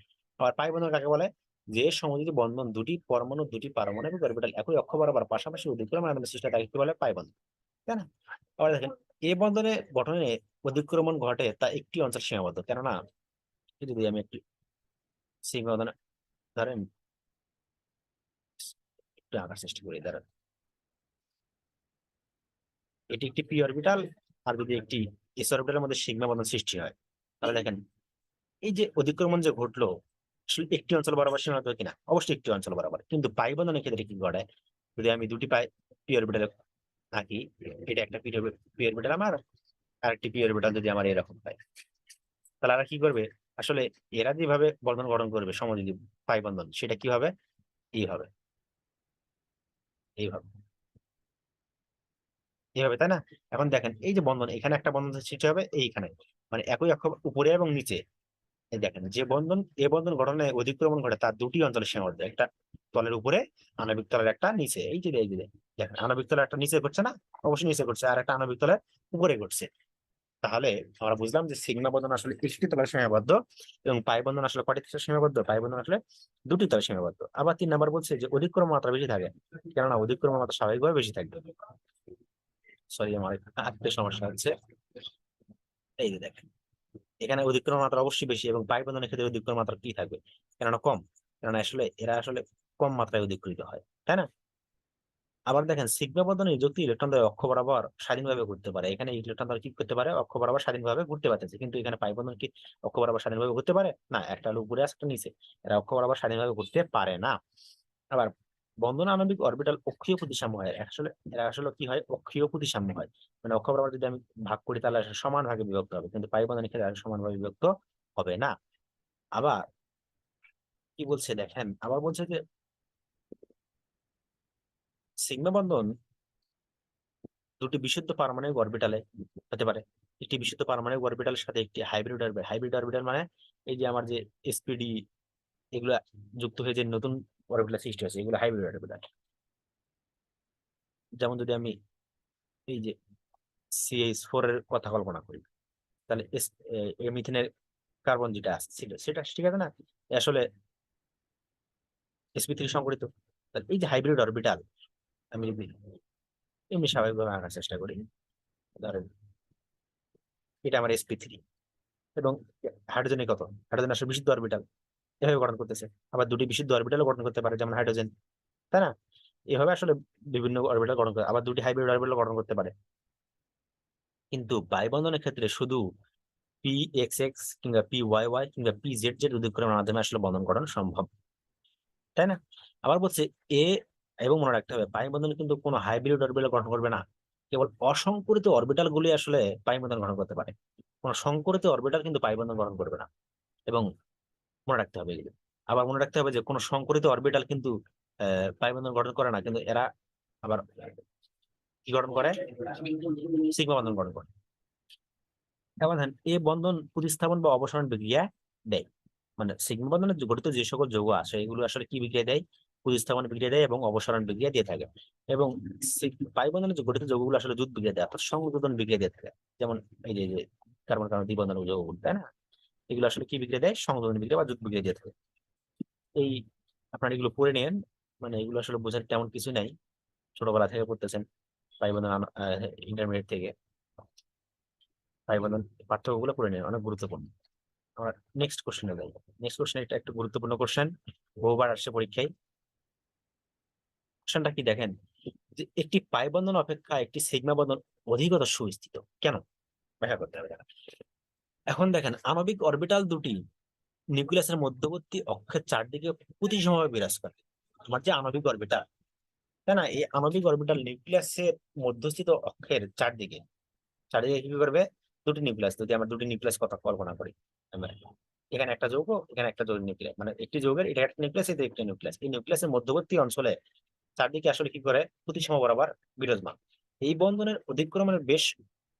Speaker 1: আর পাই বন্ধন কাকে বলে, যে সমযোজী বন্ধন দুটি পরমাণু, দুটি পারমাণবিক অরবিটাল একই অক্ষ বরাবর পাশাপাশি অধিক্রমণের মাধ্যমে সৃষ্টি হয় তাকে কি বলে, পাই বন্ধন, তাই না? আবার দেখেন এই বন্ধনে গঠনে অধিক্রমণ ঘটে তা একটি অঞ্চল সীমাবদ্ধ, কেননা যদি আমি একটি সিগমা বন্ধনে ধরেন একটু আঁকার চেষ্টা করি, ধরেন এটি একটি পি অরবিটাল, আর যদি একটি এস অরবিটালের মধ্যে সিগমা বন্ধন সৃষ্টি হয়, তাহলে দেখেন এই যে অধিক্রমণ যে ঘটলো আসলে একটি অঞ্চল বরাবর সীমাবদ্ধ কিনা, অবশ্যই একটি অঞ্চল বরাবর, কিন্তু পাই বন্ধনের ক্ষেত্রে কি ঘটে, যদি আমি দুটি পাই পি অরবিটালে থাকি, এটা একটা পি অরবিটাল আমার, আর একটি পি অরবিটাল যদি আমার এরকম পাই, তাহলে এরা কি করবে, আসলে এরা যেভাবে বন্ধন গঠন করবে সমযোজী পাই বন্ধন, সেটা কি হবে, এইভাবে, এইভাবে, এইভাবে, তাই না? এখন দেখেন এই যে বন্ধন, এখানে একটা বন্ধন সৃষ্টি হবে এইখানে, মানে একই অক্ষ উপরে এবং নিচে। এই দেখেন যে বন্ধন, এ বন্ধন গঠনে অধিক্রমণ ঘটে তার দুটি অঞ্চলের সীমাবদ্ধ, একটা তলের উপরে, আণবিক তলের একটা নিচে, এই যে দেখেন আণবিক তলের একটা নিচে করছে না, অবশ্যই নিচে করছে, আর একটা আণবিক তলের উপরে করছে। তাহলে আমরা বুঝলাম যে সিগমা বন্ধন আসলে একটি তলের সীমাবদ্ধ, এবং পাই বন্ধন আসলে কয়টি তলের সীমাবদ্ধ, পাই বন্ধন আসলে দুটি তলের সীমাবদ্ধ। আবার 3 নম্বর বলছে যে অধিক্রম মাত্রা বেশি থাকে, কেননা অধিক্রম মাত্রা স্বাভাবিকভাবে বেশি থাকবে। সরি, আমার আরেকটা সমস্যা হচ্ছে, এই যে দেখেন এখানে অধিক্রম মাত্রা অবশ্যই বেশি, এবং পাই বন্ধনের ক্ষেত্রে অধিক্রম মাত্রা কি থাকবে, কেননা কম, কেননা আসলে এরা আসলে কম মাত্রায় অধিকৃত হয়, তাই না? আবার দেখেন সিগমা বন্ধনে যুক্ত ইলেকট্রন দ্বয় অক্ষ বরাবর স্বাধীনভাবে ঘুরতে পারে, এখানে ইলেকট্রন দ্বয় কি করতে পারে, অক্ষ বরাবর স্বাধীনভাবে ঘুরতে পারতেছে, কিন্তু এখানে পাই বন্ধন কি অক্ষ বরাবর স্বাধীনভাবে ঘুরতে পারে না, একটা হলো উপরে আছে, একটা নিচে, এরা অক্ষ বরাবর স্বাধীনভাবে ঘুরতে পারে না। আবার বন্ধন আণবিক অরবিটাল অক্ষীয় প্রতিসাম্য হয়, আসলে এরা আসলে কি হয়, অক্ষীয় প্রতিসাম্য হয়, মানে অক্ষ বরাবর যদি আমি ভাগ করি তাহলে আসলে সমান ভাগে বিভক্ত হবে, কিন্তু পাই বন্ধনের ক্ষেত্রে আর সমানভাবে বিভক্ত হবে না। আবার কি বলছে দেখেন, আবার বলছে যে সিগমা বন্ধন দুটি বিশুদ্ধ পারমাণবিক অরবিটালে হতে পারে, একটি বিশুদ্ধ পারমাণবিক অরবিটালের সাথে একটি হাইব্রিড অরবিটাল, হাইব্রিড অরবিটাল মানে এই যে আমার যে এসপিডি এগুলা যুক্ত হয়ে যে নতুন অরবিটাল সৃষ্টি হয়েছে, এগুলো হাইব্রিড অরবিটাল। যেমন যদি আমি এই যে CH4 এর কথা কল্পনা করি, তাহলে মিথেনের কার্বন যেটা ছিল সেটা ঠিক আছে না, এ আসলে sp3 সংকরিত। তাহলে এই যে হাইব্রিড অরবিটাল, আমি যদি এমনি স্বাভাবিকভাবে আঁকার চেষ্টা করি, ধরেন এটা আমার sp3, এবং হাইড্রোজেনের কত, হাইড্রোজেন আসলে বিশুদ্ধ অরবিটাল, এভাবে গঠন করতেছে। আবার দুটি বিশুদ্ধ অরবিটালও গঠন করতে পারে যেমন হাইড্রোজেন, তাই না? এভাবে আসলে বিভিন্ন অরবিটাল গঠন করে, আবার দুটি হাইব্রিড অরবিটাল গঠন করতে পারে। কিন্তু বাই বন্ধনের ক্ষেত্রে শুধু PXX কিংবা PYY কিংবা PZZ উদ্দীপকের মাধ্যমে আসলে বন্ধন গঠন সম্ভব, তাই না? আবার বলছে এ, এবং মনে রাখতে হবে পাই বন্ধনে কিন্তু কোনো হাইব্রিড অরবিটাল গঠন করবে না, কেবল অসংকরিত অরবিটাল গুলি আসলে পাই বন্ধন গঠন করতে পারে, কোনো সংকরিত অরবিটাল কিন্তু পাই বন্ধন গঠন করবে না। এবং মনে রাখতে হবে এগুলো। আবার মনে রাখতে হবে যে কোনো সংকরিত অরবিটাল কিন্তু পাই বন্ধন গঠন করে না, কিন্তু এরা আবার কি গঠন করে, সিগমা বন্ধন গঠন করে। এবার দেখেন এই বন্ধন প্রতিস্থাপন বা অপসারণ বিক্রিয়া দেয়, মানে সিগমা বন্ধনে গঠিত যে সকল যৌগ আছে এগুলো আসলে কি বিক্রিয়া দেয়, প্রতিস্থাপন বিক্রিয়া দেয় এবং অপসারণ বিক্রিয়া দিয়ে থাকে। এবং পাই বন্ধনে যে গঠিত যৌগগুলো আসলে জুট বিক্রিয়া দেয়, অর্থাৎ সংযোজন বিক্রিয়া দিয়ে থাকে। যেমন এই যে কার্বন কার্বন দ্বিবন্ধন যৌগগুলো, তাই না? এগুলো আসলে কি বিক্রিয়া দেয়, সংযোজন বিক্রিয়া বা জুট বিক্রিয়া দিয়ে থাকে। এই আপনারা এগুলো পড়ে নেন, মানে এগুলো আসলে বোঝার তেমন কিছু নাই, ছোটবেলা থেকে পড়তেছেন পাই বন্ধন ইন্টারমিডিয়েট থেকে, পাই বন্ধন পার্থক্যগুলো পড়ে নেন, অনেক গুরুত্বপূর্ণ। আমরা নেক্সট কোশ্চেনে যাই। নেক্সট কোশ্চেন, এটা একটু গুরুত্বপূর্ণ কোশ্চেন, বহুবার আসছে পরীক্ষায়। কোশ্চেনটা কি দেখেন, যে একটি পাই বন্ধন অপেক্ষা একটি সিগমা বন্ধন অধিকতর সুস্থিত কেন, ব্যাখ্যা করতে হবে। এখন দেখেন আণবিক অরবিটাল দুটি নিউক্লিয়াসের মধ্যবর্তী অক্ষের চারদিকে প্রতিসমভাবে বিরাজ করে। আমার যে আণবিক অরবিটাল, তাই না, এই আণবিক অরবিটাল নিউক্লিয়াসের মধ্যস্থিত অক্ষের চারদিকে, চারদিকে কি করবে, দুটি নিউক্লিয়াস, যদি আমরা দুটি নিউক্লিয়াস কথা কল্পনা করি, আমরা এখানে একটা যৌগ, এখানে একটা যৌগ নিউক্লিয়াস, মানে একটি যৌগের এটা একটা নিউক্লিয়াস, এটা একটা নিউক্লিয়াস, এই নিউক্লিয়াসের মধ্যবর্তী অঞ্চলে চারদিকে আসলে কি করে, প্রতিসম বরাবর বিরাজমান। এই বন্ধনের অধিক্রমণের বেশ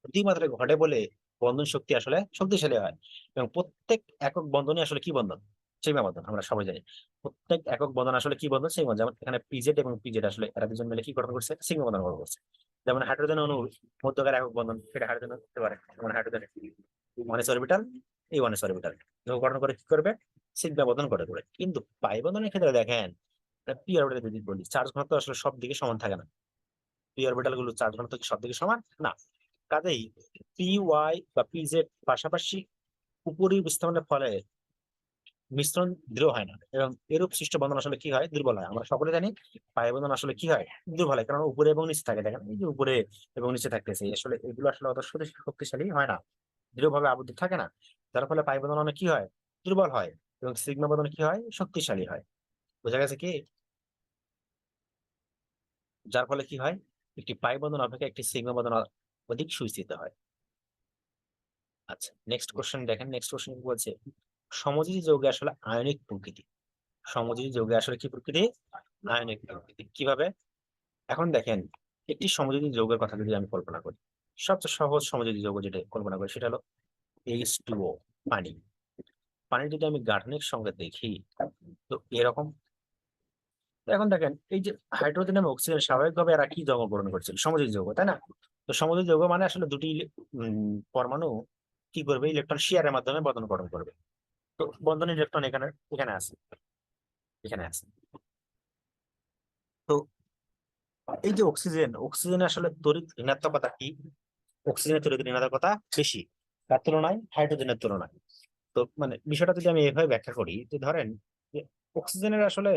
Speaker 1: অতিমাত্রায় ঘটে বলে বন্ধন শক্তি আসলে শক্তিশালী হয়, এবং প্রত্যেক একক বন্ধনই আসলে কি বন্ধন, সীমা বন্ধন, আমরা সবাই জানি। প্রত্যেক একক বন্ধন আসলে কি বন্ধন, সীমা বন্ধন। যেমন এখানে পিজেড এবং পিজেড আসলে এরা দুজন মিলে কি গঠন করছে, সিগমা বন্ধন গঠন করছে। যেমন হাইড্রোজেন অণু মধ্যকার একক বন্ধন, সেটা হাইড্রোজেন হতে পারে, যেমন হাইড্রোজেন ওয়ান এস অরবিটাল, এই ওয়ান এস অরবিটাল গঠন করে কি করবে, সিগমা বন্ধন গঠন করে। কিন্তু পাই বন্ধনের ক্ষেত্রে দেখেন, পি অরবিটাল যদি বলি, চার্জ ঘনত্ব আসলে সব দিকে সমান থাকে না, পি অরবিটাল গুলো চার্জ ঘনত্ব কি সব দিকে সমান না। কাজেই পি ওয়াই বা পিজেড পাশাপাশি উপরির বিস্তারণের ফলে মিশ্রণ দৃঢ় হয় না, এবং এরূপ সৃষ্ট বন্ধন আসলে কি হয়, দুর্বল হয়। আমরা সকলে জানি পাই বন্ধন আসলে কি হয়, দুর্বল হয়, কারণ উপরে এবং নিচে থাকে। দেখেন এই যে উপরে এবং নিচে থাকতেছে, আসলে এগুলো আসলে অত শক্তিশালী হয় না। দৃঢ়ভাবে আবদ্ধ থাকে না, যার ফলে পাই বন্ধন অনেক কি হয়, দুর্বল হয়, এবং সিগমা বন্ধন কি হয়, শক্তিশালী হয়। বোঝা গেছে কি? যার ফলে কি হয়, একটি পাই বন্ধন অপেক্ষা একটি সিগমা বন্ধন অধিক সুস্থিত হয়। আচ্ছা, নেক্সট কোশ্চেন দেখেন। নেক্সট কোশ্চেন কি বলছে, সমযোজী যৌগে আসলে আয়নিক প্রকৃতি। সমযোজী যৌগে আসলে কি প্রকৃতি, আয়নিক প্রকৃতি। কিভাবে? এখন দেখেন, একটি সমযোজী যৌগের কথা যদি আমি কল্পনা করি, সবচেয়ে সহজ সমযোজী যৌগ যেটা কল্পনা করি সেটা হলো H2O, পানি। পানি যদি আমি গাঠনিক সংজ্ঞা দেখি, তো এরকম। তো এখন দেখেন, এই যে হাইড্রোজেন এবং অক্সিজেন স্বাভাবিকভাবে এরা কি জন্মগ্রহণ করছিল, সমযোজী যৌগ, তাই না? তো সমযোজী যৌগ মানে আসলে দুটি পরমাণু কি করবে, ইলেকট্রন শেয়ারের মাধ্যমে বন্ধন গঠন করবে। তো বন্ধন ইলেকট্রন এখানে এখানে আছে, এখানে আছে। তো এই যে অক্সিজেন, অক্সিজেন আসলে তড়িৎ ঋণাত্মকতা কি, অক্সিজেনের তড়িৎ ঋণাত্মকতা বেশি তার তুলনায়, হাইড্রোজেনের তুলনায়। তো মানে বিষয়টা যদি আমি এভাবে ব্যাখ্যা করি, যে ধরেন যে অক্সিজেনের আসলে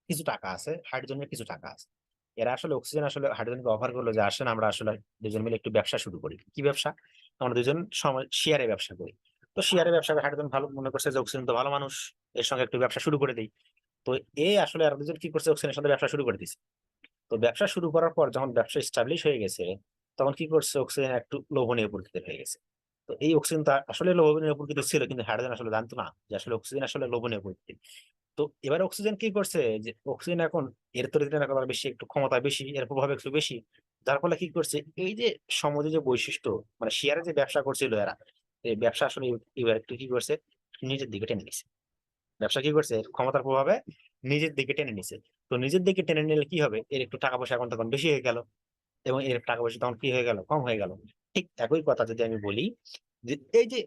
Speaker 1: কিছু টাকা আছে, হাইড্রোজেনের কিছু টাকা আছে। এরা আসলে অক্সিজেন আসলে হাইড্রোজেনকে অফার করলো যে আসেন আমরা আসলে দুজন মিলে একটু ব্যবসা শুরু করি। কি ব্যবসা? আমরা দুজন সময় শেয়ারে ব্যবসা করি। তো শেয়ারে ব্যবসা করে হাইড্রোজেন ভালো মনে করছে যে অক্সিজেন তো ভালো মানুষ, এর সঙ্গে একটু ব্যবসা শুরু করে দেই। তো আসলে আর দুজন কি করছে, অক্সিজেনের সাথে ব্যবসা শুরু করে দিচ্ছে। তো ব্যবসা শুরু করার পর যখন ব্যবসা স্টাবলিশ হয়ে গেছে, তখন কি করছে, অক্সিজেন একটু লোভনীয় প্রকৃতির হয়ে গেছে। তো এই অক্সিজেন তা আসলে লোভনীয় প্রকৃতির ছিল, কিন্তু হাইড্রোজেন আসলে জানতো না যে আসলে অক্সিজেন আসলে লোভনীয় প্রকৃতির। তো এবার অক্সিজেন কি করছে, যে অক্সিজেন এখন এর তড়িৎ ঋণাত্মকতা বেশি, একটু ক্ষমতা বেশি, এর প্রভাব একটু বেশি। যার ফলে কি করছে, এই যে সমাজে যে বৈশিষ্ট্য, মানে শেয়ারে যে ব্যবসা করছিল এরা, এই ব্যবসা আসলে এবার একটু কি করছে, নিজের দিকে টেনে নিছে। ব্যবসা কি করছে, ক্ষমতার প্রভাবে নিজের দিকে টেনে নিছে। তো নিজের দিকে টেনে নিলে কি হবে, এর একটু টাকা পয়সা এখন তখন বেশি হয়ে গেল, এবং এর টাকা পয়সা তখন কি হয়ে গেল, কম হয়ে গেল। ঠিক একই কথা যদি আমি বলি, যে এই যে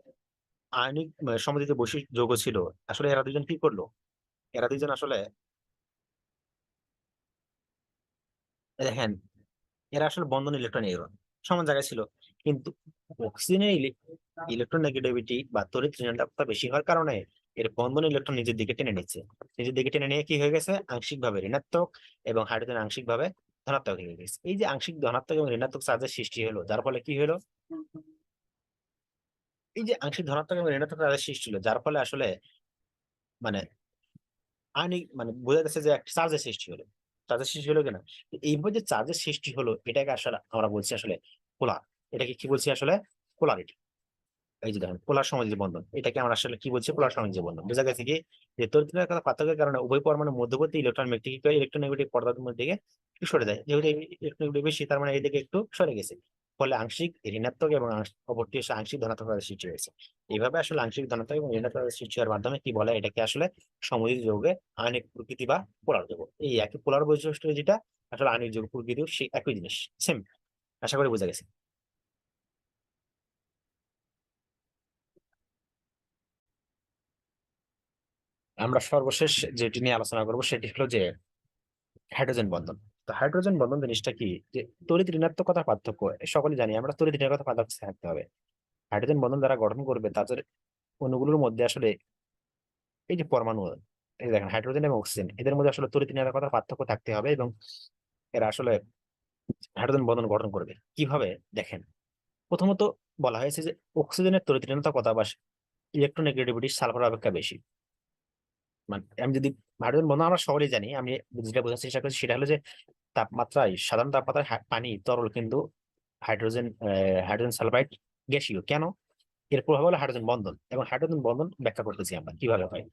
Speaker 1: আয়নিক সমাজে যে বৈশিষ্ট্য যৌগ ছিল, আসলে এরা দুজন কি করলো, এরা দুজন আসলে দেখেন, এরা আসলে বন্ধন ইলেকট্রন নিউট্রন সমান জায়গায় ছিল, কিন্তু অক্সিজেনের ইলেকট্রন নেগেটিভিটি বা তড়িৎ ঋণাত্মকতা বেশি হওয়ার কারণে এর বন্ধন ইলেকট্রন নিজের দিকে টেনে নিচ্ছে। নিজের দিকে টেনে নিয়ে কি হয়ে গেছে, আংশিক ভাবে ঋণাত্মক, এবং হাইড্রোজেন আংশিক ভাবে ধনাত্মক হয়ে গেছে। এই যে আংশিক ধনাত্মক এবং ঋণাত্মক চার্জের সৃষ্টি হলো, যার ফলে কি হলো, এই যে আংশিক ধনাত্মক এবং ঋণাত্মক চার্জের সৃষ্টি হলো, যার ফলে আসলে মানে আয়নিক মানে বোঝা যাচ্ছে যে একটা চার্জের সৃষ্টি হলো। চার্জের সৃষ্টি হলো কিনা, তো এইভাবে যে চার্জের সৃষ্টি হলো, এটাকে আসলে আমরা বলছি আসলে পোলার। এটাকে কি বলছি আসলে, পোলারিটি। এই যে দেখেন, পোলার সমাজী বন্ধন, এটাকে আমরা আসলে কি বলছি, পোলার সমাজী বন্ধন। বোঝা গেছে কি, যে তড়িৎ পার্থক্যের কারণে উভয় পরমাণুর মধ্যবর্তী ইলেকট্রন কি করে, ইলেকট্রোনেগেটিভ পদার্থের মধ্যে দিকে একটু সরে যায়। যেহেতু ইলেকট্রোনেগেটিভ বেশি, তার মানে এইদিকে একটু সরে গেছে, ফলে আংশিক ঋণাত্মক এবং অপরটি হচ্ছে আংশিক ধনাত্মক সৃষ্টি হয়েছে। এইভাবে আসলে আংশিক ধনাত্মক এবং ঋণাত্মক সৃষ্টি হওয়ার মাধ্যমে কি বলে, এটাকে আসলে সমযোজী যৌগে আয়নিক প্রকৃতি বা পোলার যৌগ। এই একই পোলার বৈশিষ্ট্য যেটা, আসলে আয়নিক যৌগ প্রকৃতিও সেই একই জিনিস, সেম। আশা করি বোঝা গেছে। আমরা সর্বশেষ যেটি নিয়ে আলোচনা করবো সেটি হলো যে হাইড্রোজেন বন্ধন। তো হাইড্রোজেন বন্ধন জিনিসটা কি, যে তড়িৎ ঋণাত্মকতার পার্থক্য সকলে জানি আমরা, তড়িৎ ঋণাত্মকতার পার্থক্য থাকতে হবে। হাইড্রোজেন বন্ধন দ্বারা গঠন করবে তাদের অণুগুলোর মধ্যে আসলে এই যে পরমাণু, এই দেখেন হাইড্রোজেন এবং অক্সিজেন, এদের মধ্যে আসলে তড়িৎ ঋণাত্মকতার পার্থক্য থাকতে হবে, এবং এরা আসলে হাইড্রোজেন বন্ধন গঠন করবে কিভাবে। দেখেন, প্রথমত বলা হয়েছে যে অক্সিজেনের তড়িৎ ঋণাত্মকতা বা ইলেকট্রোনেগেটিভিটি সালফার অপেক্ষা বেশি। মানে আমি যদি হাইড্রোজেন বন্ধন আমরা সকলেই জানি, আমি যেটা বোঝার চেষ্টা করছি সেটা হলো যে তাপমাত্রায়, সাধারণ তাপমাত্রায় পানি তরল, কিন্তু হাইড্রোজেন হাইড্রোজেন সালফাইড গ্যাসীয়। কেন? এর প্রভাব হলো হাইড্রোজেন বন্ধন, এবং হাইড্রোজেন বন্ধন ব্যাখ্যা করতেছি আমরা কিভাবে হয়।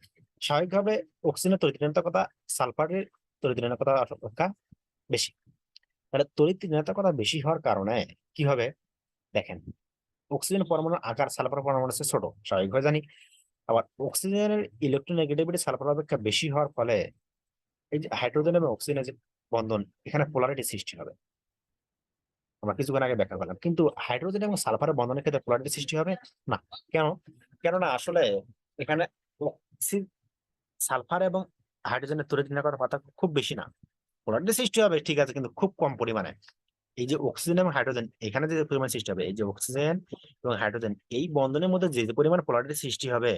Speaker 1: স্বাভাবিকভাবে অক্সিজেনের তড়িৎ ঋণাত্মকতা সালফারের তড়িৎ ঋণাত্মকতা অপেক্ষা বেশি। তাহলে তড়িৎ ঋণাত্মকতা বেশি হওয়ার কারণে কি হবে, দেখেন, অক্সিজেন পরমাণুর আকার সালফার পরমাণু চেয়ে ছোট, স্বাভাবিকভাবে জানি। আবার অক্সিজেনের ইলেকট্রোনেগেটিভিটি সালফার অপেক্ষা বেশি হওয়ার ফলে এই যে হাইড্রোজেন এবং অক্সিজেনের যে বন্ধন, এখানে পোলারিটি সৃষ্টি হবে। আমরা কিছুক্ষণ আগে ব্যাখ্যা করলাম, কিন্তু হাইড্রোজেন এবং সালফারের বন্ধনের ক্ষেত্রে পোলারিটি সৃষ্টি হবে না। কেন? কেননা আসলে এখানে সালফার এবং হাইড্রোজেনের তড়িৎ ঋণাত্মকতার পার্থক্য খুব বেশি না। পোলারিটি সৃষ্টি হবে ঠিক আছে, কিন্তু খুব কম পরিমাণে। এই যে অক্সিজেন এবং হাইড্রোজেন, এখানে যে পরিমাণ সৃষ্টি হবে, এই যে অক্সিজেন এবং হাইড্রোজেন, এই বন্ধনের মধ্যে যে যে পরিমাণ পোলারিটি সৃষ্টি হবে,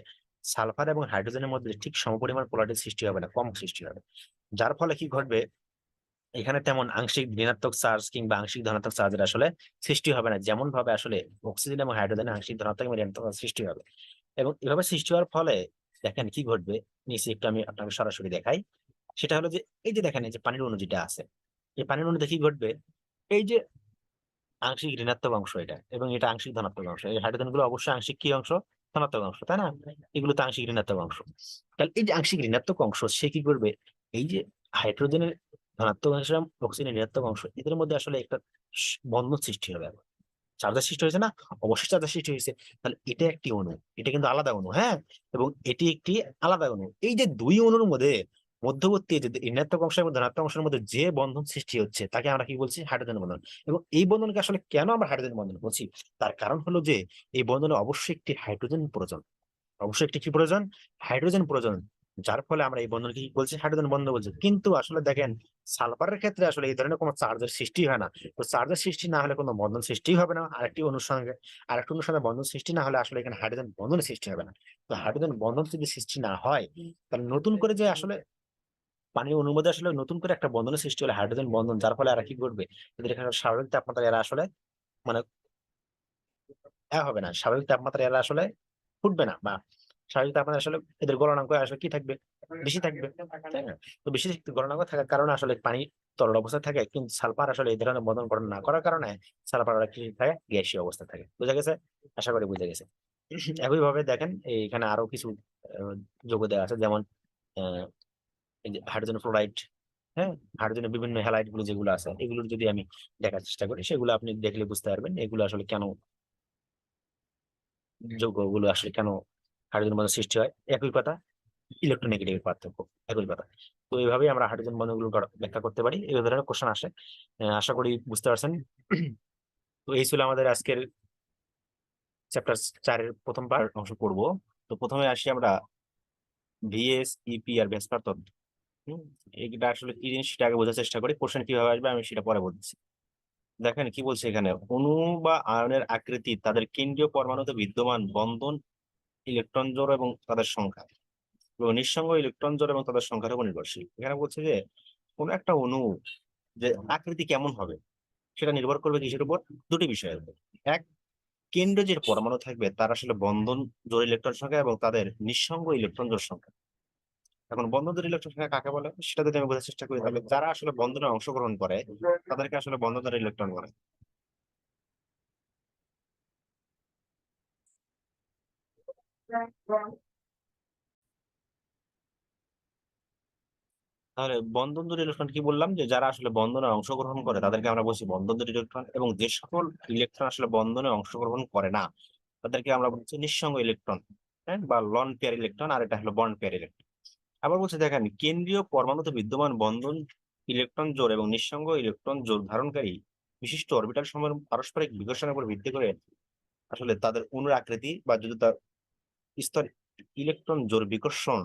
Speaker 1: সালফার এবং হাইড্রোজেনের মধ্যে ঠিক সমপরিমাণ পোলারিটি সৃষ্টি হবে না, কম সৃষ্টি হবে। যার ফলে কি ঘটবে, এখানে তেমন আংশিক ঋণাত্মক চার্জ কিংবা আংশিক ধনাত্মক চার্জের আসলে সৃষ্টি হবে না, যেমন ভাবে আসলে অক্সিজেন এবং হাইড্রোজেন আংশিক ধনাত্মক এবং ঋণাত্মক চার্জ সৃষ্টি হবে। এবং এভাবে সৃষ্টি হওয়ার ফলে দেখেন কি ঘটবে, নিচে একটু আমি আপনাকে সরাসরি দেখাই। সেটা হলো যে এই যে দেখেন এই যে পানির অণু যেটা আছে, এই পানির অণুতে কি ঘটবে, এই যে আংশিক ঋণাত্মক অংশ এটা এবং এটা আংশিক ধনাত্মক অংশ, এই হাইড্রোজেন গুলো অবশ্যই আংশিক কি অংশ, ধনাত্মক অংশ, তাই না? এগুলো তো আংশিক ঋণাত্মক অংশ। তাহলে এই যে আংশিক ঋণাত্মক অংশ সে কি করবে, এই যে হাইড্রোজেনের ধনাত্মক অংশ এবং অক্সিজেনের ঋণাত্মক অংশ এদের মধ্যে আসলে একটা বন্ধন সৃষ্টি হবে। চার্জার সৃষ্টি হয়েছে না, অবশ্যই চার্জার সৃষ্টি হয়েছে। তাহলে এটা একটি অণু, এটা কিন্তু আলাদা অণু, হ্যাঁ, এবং এটি একটি আলাদা অণু। এই যে দুই অণুর মধ্যে মধ্যবর্তী যে ঋণাত্মক অংশ এবং ধনাত্মক অংশের মধ্যে যে বন্ধন সৃষ্টি হচ্ছে তাকে আমরা কি বলছি, হাইড্রোজেন বন্ধন। এবং এই বন্ধনকে আসলে কেন আমরা হাইড্রোজেন বন্ধন বলছি, তার কারণ হলো যে এই বন্ধনে অবশ্যই একটি হাইড্রোজেন প্রয়োজন, অবশ্যই একটি কি প্রয়োজন, হাইড্রোজেন প্রয়োজন। যার ফলে আমরা এই বন্ধনকে কি বলছি, হাইড্রোজেন বন্ধন বলছি। কিন্তু আসলে দেখেন সালফারের ক্ষেত্রে আসলে এই ধরনের কোনো চার্জের সৃষ্টি হয় না। তো চার্জের সৃষ্টি না হলে কোনো বন্ধন সৃষ্টি হবে না আরেকটি অণুর সঙ্গে, আরেকটি অণুর সঙ্গে বন্ধন সৃষ্টি না হলে আসলে এখানে হাইড্রোজেন বন্ধন সৃষ্টি হবে না। তো হাইড্রোজেন বন্ধন যদি সৃষ্টি না হয়, তাহলে নতুন করে যে আসলে পানির অণুর মধ্যে আসলে নতুন করে একটা বন্ধনের সৃষ্টি হলে হাইড্রোজেন বন্ধন, যার ফলে এরা কি করবে, এদের এখানে স্বাভাবিক তাপমাত্রা এরা আসলে মানে হবে না, স্বাভাবিক তাপমাত্রা এরা আসলে ফুটবে না, বা স্বাভাবিক তাপমাত্রা আসলে এদের গলনাঙ্ক আসলে কি থাকবে, বেশি থাকবে, তাই না? তো বেশি গলনাঙ্ক থাকার কারণে আসলে পানি তরল অবস্থায় থাকে, কিন্তু সালফার আসলে এই ধরনের বন্ধন গঠন না করার কারণে সালফার কি থাকে, গ্যাসীয় অবস্থায় থাকে। বুঝা গেছে? আশা করি বুঝা গেছে। একই ভাবে দেখেন এখানে আরো কিছু আহ, যৌগ দেওয়া আছে, যেমন আহ, এই যে হাইড্রোজেন ফ্লোরাইড, হ্যাঁ, হাইড্রোজেনের বিভিন্ন হ্যালাইড গুলো যেগুলো আছে এগুলোর যদি আমি দেখার চেষ্টা করি, সেগুলো আপনি দেখলে বুঝতে পারবেন এগুলো আসলে কেন, যৌগগুলো আসলে কেন হাইড্রোজেন বন্ধন সৃষ্টি হয়। একই কথা, ইলেকট্রোনেগেটিভের পার্থক্য, একই কথা। তো এইভাবেই আমরা হাইড্রোজেন বন্ধনগুলো ব্যাখ্যা করতে পারি, এই ধরনের কোশ্চেন আসে। আশা করি বুঝতে পারছেন। তো এই ছিল আমাদের আজকের চ্যাপ্টার 4-এর প্রথম পার্ট অংশ পড়বো। তো প্রথমে আসি আমরা ভিএস ইপি আর ভেসপার তত্ত্ব। হম, এটা আসলে কি জিনিস সেটা আগে বোঝার চেষ্টা করি, কোশ্চেন কিভাবে আসবে আমি সেটা পরে বলছি। দেখেন কি বলছে এখানে, অণু বা আয়নের আকৃতি, তাদের কেন্দ্রীয় পরমাণুতে বিদ্যমান বন্ধন, ইলেকট্রন জোড় এবং তাদের সংখ্যা, এবং নিঃসঙ্গ ইলেকট্রন জোড় এবং তাদের সংখ্যার উপর নির্ভরশীল। এখানে বলছে যে কোন একটা অণু যে আকৃতি কেমন হবে সেটা নির্ভর করবে কিসের উপর, দুটি বিষয়ের উপর। এক, কেন্দ্রে যে পরমাণু থাকবে তার আসলে বন্ধন জোড় ইলেকট্রন সংখ্যা এবং তাদের নিঃসঙ্গ ইলেকট্রন জোড় সংখ্যা। এখন বন্ধন জোড় ইলেকট্রন সংখ্যা কাকে বলে সেটা যদি আমি বোঝার চেষ্টা করি, তাহলে যারা আসলে বন্ধনে অংশগ্রহণ করে তাদেরকে আসলে বন্ধন জোড় ইলেকট্রন বলে। তাহলে বন্ধন জোড় ইলেকট্রন কি বললাম, যে যারা আসলে বন্ধনে অংশগ্রহণ করে তাদেরকে আমরা বলছি বন্ধন জোড় ইলেকট্রন, এবং যে সকল ইলেকট্রন আসলে বন্ধনে অংশগ্রহণ করে না তাদেরকে আমরা বলছি নিঃসঙ্গ ইলেকট্রন, হ্যাঁ, বা লন পেয়ার ইলেকট্রন, আর এটা হলো বন্ড পেয়ার ইলেকট্রন। আবার বলছে দেখেন, কেন্দ্রীয় পরমাণুতে বিদ্যমান বন্ধন ইলেকট্রন জোড় এবং নিঃসঙ্গ ইলেকট্রন জোড় ধারণকারী বিশিষ্ট অরবিটাল সমূহের পারস্পরিক বিকর্ষণের উপর ভিত্তি করে আসলে তাদের অণুর আকৃতি বা যদি তার স্তর ইলেকট্রন জোড় বিকর্ষণ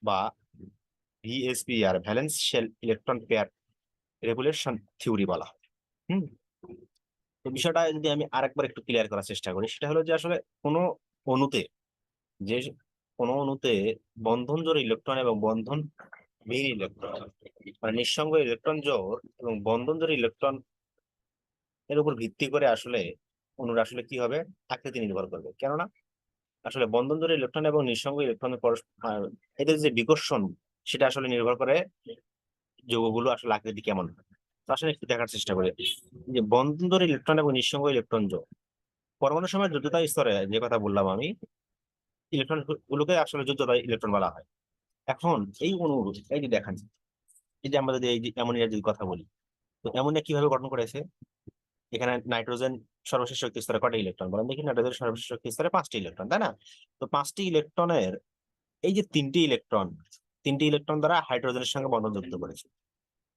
Speaker 1: বা ভিএসপি আর valence shell electron pair regulation theory বলা হয়। হুম, তো বিষয়টা যদি আমি আরেকবার একটু ক্লিয়ার করার চেষ্টা করি, সেটা হলো যে আসলে কোনো অণুতে, যে কোনো অণুতে বন্ধন জোড় ইলেকট্রন এবং বন্ধন বিহীন ইলেকট্রন, মানে নিঃসঙ্গ ইলেকট্রন জোড় এবং বন্ধন জোড় ইলেকট্রন এর উপর ভিত্তি করে আসলে অণুর আসলে কি হবে, আকৃতি নির্ভর করবে। কেননা আসলে বন্ধন জোড় ইলেকট্রন এবং নিঃসঙ্গ ইলেকট্রনের এদের যে বিকর্ষণ সেটা আসলে নির্ভর করে যৌগগুলো আসলে আকৃতি কেমন হয়। তো আসলে একটু দেখার চেষ্টা করি যে বন্ধন জোড় ইলেকট্রন এবং নিঃসঙ্গ ইলেকট্রন জোড় পরমাণু সময় যোজ্যতা স্তরে যে কথা বললাম আমি, ইলেকট্রন গুলোকে আসলে যোজ্যতা ইলেকট্রন বলা হয়। এখন এই অণুর, এই যে দেখেন, এই যে আমরা যদি এই যে অ্যামোনিয়ার যদি কথা বলি, তো অ্যামোনিয়া কিভাবে গঠন করেছে, এখানে নাইট্রোজেন সর্বশেষ শক্তি স্তরে কয়টা ইলেকট্রন বলেন দেখি, নাইট্রোজেন সর্বশেষ শক্তি স্তরে 5টি ইলেকট্রন, তাই না? তো 5টি ইলেকট্রনের এই যে 3টি ইলেকট্রন দ্বারা হাইড্রোজেনের সঙ্গে বন্ধন যুক্ত করেছে।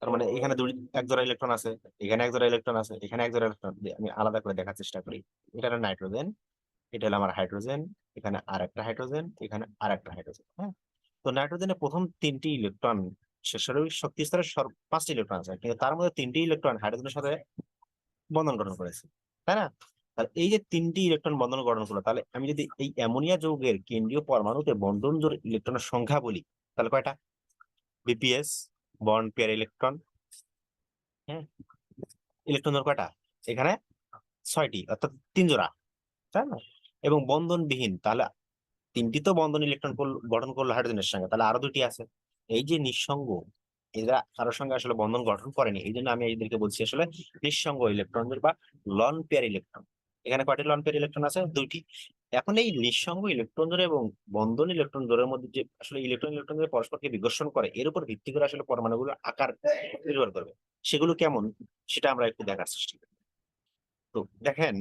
Speaker 1: তার মানে এখানে এক জোড়া ইলেকট্রন আছে, এখানে এক জোড়া ইলেকট্রন আছে, এখানে এক জোড়া ইলেকট্রন, আমি আলাদা করে দেখার চেষ্টা করি। এটা হলো নাইট্রোজেন, এটা হলো আমার হাইড্রোজেন, এখানে আর একটা হাইড্রোজেন, এখানে আর একটা হাইড্রোজেন, হ্যাঁ। তো নাইট্রোজেনের প্রথম 3টি ইলেকট্রন শেষের শক্তি স্তরে 5টি ইলেকট্রন আছে, কিন্তু তার মধ্যে 3টি ইলেকট্রন হাইড্রোজেনের সাথে বন্ধন গঠন করেছে, তাই না? তাহলে এই যে 3টি ইলেকট্রন বন্ধন গঠন করলো, তাহলে আমি যদি এই অ্যামোনিয়া যৌগের কেন্দ্রীয় পরমাণুতে বন্ধন জোড় ইলেকট্রনের সংখ্যা বলি, তাহলে কয়টা, বিপিএস বন্ড পেয়ার ইলেকট্রন। হ্যাঁ, ইলেকট্রন জোড় কয়টা এখানে? 6টি, অর্থাৎ 3 জোড়া, তাই না? এবং বন্ধনবিহীন, তাহলে 3টি তো বন্ধন ইলেকট্রন গঠন করলো হাইড্রোজেনের সঙ্গে, তাহলে আরো 2টি আছে। এই যে নিঃসঙ্গ, এরা কারোর সঙ্গে আসলে বন্ধন গঠন করেনি, এই জন্য আমি এদেরকে বলছি আসলে নিঃসঙ্গ ইলেকট্রন জোড় বা লন পেয়ার ইলেকট্রন। এখানে কয়টি লন পেয়ার ইলেকট্রন আছে? 2টি। এখন এই নিঃসঙ্গ ইলেকট্রন জোড় এবং বন্ধন ইলেকট্রন জোড়ের মধ্যে যে আসলে ইলেকট্রন জোড় পরস্পরকে বিকর্ষণ করে, এর উপর ভিত্তি করে আসলে পরমাণুগুলোর আকার নির্ভর করবে। সেগুলো কেমন সেটা আমরা একটু দেখার চেষ্টা করি। তো দেখেন,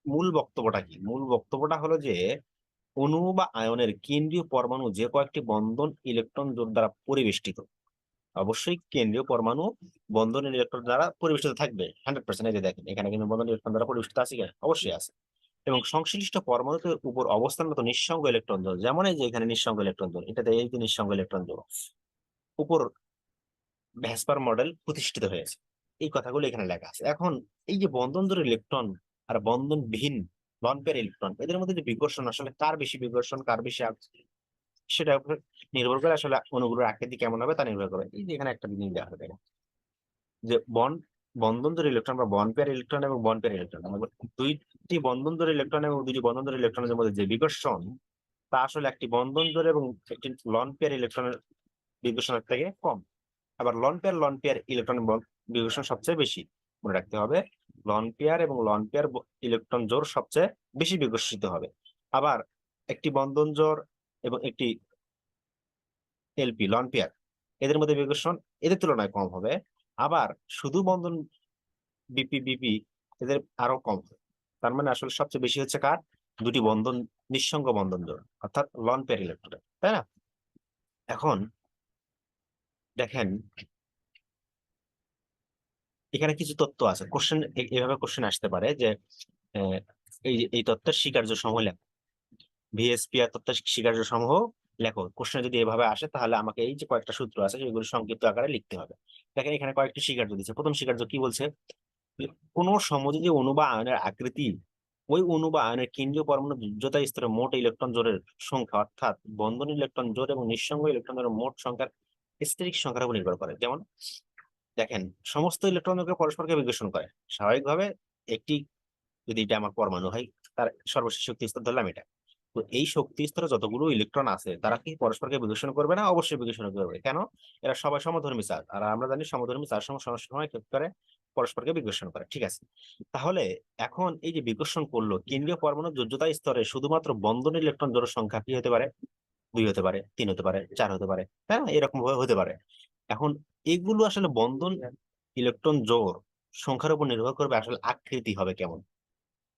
Speaker 1: মূল বক্তব্যটা কি? মূল বক্তব্যটা হলো যে অণু বা আয়নের কেন্দ্রীয় পরমাণু যে কয়েকটি বন্ধন ইলেকট্রন জোড় দ্বারা পরিবেষ্টিত। অবশ্যই কেন্দ্রীয় পরমাণু বন্ধন ইলেকট্রন দ্বারা পরিবেষ্টিত থাকবে 100%। এই যে দেখেন এখানে কিন্তু বন্ধন ইলেকট্রন দ্বারা পরিবেষ্টিত আছে কিনা? অবশ্যই আছে। এবং সংশ্লিষ্ট পরমাণুর উপর অবস্থানগত নিঃসঙ্গ ইলেকট্রন জোড়, যেমন এই যে এখানে নিঃসঙ্গ ইলেকট্রন জোড়, এটাতে এই যে নিঃসঙ্গ ইলেকট্রন জোড় উপর ভ্যাসপার মডেল প্রতিষ্ঠিত হয়েছে। এই কথাগুলো এখানে লেখা আছে। এখন এই যে বন্ধন জোড় ইলেকট্রন আর বন্ধনবিহীন লন পেয়ার ইলেকট্রন, এদের মধ্যে যে বিকর্ষণ, আসলে কার বেশি বিকর্ষণ, কার বেশি সেটার উপর নির্ভর করে আসলে অনুগুলোর আকৃতি কেমন হবে তা নির্ভর করে। এই যে এখানে একটা জিনিস দেওয়া হবে যে বন্ধন ধরে ইলেকট্রন বা বন্ড পেয়ার ইলেকট্রন এবং বন্ড পেয়ার ইলেকট্রন, দুইটি বন্ধন ধরে ইলেকট্রন এবং দুইটি বন্ধন ধরে ইলেকট্রনের মধ্যে যে বিকর্ষণ, তা আসলে একটি বন্ধন ধরে এবং একটি লন পেয়ার ইলেকট্রনের বিকর্ষণের থেকে কম। আবার লন পেয়ার ইলেকট্রন বিকর্ষণ সবচেয়ে বেশি। মনে রাখতে হবে, লন পেয়ার এবং লন পেয়ার ইলেকট্রন জোড় সবচেয়ে বেশি বিকর্ষিত হবে। আবার একটি বন্ধন জোড় এবং একটি এলপি লন পেয়ার, এদের মধ্যে বিকর্ষণ এদের তুলনায় কম হবে। আবার শুধু বন্ধন বিপি এদের আরো কম হবে। তার মানে আসলে সবচেয়ে বেশি হচ্ছে কার? দুটি বন্ধন নিঃসঙ্গ বন্ধন জোড়, অর্থাৎ লন পেয়ার ইলেকট্রন, তাই না? এখন দেখেন এখানে কিছু তথ্য আছে। কোশ্চেন এভাবে কোশ্চেন আসতে পারে যে আহ, এই তথ্যের স্বীকার্য সমূহ লেখো। ভিএসপি আর তথ্যের স্বীকার্য সমূহ লেখো। কোশ্চেন যদি এভাবে আসে তাহলে আমাকে এই যে কয়েকটা সূত্র আছে সেগুলো সংক্ষিপ্ত আকারে লিখতে হবে। দেখেন এখানে কয়েকটি স্বীকার্য দিচ্ছে। প্রথম স্বীকার্য কি বলছে? কোন সমযোজী অণু বা আয়নের আকৃতি ওই অণু বা আয়নের কেন্দ্রীয় পরমাণু যোজ্যতা স্তরে মোট ইলেকট্রন জোড়ের সংখ্যা, অর্থাৎ বন্ধন ইলেকট্রন জোড় এবং নিঃসঙ্গ ইলেকট্রন জোড়ের মোট সংখ্যার স্থিতিক সংখ্যার উপর নির্ভর করে। যেমন দেখেন, সমস্ত ইলেকট্রনকে পরস্পরকে বিকর্ষণ করে স্বাভাবিকভাবে। একটি, যদি এটা আমার পরমাণু হয়, তার সর্বশেষ শক্তি স্তর ধরলাম এটা। তো এই শক্তি স্তরে যতগুলো ইলেকট্রন আছে তারা কি পরস্পরকে বিকর্ষণ করবে না? অবশ্যই বিকর্ষণ করবে। কেন? এরা সবাই সমধর্মী চার্জ, আর আমরা জানি সমধর্মী চার্জ সময় কি করে? পরস্পরকে বিকর্ষণ করে। ঠিক আছে, তাহলে এখন এই যে বিকর্ষণ করলো, কেন্দ্রীয় পরমাণু যোজ্যতা স্তরে শুধুমাত্র বন্ধন ইলেকট্রন জোড়ের সংখ্যা কি হতে পারে? 2 হতে পারে, 3 হতে পারে, 4 হতে পারে, হ্যাঁ এরকম ভাবে হতে পারে। এখন এগুলো আসলে বন্ধন ইলেকট্রন জোড় সংখ্যার উপর নির্ভর করবে আসলে আকৃতি হবে কেমন।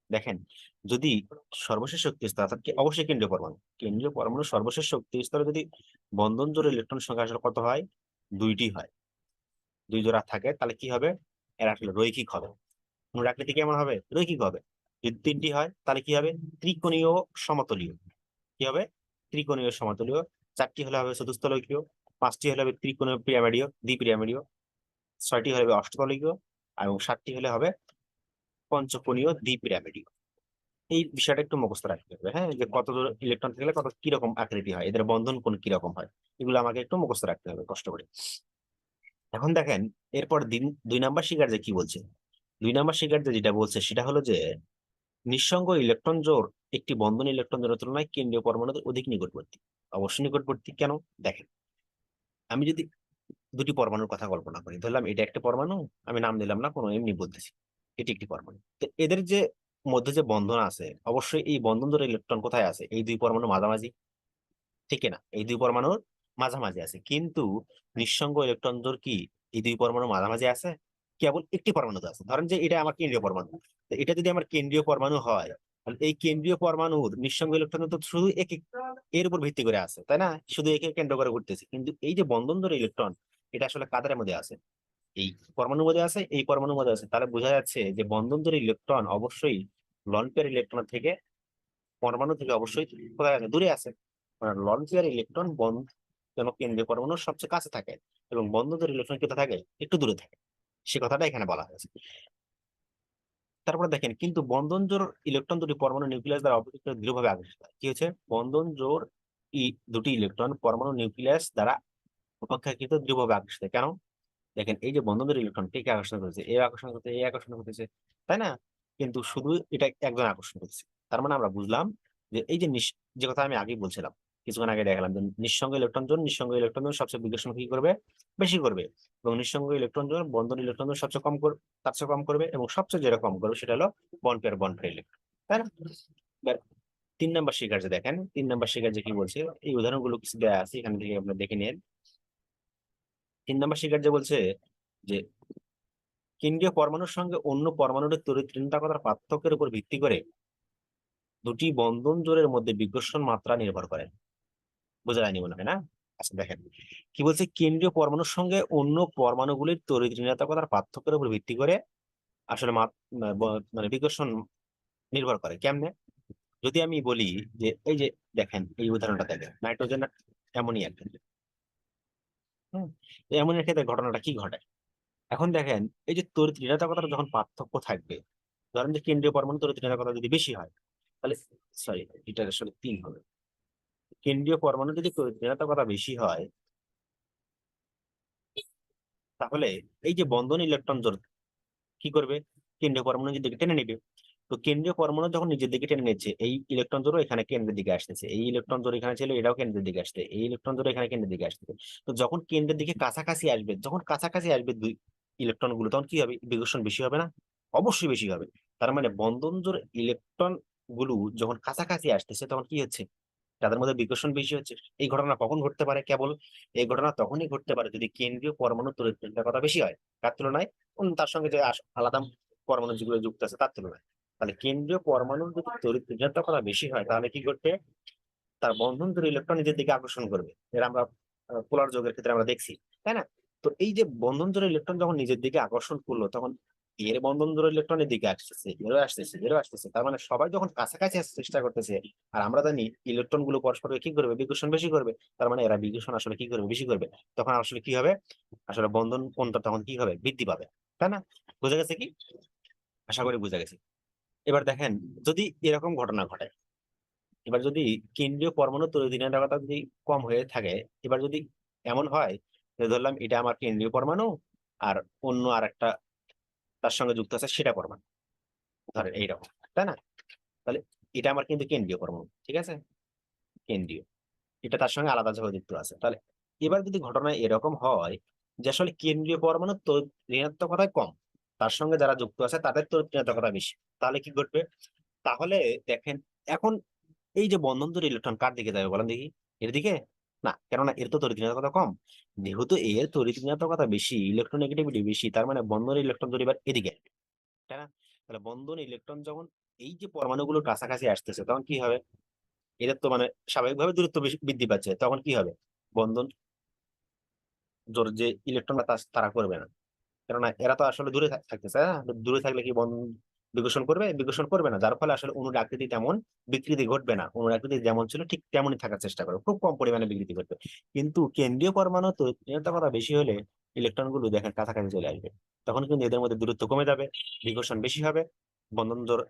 Speaker 1: দেখেন, যদি সর্বশেষ শক্তি স্তর, অর্থাৎ অবশ্যই কেন্দ্রীয় পরমাণু সর্বশেষ শক্তি স্তরে যদি বন্ধন জোড় ইলেকট্রন সংখ্যা আসলে কত হয়? 2টি হয়। 2 জোড়া থাকে, তাহলে কি হবে? এরা আসলে রৈখিক হবে। মূল আকৃতি কেমন হবে? রৈখিক হবে। যদি 3টি হয় তাহলে কি হবে? ত্রিকোণীয় সমতলীয়। কি হবে? ত্রিকোণীয় সমতলীয়। 4টি হলে হবে চতুস্থলকীয়। 5টি হলে হবে ত্রিকোণীয় পিরামিডীয়, দ্বিপিরামিডীয়। 6টি হলে হবে অষ্টতলীয়। এবং 7টি হলে হবে পঞ্চকোণীয় দ্বিপিরামিডীয়। এই বিষয়টা একটু মুখস্থ রাখতে হবে, হ্যাঁ, যে কত ইলেকট্রন থাকলে কত কিরকম আকৃতি হয়, এদের বন্ধন কোন কিরকম হয়, এগুলো আমাকে একটু মুখস্থ রাখতে হবে কষ্ট করে। এখন দেখেন, এরপর 2 নাম্বার স্বীকার্য কি বলছে? 2 নাম্বার স্বীকার্য যেটা বলছে সেটা হলো যে নিঃসঙ্গ ইলেকট্রন জোড় একটি বন্ধন ইলেকট্রন জোড়ের তুলনায় কেন্দ্রীয় পরমাণুদের অধিক নিকটবর্তী। অবশ্যই নিকটবর্তী। কেন? দেখেন, আমি যদি 2টি পরমাণুর কথা কল্পনা করি, ধরলাম এটা একটা পরমাণু, আমি নাম দিলাম না কোনো, এমনি বলতেছি এটি একটি পরমাণু। তো এদের যে মধ্যে যে বন্ধন আছে, অবশ্যই এই বন্ধন ধরে ইলেকট্রন কোথায় আছে? এই 2 পরমাণু মাঝামাঝি, ঠিক না? এই 2 পরমাণুর মাঝামাঝি আছে। কিন্তু নিঃসঙ্গ ইলেকট্রন জোড় কি এই 2 পরমাণু মাঝামাঝি আছে? কেবল একটি পরমাণুতে আছে। ধরেন যে এটা আমার কেন্দ্রীয় পরমাণু, তো এটা যদি আমার কেন্দ্রীয় পরমাণু হয়, তাহলে এই কেন্দ্রীয় পরমাণুর নিঃসঙ্গ ইলেকট্রন তো শুধু এক এর উপর ভিত্তি করে আছে, তাই না? শুধু একে কেন্দ্র করে ঘুরতেছে। কিন্তু এই যে বন্ধন ধরে ইলেকট্রন, এটা আসলে কাদের মধ্যে আছে? এই পরমাণুর মধ্যে আছে, এই পরমাণুর মধ্যে আছে। তাহলে বোঝা যাচ্ছে যে বন্ধন ধরে ইলেকট্রন অবশ্যই লন পেয়ার ইলেকট্রন থেকে, পরমাণু থেকে অবশ্যই কোথায় আছে? দূরে আছে। মানে লন পেয়ার ইলেকট্রন বন্ধ যেন কেন্দ্রীয় পরমাণুর সবচেয়ে কাছে থাকে, এবং বন্ধন ধরে ইলেকট্রন কোথায় থাকে? একটু দূরে থাকে। সে কথাটা এখানে বলা হয়েছে। তারপরে দেখেন, কিন্তু বন্ধন জোড় ইলেকট্রন দুটি পরমাণু নিউক্লিয়াস দ্বারা অপেক্ষিত দৃঢ়ভাবে আকর্ষিত হয়। কি হচ্ছে? বন্ধন জোড় 2টি ইলেকট্রন পরমাণু নিউক্লিয়াস দ্বারা অপেক্ষাকৃত দৃঢ়ভাবে আকর্ষিত। কেন? দেখেন এই যে বন্ধনের ইলেকট্রন কে কে আকর্ষণ করছে, এ আকর্ষণ করছে, এ আকর্ষণ করতেছে, তাই না? কিন্তু শুধু এটা একজন আকর্ষণ করছে। তার মানে আমরা বুঝলাম যে এই যে যে কথা আমি আগেই বলছিলাম, কিছুক্ষণ আগে দেখালাম যে নিঃসঙ্গ ইলেকট্রন জোন সবচেয়ে বিকর্ষণ কি করবে, বেশি করবে, এবং নিঃসঙ্গ ইলেকট্রন জোন বন্ধন ইলেকট্রন জোন সবচেয়ে কম করবে, তার চেয়ে কম করবে, এবং সবচেয়ে যেটা কম করবে সেটা হলো বন্ড পেয়ার ইলেকট্রন, তাই না? এবার 3 নম্বর শিকার যে দেখেন, 3 নম্বর শিকার যে কি বলছে, এই উদাহরণগুলো কিছু দেওয়া আছে, এখান থেকে আপনারা দেখে নিন। 3 নম্বর শিকার যে বলছে যে কেন্দ্রীয় পরমাণুর সঙ্গে অন্য পরমাণুর তড়িৎ ঋণাত্মকতার পার্থক্যের উপর ভিত্তি করে দুটি বন্ধন জোড়ের মধ্যে বিকর্ষণ মাত্রা নির্ভর করে। বোঝা যায়নি মনে হয়, না? আচ্ছা দেখেন কি বলছে, কেন্দ্রীয় পরমাণুর সঙ্গে অন্য পরমাণুগুলির তড়িৎ ঋণাত্মকতার পার্থক্যের উপর ভিত্তি করে আসলে মানে বিকর্ষণ নির্ভর করে কেমনে। যদি আমি বলি যে এই যে দেখেন এই উদাহরণটা দেখেন, নাইট্রোজেন অ্যামোনিয়ার ক্ষেত্রে, হ্যাঁ, এই অ্যামোনিয়ার ক্ষেত্রে ঘটনাটা কি ঘটে, এখন দেখেন এই যে তড়িৎ ঋণাত্মকতার যখন পার্থক্য থাকবে, ধরেন যে কেন্দ্রীয় পরমাণু তড়িৎ ঋণাত্মকতা যদি বেশি হয়, তাহলে সরি এটা আসলে 3 হবে, কেন্দ্রীয় পরমাণু যদি তড়িৎ ঋণাত্মকতা বেশি হয়, তাহলে এই যে বন্ধন ইলেকট্রন জোড় কি করবে, কেন্দ্রীয় পরমাণু নিজের দিকে টেনে নিবে। তো কেন্দ্রীয় পরমাণু যখন নিজের দিকে টেনে নিচ্ছে, এই ইলেকট্রন জোড়ও এখানে কেন্দ্রের দিকে আসতেছে, এই ইলেকট্রন জোড় এখানে ছিল, এটাও কেন্দ্রের দিকে আসছে, এই ইলেকট্রন জোড় এখানে কেন্দ্রের দিকে আসতেছে। তো যখন কেন্দ্রের দিকে কাছাকাছি আসবে, যখন কাছাকাছি আসবে দুই ইলেকট্রন গুলো, তখন কি হবে, বিকর্ষণ বেশি হবে না? অবশ্যই বেশি হবে। তার মানে বন্ধন জোড় ইলেকট্রন গুলো যখন কাছাকাছি আসতেছে, তখন কি হচ্ছে, তাদের মধ্যে বিকর্ষণ বেশি হচ্ছে। এই ঘটনা কখন ঘটতে পারে কেবল, এই ঘটনা তখনই ঘটতে পারে যদি কেন্দ্রীয় পরমাণু তড়িৎ কথা বেশি হয়, কার তুলনায়, তার সঙ্গে যে আলাদা পরমাণু যেগুলো যুক্ত আছে তার তুলনায়। তাহলে কেন্দ্রীয় পরমাণুর যদি তড়িৎ কথা বেশি হয়, তাহলে কি ঘটবে, তার বন্ধন জোড় ইলেকট্রন নিজের দিকে আকর্ষণ করবে। এর আমরা পোলার যৌগের ক্ষেত্রে আমরা দেখছি, তাই না? তো এই যে বন্ধন জোড় ইলেকট্রন যখন নিজের দিকে আকর্ষণ করলো, তখন এর বন্ধন জোড় ইলেকট্রনের দিকে আসতেছে, এরও আসতেছে, এরও আসতেছে, তার মানে সবাই যখন কাছাকাছি আসার চেষ্টা করতেছে, আর আমরা জানি ইলেকট্রন গুলো পরস্পরকে কি করবে, বিকর্ষণ বেশি করবে, তার মানে এরা বিকর্ষণ আসলে কি করবে, বেশি করবে, তখন আসলে কি হবে, আসলে বন্ধন কোণটা তখন কি হবে, বৃদ্ধি পাবে, তাই না? বোঝা গেছে কি? আশা করি বোঝা গেছে। এবার দেখেন যদি এরকম ঘটনা ঘটে, এবার যদি কেন্দ্রীয় পরমাণু তড়িৎ ঋণাত্মকতা যদি কম হয়ে থাকে, এবার যদি এমন হয় যে ধরলাম এটা আমার কেন্দ্রীয় পরমাণু, আর অন্য আর একটা তার সঙ্গে যুক্ত আছে সেটা পরমাণু, ধরেন এইরকম, তাই না? তাহলে এটা আমার কিন্তু কেন্দ্রীয় পরমাণু, ঠিক আছে, কেন্দ্রীয়, এটা তার সঙ্গে আলাদা ভাবে যুক্ত আছে। তাহলে এবার যদি ঘটনা এরকম হয় যে আসলে কেন্দ্রীয় পরমাণু তড়িৎ ঋণাত্মকতা কম, তার সঙ্গে যারা যুক্ত আছে তাদের তড়িৎ ঋণাত্মকতা বেশি, তাহলে কি ঘটবে, তাহলে দেখেন এখন এই যে বন্ধন জোড় ইলেকট্রন কার দিকে যাবে বলেন দেখি, এর দিকে? না, কেননা এর তো তড়িৎ ঋণাত্মকতা কম, যেহেতু এর তড়িৎ ঋণাত্মকতা বেশি, ইলেকট্রন নেগেটিভিটি বেশি, তার মানে বন্ধন ইলেকট্রন জোড় এবার এদিকে, তাই না? তাহলে বন্ধন ইলেকট্রন যখন এই যে পরমাণুগুলোর কাছাকাছি আসতেছে, তখন কি হবে, এদের তো মানে স্বাভাবিকভাবে দূরত্ব বৃদ্ধি পাচ্ছে, তখন কি হবে, বন্ধন জোড় যে ইলেকট্রন তারা করবে না, কেননা এরা তো আসলে দূরে থাকতেছে, হ্যাঁ? দূরে থাকলে কি বন্ধন বিকর্ষণ করবে, বিকর্ষণ করবে না, যার ফলে আসলে অণুর আকৃতি তেমন বিকৃতি ঘটবে না, অণুর আকৃতি যেমন ছিল ঠিক তেমনই থাকার চেষ্টা করবে, খুব কম পরিমাণে বিকৃতি ঘটবে। কিন্তু কেন্দ্রীয় পরমাণু তো ঋণাত্মকতা বেশি হলে ইলেকট্রন গুলো দেখেন কাছাকাছি চলে আসবে, তখন কিন্তু এদের মধ্যে দূরত্ব কমে যাবে, বিকর্ষণ বেশি হবে, বন্ধন জোড়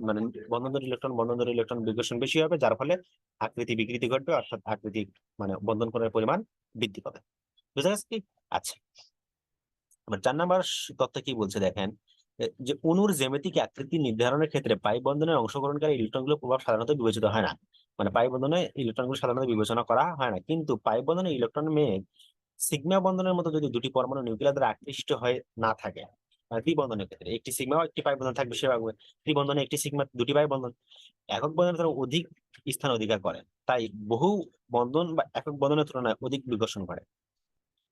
Speaker 1: মানে বন্ধন জোড় ইলেকট্রন বিকর্ষণ বেশি হবে, যার ফলে আকৃতি বিকৃতি ঘটবে, অর্থাৎ আকৃতি মানে বন্ধন করার পরিমাণ বৃদ্ধি পাবে। বুঝা গেছে কি? আচ্ছা, এবার 4 নম্বর তথ্য কি বলছে দেখেন, যে অণুর জ্যামিতিক আকৃতি নির্ধারণের ক্ষেত্রে পাই বন্ধনে অংশগ্রহণকারী ইলেকট্রনগুলোর প্রভাব সাধারণত বিবেচিত হয় না। মানে পাই বন্ধনে ইলেকট্রনগুলো সাধারণত বিবেচনা করা হয় না, কিন্তু পাই বন্ধনে ইলেকট্রন মেঘ সিগমা বন্ধনের মতো যদি দুটি পরমাণু নিউক্লিয়াস দ্বারা আকৃষ্ট হয়ে না থাকে, মানে ত্রিবন্ধনের ক্ষেত্রে একটি সিগমা একটি পাই বন্ধন থাকবে বেশিরভাগ, ত্রিবন্ধনে একটি সিগমা দুটি পাই বন্ধন, একক বন্ধনে তারা অধিক স্থান অধিকার করে, তাই বহু বন্ধন বা একক বন্ধনের তুলনায় অধিক বিকর্ষণ করে।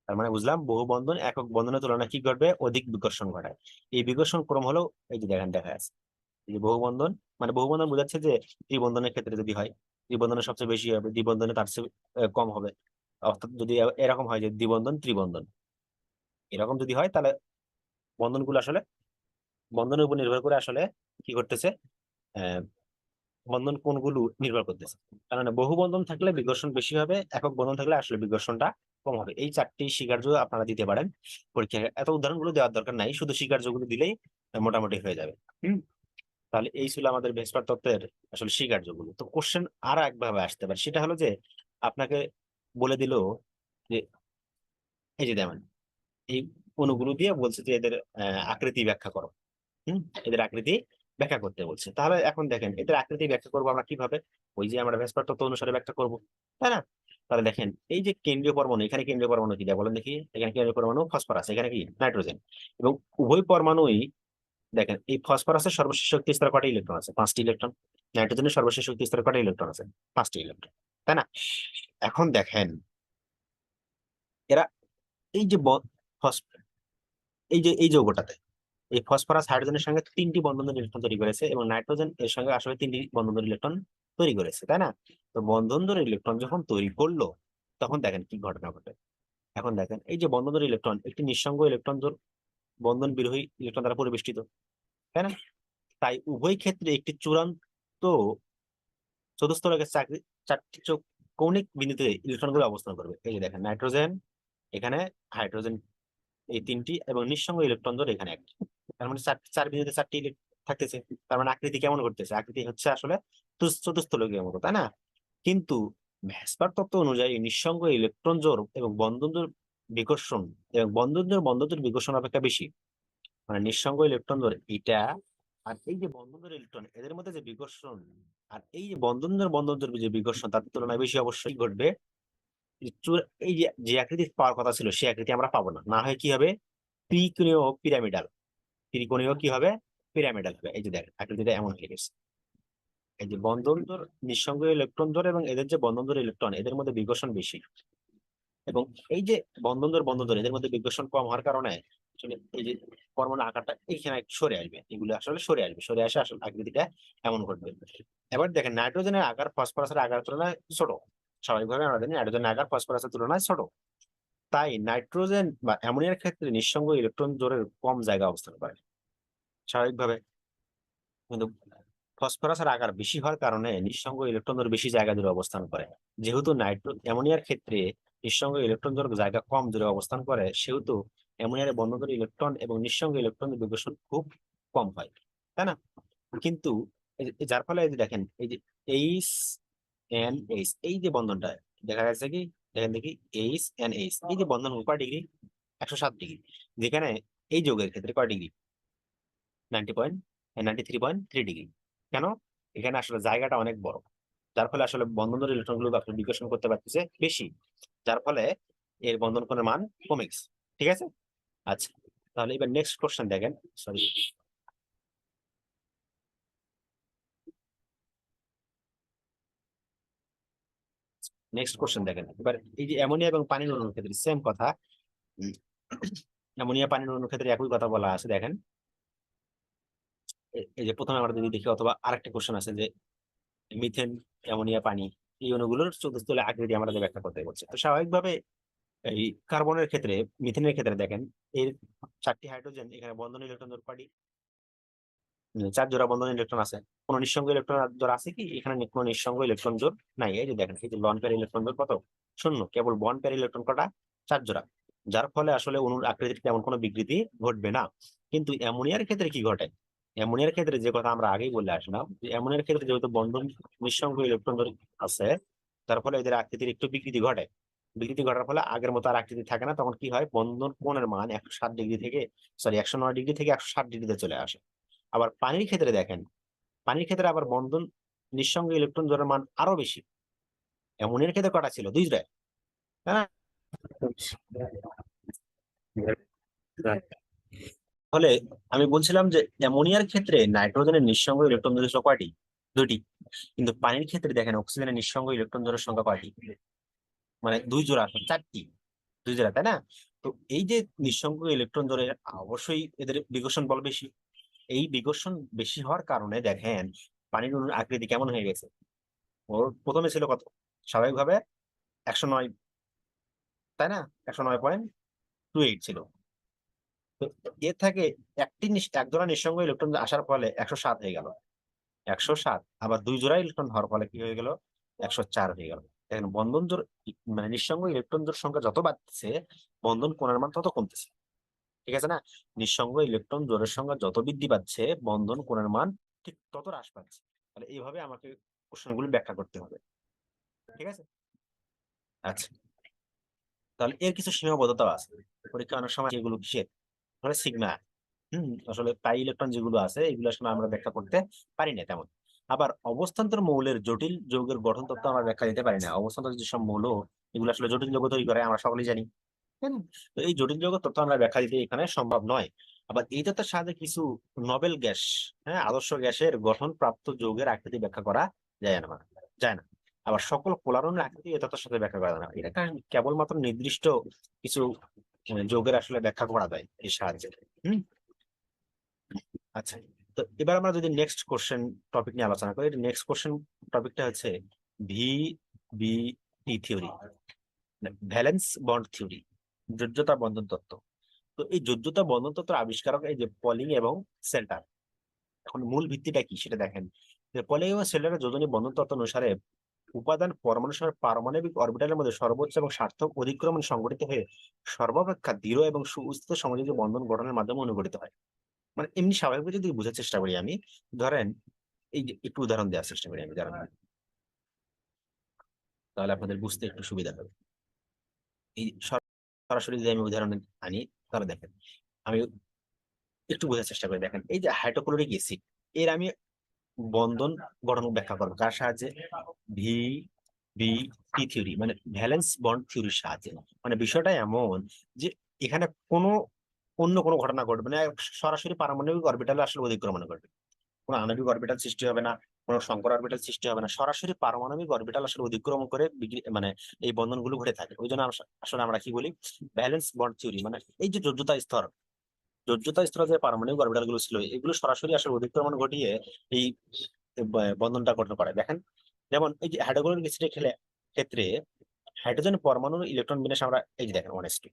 Speaker 1: তার মানে বুঝলাম বহু বন্ধন একক বন্ধনের তুলনায় কি ঘটবে, অধিক বিকর্ষণ ঘটায়। এই বিকর্ষণ ক্রম হলো এই যে দেখেন দেখা আছে, এই যে বহু বন্ধন, মানে বহু বন্ধন বোঝাচ্ছে যে ত্রিবন্ধনের ক্ষেত্রে যদি হয়, ত্রিবন্ধনের সবচেয়ে বেশি হবে, দ্বিবন্ধনে তার চেয়ে কম হবে, অর্থাৎ যদি এরকম হয় যে দ্বিবন্ধন ত্রিবন্ধন এরকম যদি হয়, তাহলে বন্ধনগুলো আসলে বন্ধনের উপর নির্ভর করে আসলে কি করতেছে, আহ বন্ধন কোণগুলো নির্ভর করতেছে। তার মানে বহু বন্ধন থাকলে বিকর্ষণ বেশি হবে, একক বন্ধন থাকলে আসলে বিকর্ষণটা কম হবে। এই 4টি স্বীকার্য আপনারা দিতে পারেন পরীক্ষায়, এত উদাহরণগুলো দেওয়ার দরকার নাই, শুধু স্বীকার্যগুলো দিলেই মোটামুটি হয়ে যাবে। তাহলে এই ছিল আমাদের ভেসপার তত্ত্বের আসলে স্বীকার্যগুলো। তো কোশ্চেন আর একভাবে আসতে পারে, সেটা হলো যে আপনাকে বলে দিল যে এই যে যেমন এই অণুগুলো দিয়ে বলছে যে এদের আকৃতি ব্যাখ্যা করো। এদের আকৃতি ব্যাখ্যা করতে বলছে। তাহলে এখন দেখেন এদের আকৃতি ব্যাখ্যা করবো আমরা কিভাবে? ওই যে আমরা ভেসপার তত্ত্ব অনুসারে ব্যাখ্যা করবো, তাই না? তাহলে দেখেন এই যে কেন্দ্রীয় পরমাণু, এখানে কেন্দ্রীয় পরমাণু কি দেয় বলেন দেখি? এখানে কেন্দ্রীয় পরমাণু ফসফরাস, এখানে কি নাইট্রোজেন। এবং উভয় পরমাণুই দেখেন এই ফসফরাসের সর্বশেষ শক্তি স্তরে কয়টা ইলেকট্রন আছে? 5টি ইলেকট্রন। নাইট্রোজেনের সর্বশেষ শক্তি স্তরে কয়টা ইলেকট্রন আছে? 5টি ইলেকট্রন, তাই না? এখন দেখেন এরা এই যে এই যৌগটাতে এই ফসফরাস হাইড্রোজেনের সঙ্গে 3টি বন্ধনের ইলেকট্রন তৈরি করেছে এবং নাইট্রোজেন এর সঙ্গে আসলে 3টি বন্ধনের ইলেকট্রন তৈরি করেছে, তাই না? তো বন্ধনের ইলেকট্রন যখন তৈরি করলো তখন দেখেন কি ঘটনা ঘটে। এখন দেখেন এই যে বন্ধনের ইলেকট্রন একটি নিঃসঙ্গ ইলেকট্রন জোড় বন্ধন বিরোহী ইলেকট্রন দ্বারা পরিবেষ্টিত, তাই না? তাই উভয় ক্ষেত্রে একটি চূড়ান্ত চতুস্তলকের চারটি কৌণিক বিন্দুতে ইলেকট্রন গুলো অবস্থান করবে। এই যে দেখেন নাইট্রোজেন, এখানে হাইড্রোজেন, এই 3টি এবং নিঃসঙ্গ ইলেকট্রন জোড় এখানে একটি। তার মানে চার বিন্দুতে 4টি থাকতেছে। তার মানে আকৃতি কেমন করতেছে? আকৃতি হচ্ছে আসলে চতুস্থলকীয় মতো, তাই না? কিন্তু ভ্যাসপার তত্ত্ব অনুযায়ী নিঃসঙ্গ ইলেকট্রন জোড় এবং বন্ধন জোড় বিকর্ষণ এবং বন্ধন জোড় বিকর্ষণ অপেক্ষা বেশি। মানে নিঃসঙ্গ ইলেকট্রন জোড় এটা আর এই যে বন্ধন জোড় ইলেকট্রন এদের মধ্যে যে বিকর্ষণ আর এই যে বন্ধন জোড় যে বিকর্ষণ তার তুলনায় বেশি অবশ্যই ঘটবে। এই যে যে আকৃতি পাওয়ার কথা ছিল সেই আকৃতি আমরা পাবো না, না হয় কি হবে? ত্রিকোণীয় পিরামিডাল। ত্রিকোণীয় কি হবে? পিরামিডাল হবে। এই যে দেখ আকৃতিটা এমন হয়ে গেছে। এই যে বন্ধন জোড় নিঃসঙ্গ ইলেকট্রন জোড় এবং এদের যে বন্ধন জোড় ইলেকট্রন এদের মধ্যে বিকর্ষণ বেশি। এবং এই যে বন্ধন জোড় এদের মধ্যে বিকর্ষণ কম হওয়ার কারণে আসলে এই যে পরমাণু আকারটা এইখানে একটু সরে আসবে, এগুলো আসলে সরে আসে আসলে আকৃতিটা এমন ঘটবে। এবার দেখেন নাইট্রোজেনের আকার ফসফরাসের আকারের তুলনায় ছোট। স্বাভাবিকভাবে আমরা জানি নাইট্রোজেনের আকার ফসফরাসের তুলনায় ছোট। তাই নাইট্রোজেন বা অ্যামোনিয়ার ক্ষেত্রে নিঃসঙ্গ ইলেকট্রন জোড়ের কম জায়গা অবস্থান করে স্বাভাবিকভাবে। কিন্তু ফসফরাসের আকার বেশি হওয়ার কারণে নিঃসঙ্গ ইলেকট্রন জোড় বেশি জায়গা জুড়ে অবস্থান করে। যেহেতু অ্যামোনিয়ার ক্ষেত্রে নিঃসঙ্গ ইলেকট্রন জোড় জায়গা কম জুড়ে অবস্থান করে, সেহেতু অ্যামোনিয়ার বন্ধনকারী ইলেকট্রন এবং নিঃসঙ্গ ইলেকট্রন বিকর্ষণ খুব কম হয়, তাই না? কিন্তু যার ফলে এই যে দেখেন এই যে H N H এই যে বন্ধনটা দেখা যাচ্ছে কি, দেখেন দেখি H N H এই যে বন্ধন কয় ডিগ্রি? 107 ডিগ্রি। যেখানে এই যৌগের ক্ষেত্রে কয় ডিগ্রি? 93.3 ডিগ্রি। কেন? এখানে আসলে জায়গাটা অনেক বড়, যার ফলে আসলে বন্ধনের ইলেকট্রন গুলো আপনি বিকর্ষণ করতে পারতেছে বেশি, যার ফলে এর বন্ধন কোণের মান কমে গেছে। ঠিক আছে? আচ্ছা, তাহলে এবার নেক্সট কোশ্চেন দেখেন। সরি, নেক্সট কোশ্চেন দেখেন এবার। এই যে অ্যামোনিয়া এবং পানির অণুর ক্ষেত্রে সেম কথা। উম, অ্যামোনিয়া পানির অণুর ক্ষেত্রে একই কথা বলা আছে। দেখেন এই যে প্রথমে আমরা যদি দেখি, অথবা আরেকটা কোশ্চেন আছে যে মিথেন, অ্যামোনিয়া, পানি, এই অণুগুলোর চতুস্থলে আকৃতি আমাদের ব্যাখ্যা করতে বলছে। তো স্বাভাবিকভাবে এই কার্বনের ক্ষেত্রে, মিথেনের ক্ষেত্রে দেখেন এর 4টি হাইড্রোজেন, এখানে বন্ধন ইলেকট্রন জোড় কয়টি? 4 জোড়া বন্ধন ইলেকট্রন আছে। কোন নিঃসঙ্গ ইলেকট্রন জোড় আছে কি? এখানে কোনো নিঃসঙ্গ ইলেকট্রন জোড় নাই। এই যে দেখেন এই যে লন পেয়ার ইলেকট্রন জোড় কত? শূন্য। কেবল বন্ড পেয়ার ইলেকট্রন কটা? 4 জোড়া। যার ফলে আসলে অণুর আকৃতির তেমন কোনো বিকৃতি ঘটবে না। কিন্তু অ্যামোনিয়ার ক্ষেত্রে কি ঘটে? অ্যামোনিয়ার ক্ষেত্রে যে কথা আমরা আগেই বলে আসলাম, যে অ্যামোনিয়ার ক্ষেত্রে যেহেতু বন্ধন নিঃসঙ্গ ইলেকট্রন জোড় আছে, তার ফলে এদের আকৃতির একটু বিকৃতি ঘটে। বিকৃতি ঘটার ফলে আগের মতো আর আকৃতি থাকে না। তখন কি হয়? বন্ধন কোণের মান 107 ডিগ্রি থেকে, সরি 109 ডিগ্রি থেকে 160 ডিগ্রিতে চলে আসে। আবার পানির ক্ষেত্রে দেখেন, পানির ক্ষেত্রে আবার বন্ধন নিঃসঙ্গ ইলেকট্রন জোড়ের মান আরো বেশি। অ্যামোনিয়ার ক্ষেত্রে কটা ছিল? 2 জোড়া, তাই না? ফলে আমি বলছিলাম যে অ্যামোনিয়ার ক্ষেত্রে নাইট্রোজেনের নিঃসঙ্গ ইলেকট্রন জোড়ের সংখ্যা কয়টি? 2টি। কিন্তু পানির ক্ষেত্রে দেখেন অক্সিজেনের নিঃসঙ্গ ইলেকট্রন জোড়ের সংখ্যা কয়টি? মানে 2 জোড়া, 4টি। 2 জোড়া, তাই না? তো এই যে নিঃসঙ্গ ইলেকট্রন জোড়ের অবশ্যই এদের বিকর্ষণ বল বেশি। এই বিকর্ষণ বেশি হওয়ার কারণে দেখেন পানির অণুর আকৃতি কেমন হয়ে গেছে। ওর প্রথমে ছিল কত? স্বাভাবিকভাবে 109, তাই না? 109.28 ছিল। তো এর থেকে এক জোড়া নিঃসঙ্গ ইলেকট্রন আসার ফলে 107 হয়ে গেল। 107 আবার 2 জোড়া ইলেকট্রন হওয়ার ফলে কি হয়ে গেল? 104 হয়ে গেল। দেখেন বন্ধন জোড় মানে নিঃসঙ্গ ইলেকট্রন জোড় সংখ্যা যত বাড়তেছে, বন্ধন কোণের মান তত কমতেছে। ঠিক আছে না? নিঃসঙ্গ ইলেকট্রন জোড়ের সংখ্যা যত বৃদ্ধি পাচ্ছে, বন্ধন কোণের মান ঠিক তত হ্রাস পাচ্ছে। তাহলে এইভাবে আমাকে কোশ্চেনগুলো ব্যাখ্যা করতে হবে। ঠিক আছে? আচ্ছা, তাহলে এর কিছু সীমাবদ্ধতাও আছে। পরীক্ষা অনেক সময় এগুলো কিসের ধরে সিগমা আসলে পাই ইলেকট্রন যেগুলো আছে এগুলো আসলে আমরা ব্যাখ্যা করতে পারি না তেমন। আবার অবস্থান্তর মৌলের জটিল যৌগের গঠন তত্ত্ব আমরা ব্যাখ্যা দিতে পারি না। অবস্থান্তর যেসব মৌল এগুলো আসলে জটিল যৌগ তৈরি করে আমরা সকলেই জানি, তাই না? তো এই জটিল যৌগ তত্ত্ব আমরা ব্যাখ্যা দিতে এখানে সম্ভব নয়। আবার এই তত্ত্বের সাহায্যে কিছু নোবেল গ্যাস, আদর্শ গ্যাসের গঠন প্রাপ্ত যৌগের আকৃতি ব্যাখ্যা করা যায় না। আবার সকল পোলারনের আকৃতি এই তত্ত্বের সাথে ব্যাখ্যা করা যায় না। এটা কেবলমাত্র নির্দিষ্ট কিছু যৌগের আসলে ব্যাখ্যা করা যায় এই সাহায্যে। হম আচ্ছা, তো এবার আমরা যদি নেক্সট কোশ্চেন টপিক নিয়ে আলোচনা করি, নেক্সট কোশ্চেন টপিকটা হচ্ছে V B T theory, valence bond theory, যোজ্যতা বন্ধন তত্ত্ব। তো এই যোজ্যতা বন্ধন তত্ত্বের আবিষ্কারক এই যে পলিং এবং সেল্টার। এখন মূল ভিত্তিটা কি সেটা দেখেন, যে পলিং এবং সেল্টারের যোজনী বন্ধন তত্ত্ব অনুসারে উপাদান পরমাণু পারমাণবিক অরবিটালের মধ্যে সর্বোচ্চ এবং সার্থক অধিক্রমণ সংঘটিত হয়ে সর্বাপেক্ষা দৃঢ় এবং সুস্থিত সমযোজী বন্ধন গঠনের মাধ্যমে অনুঘটিত হয়। মানে এমনি স্বাভাবিক যদি বোঝার চেষ্টা করি আমি, ধরেন এই যে একটু উদাহরণ দেওয়ার চেষ্টা করি আমি, দাঁড়ান, তাহলে আপনাদের বুঝতে একটু সুবিধা হবে। এই সরাসরি যদি আমি উদাহরণ আনি তাহলে দেখেন, আমি একটু বোঝার চেষ্টা করি। দেখেন এই যে হাইড্রোক্লোরিক অ্যাসিড, এর আমি বন্ধন গঠন ব্যাখ্যা করবো কার সাহায্যে? ভি বি টি থিওরি, মানে ভ্যালেন্স বন্ড থিওরির সাহায্যে। মানে বিষয়টা এমন যে এখানে অন্য কোনো ঘটনা ঘটবে না, সরাসরি পারমাণবিক অরবিটালে আসলে অধিক্রমণ ঘটবে। কোনো আণবিক অরবিটাল সৃষ্টি হবে না, কোনো সংকর অরবিটাল সৃষ্টি হবে না, সরাসরি পারমাণবিক অরবিটাল আসলে অতিক্রম করে মানে এই বন্ধনগুলো ঘটে থাকে। ওই জন্য আসলে আমরা কি বলি? Balance bond theory. মানে এই যে যোজ্যতা স্তর যে পারমাণবিক অরবিটাল গুলো ছিল এগুলো সরাসরি আসলে অতিক্রমণ ঘটিয়ে এই বন্ধনটা গঠন করে। দেখেন যেমন এই যে হাইড্রোক্লোরিক অ্যাসিডের ক্ষেত্রে হাইড্রোজেন পরমাণুর ইলেকট্রন বিন্যাস আমরা এই যে দেখেন 1s2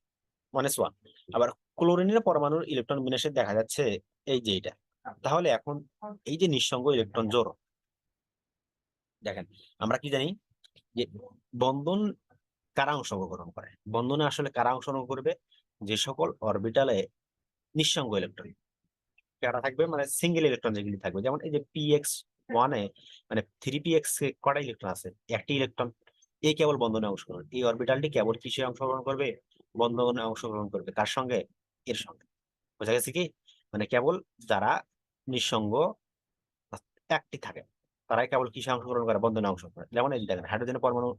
Speaker 1: 1s1। আবার ক্লোরিনের পরমাণুর ইলেকট্রন বিন্যাসে দেখা যাচ্ছে এই যে এটা। তাহলে এখন এই যে নিঃসঙ্গ ইলেকট্রন জোড়, দেখেন আমরা কি জানি যে বন্ধন কারা অংশগ্রহণ করে? বন্ধনে আসলে কারা অংশগ্রহণ করবে? যে সকল অরবিটালে নিঃসঙ্গ ইলেকট্রন কারা থাকবে, মানে সিঙ্গেল ইলেকট্রন যেগুলি থাকবে। যেমন এই যে px1 মানে 3px কটা ইলেকট্রন আছে? একটি ইলেকট্রন। এই কেবল বন্ধনে অংশগ্রহণ, এই অরবিটালটি কেবল কিসে অংশগ্রহণ করবে? বন্ধনে অংশগ্রহণ করবে। কার সঙ্গে? এর সঙ্গে। বোঝা গেছে কি? মানে কেবল যারা নিঃসঙ্গ একটি থাকে তারাই কেবল কিসে অংশগ্রহণ করে? বন্ধনে অংশগ্রহণ করে। যেমন এই যে দেখেন হাইড্রোজেনের পরমাণু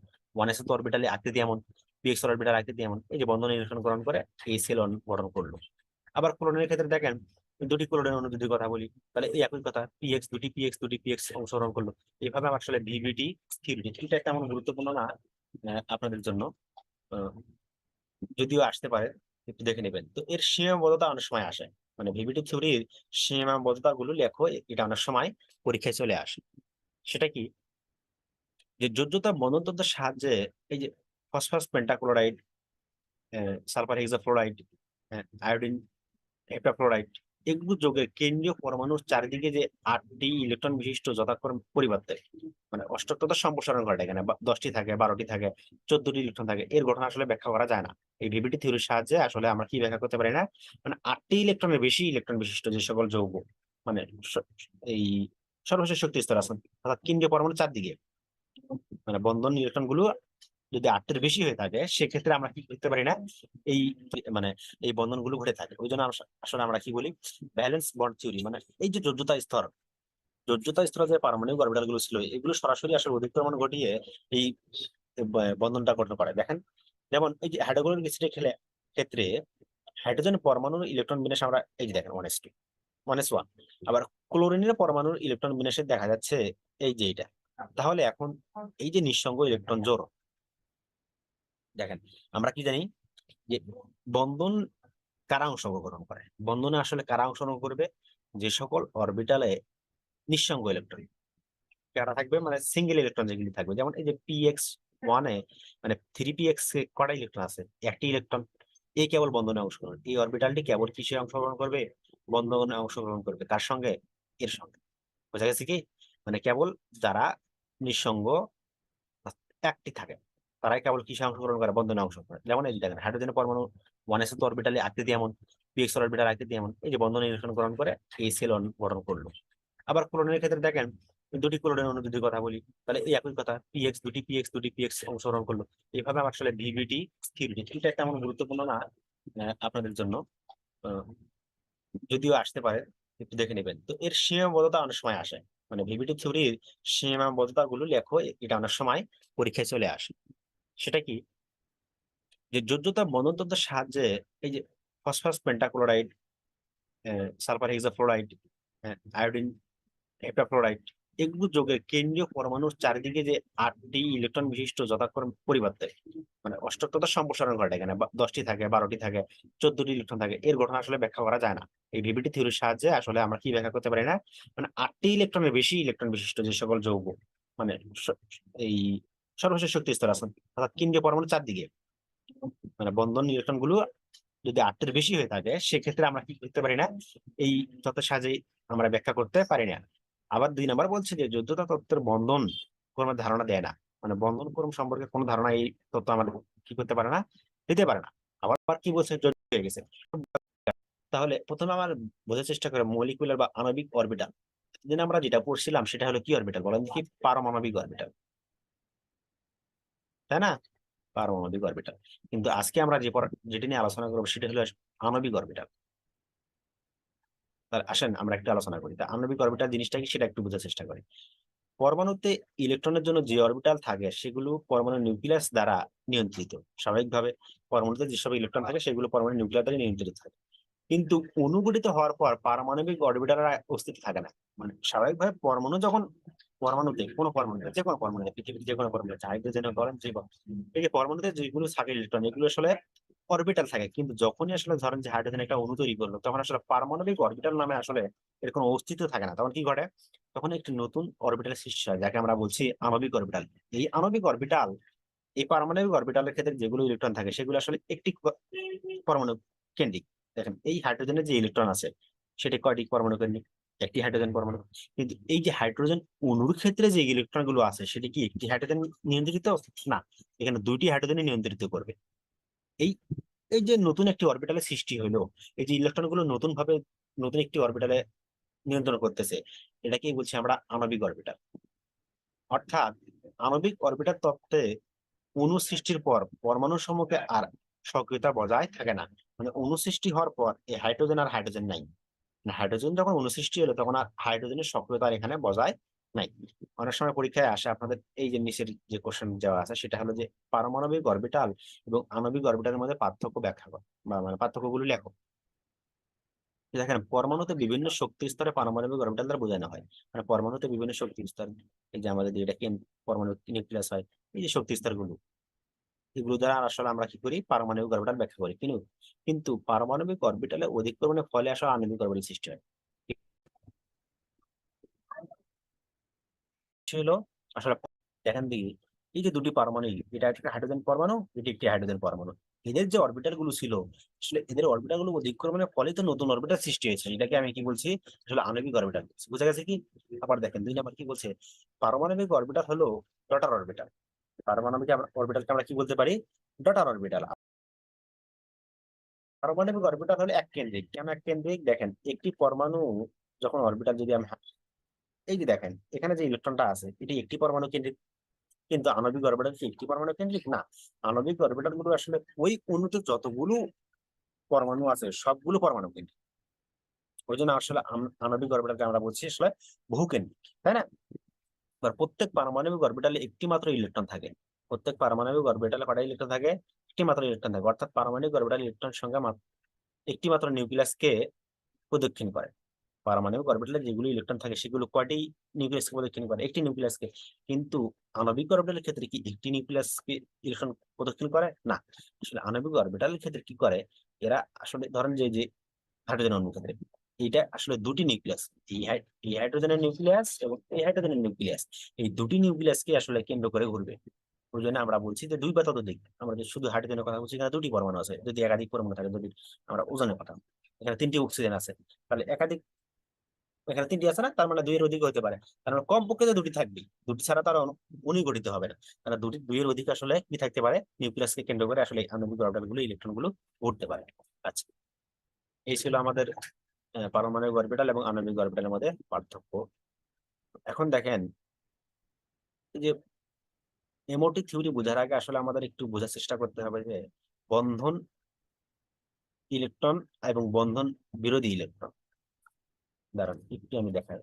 Speaker 1: 1s অরবিটালে আকৃতি এমন, px অরবিটাল আকৃতি এমন, এই যে বন্ধনে ইলেকট্রন গ্রহণ করে এই সেল গঠন করলো। আবার ক্লোরিনের ক্ষেত্রে দেখেন দুটি ক্লোরিন অণু যদি কথা বলি, তাহলে এই একই কথা, পিএক্স অংশগ্রহণ করলো। এইভাবে আমার আসলে ভিভিটি থিওরি, এটা তেমন গুরুত্বপূর্ণ না আপনাদের জন্য, আহ, যদিও আসতে পারে, একটু দেখে নেবেন। তো এর সীমাবদ্ধতা অনেক সময় আসে, মানে ভিভিটি থিওরির সীমাবদ্ধতা গুলো লেখো, এটা অনেক সময় পরীক্ষায় চলে আসে। সেটা কি? যে যোজ্যতা বন্ধন তত্ত্বের সাহায্যে এই যে phosphorus pentachloride, sulphur hexafluoride, iodine heptafluoride, এগুলো যোগের কেন্দ্রীয় পরমাণুর চারিদিকে যে 8টি ইলেকট্রন বিশিষ্ট যথাক্রম পরিবার দেয়, মানে অষ্টকতা সম্প্রসারণ ঘটে। এখানে 10টি থাকে, 12টি থাকে, 14টি ইলেকট্রন থাকে। এর ঘটনা আসলে ব্যাখ্যা করা যায় না এই ভিভিটি থিওরির সাহায্যে। আসলে আমরা কি ব্যাখ্যা করতে পারি না, মানে 8টি ইলেকট্রনের বেশি ইলেকট্রন বিশিষ্ট যে সকল যৌগ, মানে এই সর্বশেষ শক্তি স্তর আছে, অর্থাৎ কেন্দ্রীয় পরমাণু চারদিকে, মানে বন্ধন ইলেকট্রন গুলো যদি 8টির বেশি হয়ে থাকে সেক্ষেত্রে আমরা কি করতে পারি না, এই মানে এই বন্ধন গুলো ঘটে থাকে। ওই জন্য আসলে আমরা কি বলি? Balance bond theory. মানে এই যে যোজ্যতা স্তর যে পারমাণবিক অরবিটাল গুলো ছিল এগুলো সরাসরি আসলে অধিক্রমণ ঘটিয়ে এই বন্ধনটা গঠন করে। দেখেন যেমন এই যে হাইড্রোক্লোরিক অ্যাসিডের ক্ষেত্রে হাইড্রোজেন পরমাণুর ইলেকট্রন বিন্যাস আমরা এই যে দেখেন 1s1। আবার ক্লোরিনের পরমাণুর ইলেকট্রন বিন্যাসে দেখা যাচ্ছে এই যে এটা। তাহলে এখন এই যে নিঃসঙ্গ ইলেকট্রন জোড়, দেখেন আমরা কি জানি যে বন্ধন কারা অংশগ্রহণ করে? বন্ধনে আসলে কারা অংশগ্রহণ করবে? যে সকল অরবিটালে নিঃসঙ্গ ইলেকট্রন কারা থাকবে, মানে সিঙ্গেল ইলেকট্রন যেগুলি থাকবে। যেমন এই যে px1 মানে 3px কটা ইলেকট্রন আছে? একটি ইলেকট্রন। এই কেবল বন্ধনে অংশগ্রহণ, এই অরবিটালটি কেবল কিসে অংশগ্রহণ করবে? বন্ধনে অংশগ্রহণ করবে। কার সঙ্গে? এর সঙ্গে। বোঝা গেছে কি? মানে কেবল যারা নিঃসঙ্গ একটি থাকে তারাই কেবল কিসে অংশগ্রহণ করে? বন্ধনে অংশগ্রহণ করে। যেমন এই যে দেখেন হাইড্রোজেনের পরমাণু 1s অরবিটালে আকৃতি এমন, px অরবিটাল আকৃতি এমন, এই যে বন্ধনে ইলেকট্রন গ্রহণ করে এই সেল গঠন করলো। আবার ক্লোরিনের ক্ষেত্রে দেখেন দুটি ক্লোরিন অণু যদি কথা বলি, তাহলে এই একই কথা, দুটি পিএক্স অংশগ্রহণ করলো। এইভাবে আমার আসলে ভিভিটি স্থিরটি, এটা তেমন গুরুত্বপূর্ণ না আপনাদের জন্য, আহ, যদিও আসতে পারে, একটু দেখে নেবেন। তো এর সীমাবদ্ধতা অনেক সময় আসে, মানে ভিভিটি থিওরির সীমাবদ্ধতা গুলো লেখো, এটা অনেক সময় পরীক্ষায় চলে আসে। সেটা কি, যে যোজ্যতা বন্ধনতন্ত্রের সাহায্যে এই যে phosphorus pentachloride, sulphur hexafluoride, iodine heptafluoride, এগুলো যোগের কেন্দ্রীয় পরমাণুর চারিদিকে যে 8টি ইলেকট্রন বিশিষ্ট যথাক্রমে পরিবার দেয়, মানে অষ্টকতা সম্প্রসারণ ঘটে এখানে, 10টি থাকে, 12টি থাকে, 14টি ইলেকট্রন থাকে, এর গঠন আসলে ব্যাখ্যা করা যায় না। এই ভিভিটি থিওরির সাহায্যে আসলে আমরা কি ব্যাখ্যা করতে পারি না, মানে 8টি ইলেকট্রনের বেশি ইলেকট্রন বিশিষ্ট যে সকল যৌগ, মানে এই সর্বশেষ শক্তি স্তর আছে, অর্থাৎ কেন্দ্রীয় পরমাণুর চারদিকে, মানে বন্ধন ইলেকট্রন গুলো যদি 8টির বেশি হয়ে থাকে, সেক্ষেত্রে আমরা কি করতে পারি না, এই তত্ত্বের সাহায্যে আমরা ব্যাখ্যা করতে পারি না। আবার 2 নম্বর বলছে যে যোজ্যতা তত্ত্বের বন্ধন ক্রমের ধারণা দেয় না, মানে বন্ধন ক্রম সম্পর্কে কোনো ধারণা এই তত্ত্ব আমাদের কি করতে পারে না, দিতে পারে না। আবার কি বলছে, জড়িত হয়ে গেছে। তাহলে প্রথমে আমার বোঝার চেষ্টা করে মলিকুলার বা আণবিক অরবিটাল, দিন আমরা যেটা পড়ছিলাম সেটা হলো কি অরবিটাল বলেন দেখি, পারমাণবিক অরবিটাল, তাই না? পারমাণবিক অরবিটাল। কিন্তু আজকে আমরা যেটা নিয়ে আলোচনা করবো সেটা হলো আণবিক অরবিটাল। তাহলে আসেন আমরা একটু আলোচনা করি, তা আণবিক অরবিটাল জিনিসটা কি সেটা একটু বোঝার চেষ্টা করি। পরমাণুতে ইলেকট্রনের জন্য যে অরবিটাল থাকে সেগুলো পরমাণুর নিউক্লিয়াস দ্বারা নিয়ন্ত্রিত। স্বাভাবিকভাবে পরমাণুতে যেসব ইলেকট্রন থাকে সেগুলো পরমাণুর নিউক্লিয়াস দ্বারা নিয়ন্ত্রিত থাকে। কিন্তু অনুঘটিত হওয়ার পর পারমাণবিক অরবিটালের অস্তিত্ব থাকে না। মানে স্বাভাবিকভাবে পরমাণুতে কোনো পরমাণুতে, যে কোনো পরমাণুতে, পৃথিবীর যে কোনো পরমাণুতে, হাইড্রোজেন বলেন, যে এই যে পরমাণুতে যেগুলো থাকে ইলেকট্রন, এগুলো আসলে অরবিটাল থাকে। কিন্তু যখনই আসলে ধরেন যে হাইড্রোজেন একটা অণু তৈরি করলো, তখন আসলে পারমাণবিক অরবিটাল নামে আসলে এর কোনো অস্তিত্ব থাকে না। তখন কি ঘটে, তখন একটি নতুন অরবিটালের সৃষ্টি হয়, যাকে আমরা বলছি আণবিক অরবিটাল। এই আণবিক অরবিটাল, এই পারমাণবিক অরবিটালের ক্ষেত্রে যেগুলো ইলেকট্রন থাকে সেগুলো আসলে একটি পরমাণু কেন্দ্রিক। দেখেন এই হাইড্রোজেনের যে ইলেকট্রন আছে সেটা কয়টি পরমাণু কেন্দ্রিক, একটি হাইড্রোজেন পরমাণু। কিন্তু এই যে হাইড্রোজেন অণুর ক্ষেত্রে যে ইলেকট্রন গুলো আছে সেটা কি একটি হাইড্রোজেন নিয়ন্ত্রিত না, এখানে 2টি হাইড্রোজেন নিয়ন্ত্রিত করবে। এই এই যে নতুন একটি অরবিটালের সৃষ্টি হলো, এই যে ইলেকট্রন গুলো নতুন ভাবে নতুন একটি অরবিটালে নিয়ন্ত্রণ করতেছে, এটাকেই বলছি আমরা আণবিক অরবিটাল। অর্থাৎ আণবিক অরবিটাল তত্ত্বে অণু সৃষ্টির পর পরমাণুর সম্মুখে আর সক্রিয়তা বজায় থাকে না। মানে অণু সৃষ্টি হওয়ার পর এই হাইড্রোজেন আর হাইড্রোজেন নাই, মানে হাইড্রোজেন যখন অণু সৃষ্টি হলো তখন আর হাইড্রোজেনের সক্রিয়তা আর এখানে বজায় নাই। অনেক সময় পরীক্ষায় আসে আপনাদের এই যে নিচের যে কোশ্চেন দেওয়া আছে সেটা হলো যে পারমাণবিক অরবিটাল এবং আণবিক অরবিটালের মধ্যে পার্থক্য ব্যাখ্যা করো, বা মানে পার্থক্যগুলো লেখো। দেখেন পরমাণুতে বিভিন্ন শক্তি স্তরে পারমাণবিক অরবিটাল দ্বারা বোঝানো হয়। মানে পরমাণুতে বিভিন্ন শক্তি স্তর, এই যে আমাদের যেটা পরমাণু নিউক্লিয়াস হয়, এই যে শক্তি স্তর গুলো, এগুলো দ্বারা আসলে আমরা কি করি, পারমাণবিক অরবিটাল ব্যাখ্যা করি। কিন্তু পারমাণবিক অরবিটালে অধিক পরিমাণে ফলে আসলে আণবিক অরবিটাল সৃষ্টি হয়। ছিল আসলে, দেখেন দিকে এই যে দুটি পারমাণু, এটা একটা হাইড্রোজেন পরমাণু, এটি একটি হাইড্রোজেন পরমাণু, এদের যে অরবিটাল গুলো ছিল, আসলে এদের অরবিটাল গুলো অধিক্রমণের ফলে তো নতুন অরবিটাল সৃষ্টি হয়েছে, এটাকে আমি কি বলছি, আসলে আণবিক অরবিটাল বলছি। বুঝা গেছে কি? আবার দেখেন 2 নম্বর কি বলছে, পারমাণবিক অরবিটাল হলো ডটার অরবিটাল। পারমাণবিক অরবিটালকে আমরা কি বলতে পারি, ডটার অরবিটাল। পারমাণবিক অরবিটাল হলো এক কেন্দ্রিক। কেন এক কেন্দ্রিক, দেখেন একটি পরমাণু যখন অরবিটাল যদি আমি এই যে দেখেন এখানে যে ইলেকট্রনটা আছে এটি একটি পরমাণু কেন্দ্রিক, কিন্তু আণবিক অরবিটাল কি একটি পরমাণু কেন্দ্রিক না। আণবিক অরবিটাল গুলো আসলে ওই অণুতে যতগুলো পরমাণু আছে সবগুলো পরমাণু কেন্দ্রিক। ওই জন্য আসলে আণবিক অরবিটালকে আমরা বলছি আসলে বহুকেন্দ্রিক, তাই না? এবার প্রত্যেক পারমাণবিক অরবিটালে একটি মাত্র ইলেকট্রন থাকে। প্রত্যেক পারমাণবিক অরবিটালে কয়টা ইলেকট্রন থাকে, একটি মাত্র ইলেকট্রন থাকে। অর্থাৎ পারমাণবিক অরবিটাল ইলেকট্রন সংখ্যা একটি মাত্র নিউক্লিয়াসকে প্রদক্ষিণ করে। পারমাণবিক অরবিটালে যেগুলো ইলেকট্রন থাকে সেগুলো কয়টি নিউক্লিয়াসকে প্রদক্ষিণ করে, একটি নিউক্লিয়াসকে। কিন্তু আণবিক অরবিটালের ক্ষেত্রে কি একটি নিউক্লিয়াসকে ইলেকট্রন প্রদক্ষিণ করে না। আসলে আণবিক অরবিটালের ক্ষেত্রে কি করে, এরা আসলে ধরেন যে যে হাইড্রোজেন অণুর ক্ষেত্রে এটা আসলে দুটি নিউক্লিয়াস, এই হাইড্রোজেনের নিউক্লিয়াস এবং এই হাইড্রোজেনের নিউক্লিয়াস, এই দুটি নিউক্লিয়াসকে আসলে কেন্দ্র করে ঘুরবে। ওই জন্য আমরা বলছি যে দুই বা ততোধিক। আমরা যে শুধু হাইড্রোজেনের কথা বলছি, এখানে দুটি পরমাণু আছে। যদি একাধিক পরমাণু থাকে, যদি আমরা ওজনের কথা, এখানে 3টি অক্সিজেন আছে, তাহলে একাধিক, এখানে 3টি আছে না, তার মানে 2 এর অধিক হতে পারে। তার মানে কমপক্ষে তো দুটি থাকবে, দুটি ছাড়া তার অনুগঠিত হবে না। তাহলে 2 এর অধিক আসলে কি থাকতে পারে, নিউক্লিয়াসকে কেন্দ্র করে আসলে আণবিক অরবিটাল গুলো ইলেকট্রন গুলো ঘুরতে পারে। আচ্ছা, এই ছিল আমাদের পারমাণবিক অরবিটাল এবং আণবিক অরবিটালের মধ্যে পার্থক্য। এখন দেখেন এই যে এমওটি থিওরি বোঝার আগে আসলে আমাদের একটু বোঝার চেষ্টা করতে হবে যে বন্ধন ইলেকট্রন এবং বন্ধন বিরোধী ইলেকট্রন। দাঁড়ান একটু আমি দেখাই।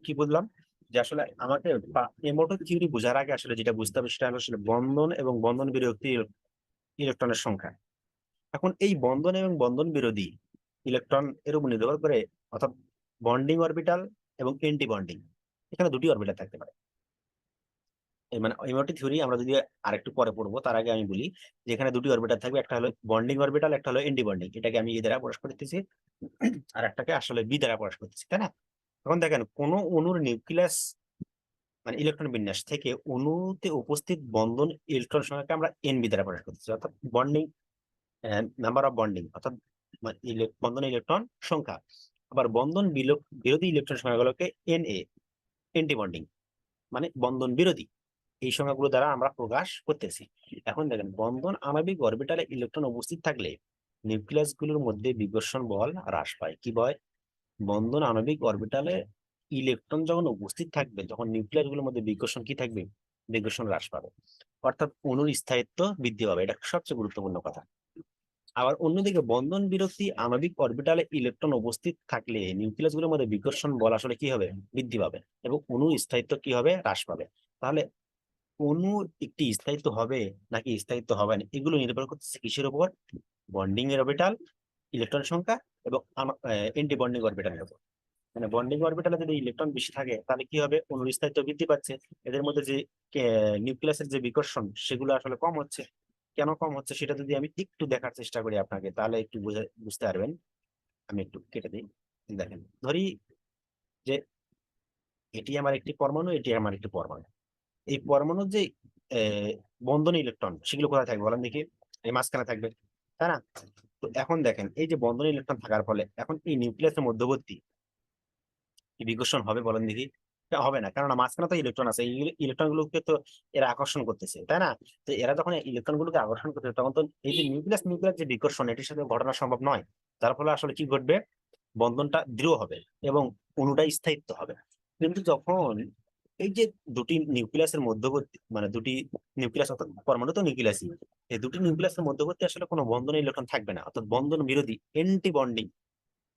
Speaker 1: কি বললাম যে আসলে আমাকে এমওটি থিওরি বোঝার আগে আসলে যেটা বুঝতে হবে সেটা হলো আসলে বন্ধন এবং বন্ধন বিরোধী ইলেকট্রনের সংখ্যা। এখন এই বন্ধন এবং বন্ধন বিরোধী ইলেকট্রন এর উপর নির্ভর করে, অর্থাৎ বন্ডিং অরবিটাল এবং এন্টি বন্ডিং, এখানে দুটি অরবিটাল থাকতে পারে। এই মানে এমওটি থিওরি আমরা যদি আরেকটু পরে পড়বো, তার আগে আমি বলি যে এখানে দুটি অরবিটাল থাকবে, একটা হলো বন্ডিং অরবিটাল, একটা হলো এন্টি বন্ডিং। এটাকে আমি এ দ্বারা প্রকাশ করতেছি আর একটাকে আসলে বি দ্বারা প্রকাশ করতেছি, তাই না? এখন দেখেন কোন অণুর নিউক্লিয়াস মানে ইলেকট্রন বিন্যাস থেকে অণুতে উপস্থিত বন্ধন ইলেকট্রন সংখ্যাকে আমরা এনবি দ্বারা প্রকাশ করতেছি, অর্থাৎ বন্ডিং নাম্বার অফ বন্ডিং, অর্থাৎ মানে বন্ধন ইলেকট্রন সংখ্যা। আবার বন্ধন বিরোধী ইলেকট্রন সংখ্যাগুলোকে এন এ, এন্টি বন্ডিং মানে বন্ধন বিরোধী, এই সংখ্যাগুলো দ্বারা আমরা প্রকাশ করতেছি। এখন দেখেন বন্ধন আণবিক অরবিটালে ইলেকট্রন উপস্থিত থাকলে নিউক্লিয়াস গুলোর মধ্যে বিকর্ষণ বল হ্রাস পায়। কি বয়? বন্ধন আণবিক অরবিটালে ইলেকট্রন যখন উপস্থিত থাকবে, তখন নিউক্লিয়াস গুলোর মধ্যে বিকর্ষণ কি থাকবে? বিকর্ষণ হ্রাস পাবে, অর্থাৎ অণুর স্থায়িত্ব বৃদ্ধি পাবে। এটা সবচেয়ে গুরুত্বপূর্ণ কথা। আবার অন্যদিকে বন্ধন বিরোধী আণবিক অরবিটালে ইলেকট্রন উপস্থিত থাকলে নিউক্লিয়াস গুলোর মধ্যে বিকর্ষণ বল আসলে কি হবে? বৃদ্ধি পাবে, এবং অণুর স্থায়িত্ব কি হবে? হ্রাস পাবে। তাহলে অণুর একটি স্থায়িত্ব হবে নাকি স্থায়িত্ব হবে না, এগুলো নির্ভর করতেছে কিসের উপর? বন্ডিং এর অরবিটাল, ইলেকট্রন সংখ্যা এবং এন্টি বন্ডিং অরবিটালের উপর। মানে বন্ডিং অরবিটালে যদি ইলেকট্রন বেশি থাকে তাহলে কি হবে? অণুর স্থায়িত্ব বৃদ্ধি পাচ্ছে। এদের মধ্যে যে নিউক্লিয়াসের যে বিকর্ষণ সেগুলো আসলে কম হচ্ছে। কেন কম হচ্ছে সেটা যদি আমি একটু দেখার চেষ্টা করি আপনাকে, তাহলে একটু বুঝতে পারবেন। আমি একটু কেটে দিই। দেখেন ধরি যে এটি আমার একটি পরমাণু, এটি আমার একটি পরমাণু। এই পরমাণুর যে আহ, বন্ধন ইলেকট্রন সেগুলো কোথায় থাকবে বলেন দেখি? এই মাঝখানে থাকবে, তাই না? তো এখন দেখেন এই যে বন্ধন ইলেকট্রন থাকার ফলে এখন এই নিউক্লিয়াসের মধ্যবর্তী কি বিকর্ষণ হবে বলেন দেখি? এটা হবে না, কারণ মাঝখানে তো ইলেকট্রন আছে। এই ইলেকট্রন গুলোকে তো এরা আকর্ষণ করতেছে, তাই না? তো এরা যখন ইলেকট্রন গুলোকে আকর্ষণ করতেছে, তখন তো এই যে নিউক্লিয়াস যে বিকর্ষণ, এটির সাথে ঘটনা সম্ভব নয়। যার ফলে আসলে কি ঘটবে? বন্ধনটা দৃঢ় হবে এবং অণুটা স্থায়িত্ব হবে। কিন্তু যখন এই যে দুটি নিউক্লিয়াসের মধ্যবর্তী মানে দুটি নিউক্লিয়াস, অর্থাৎ পরমাণু তো নিউক্লিয়াসই, এই দুটি নিউক্লিয়াসের মধ্যবর্তী আসলে কোনো বন্ধন ইলেকট্রন থাকবে না, অর্থাৎ বন্ধন বিরোধী এন্টি বন্ডিং।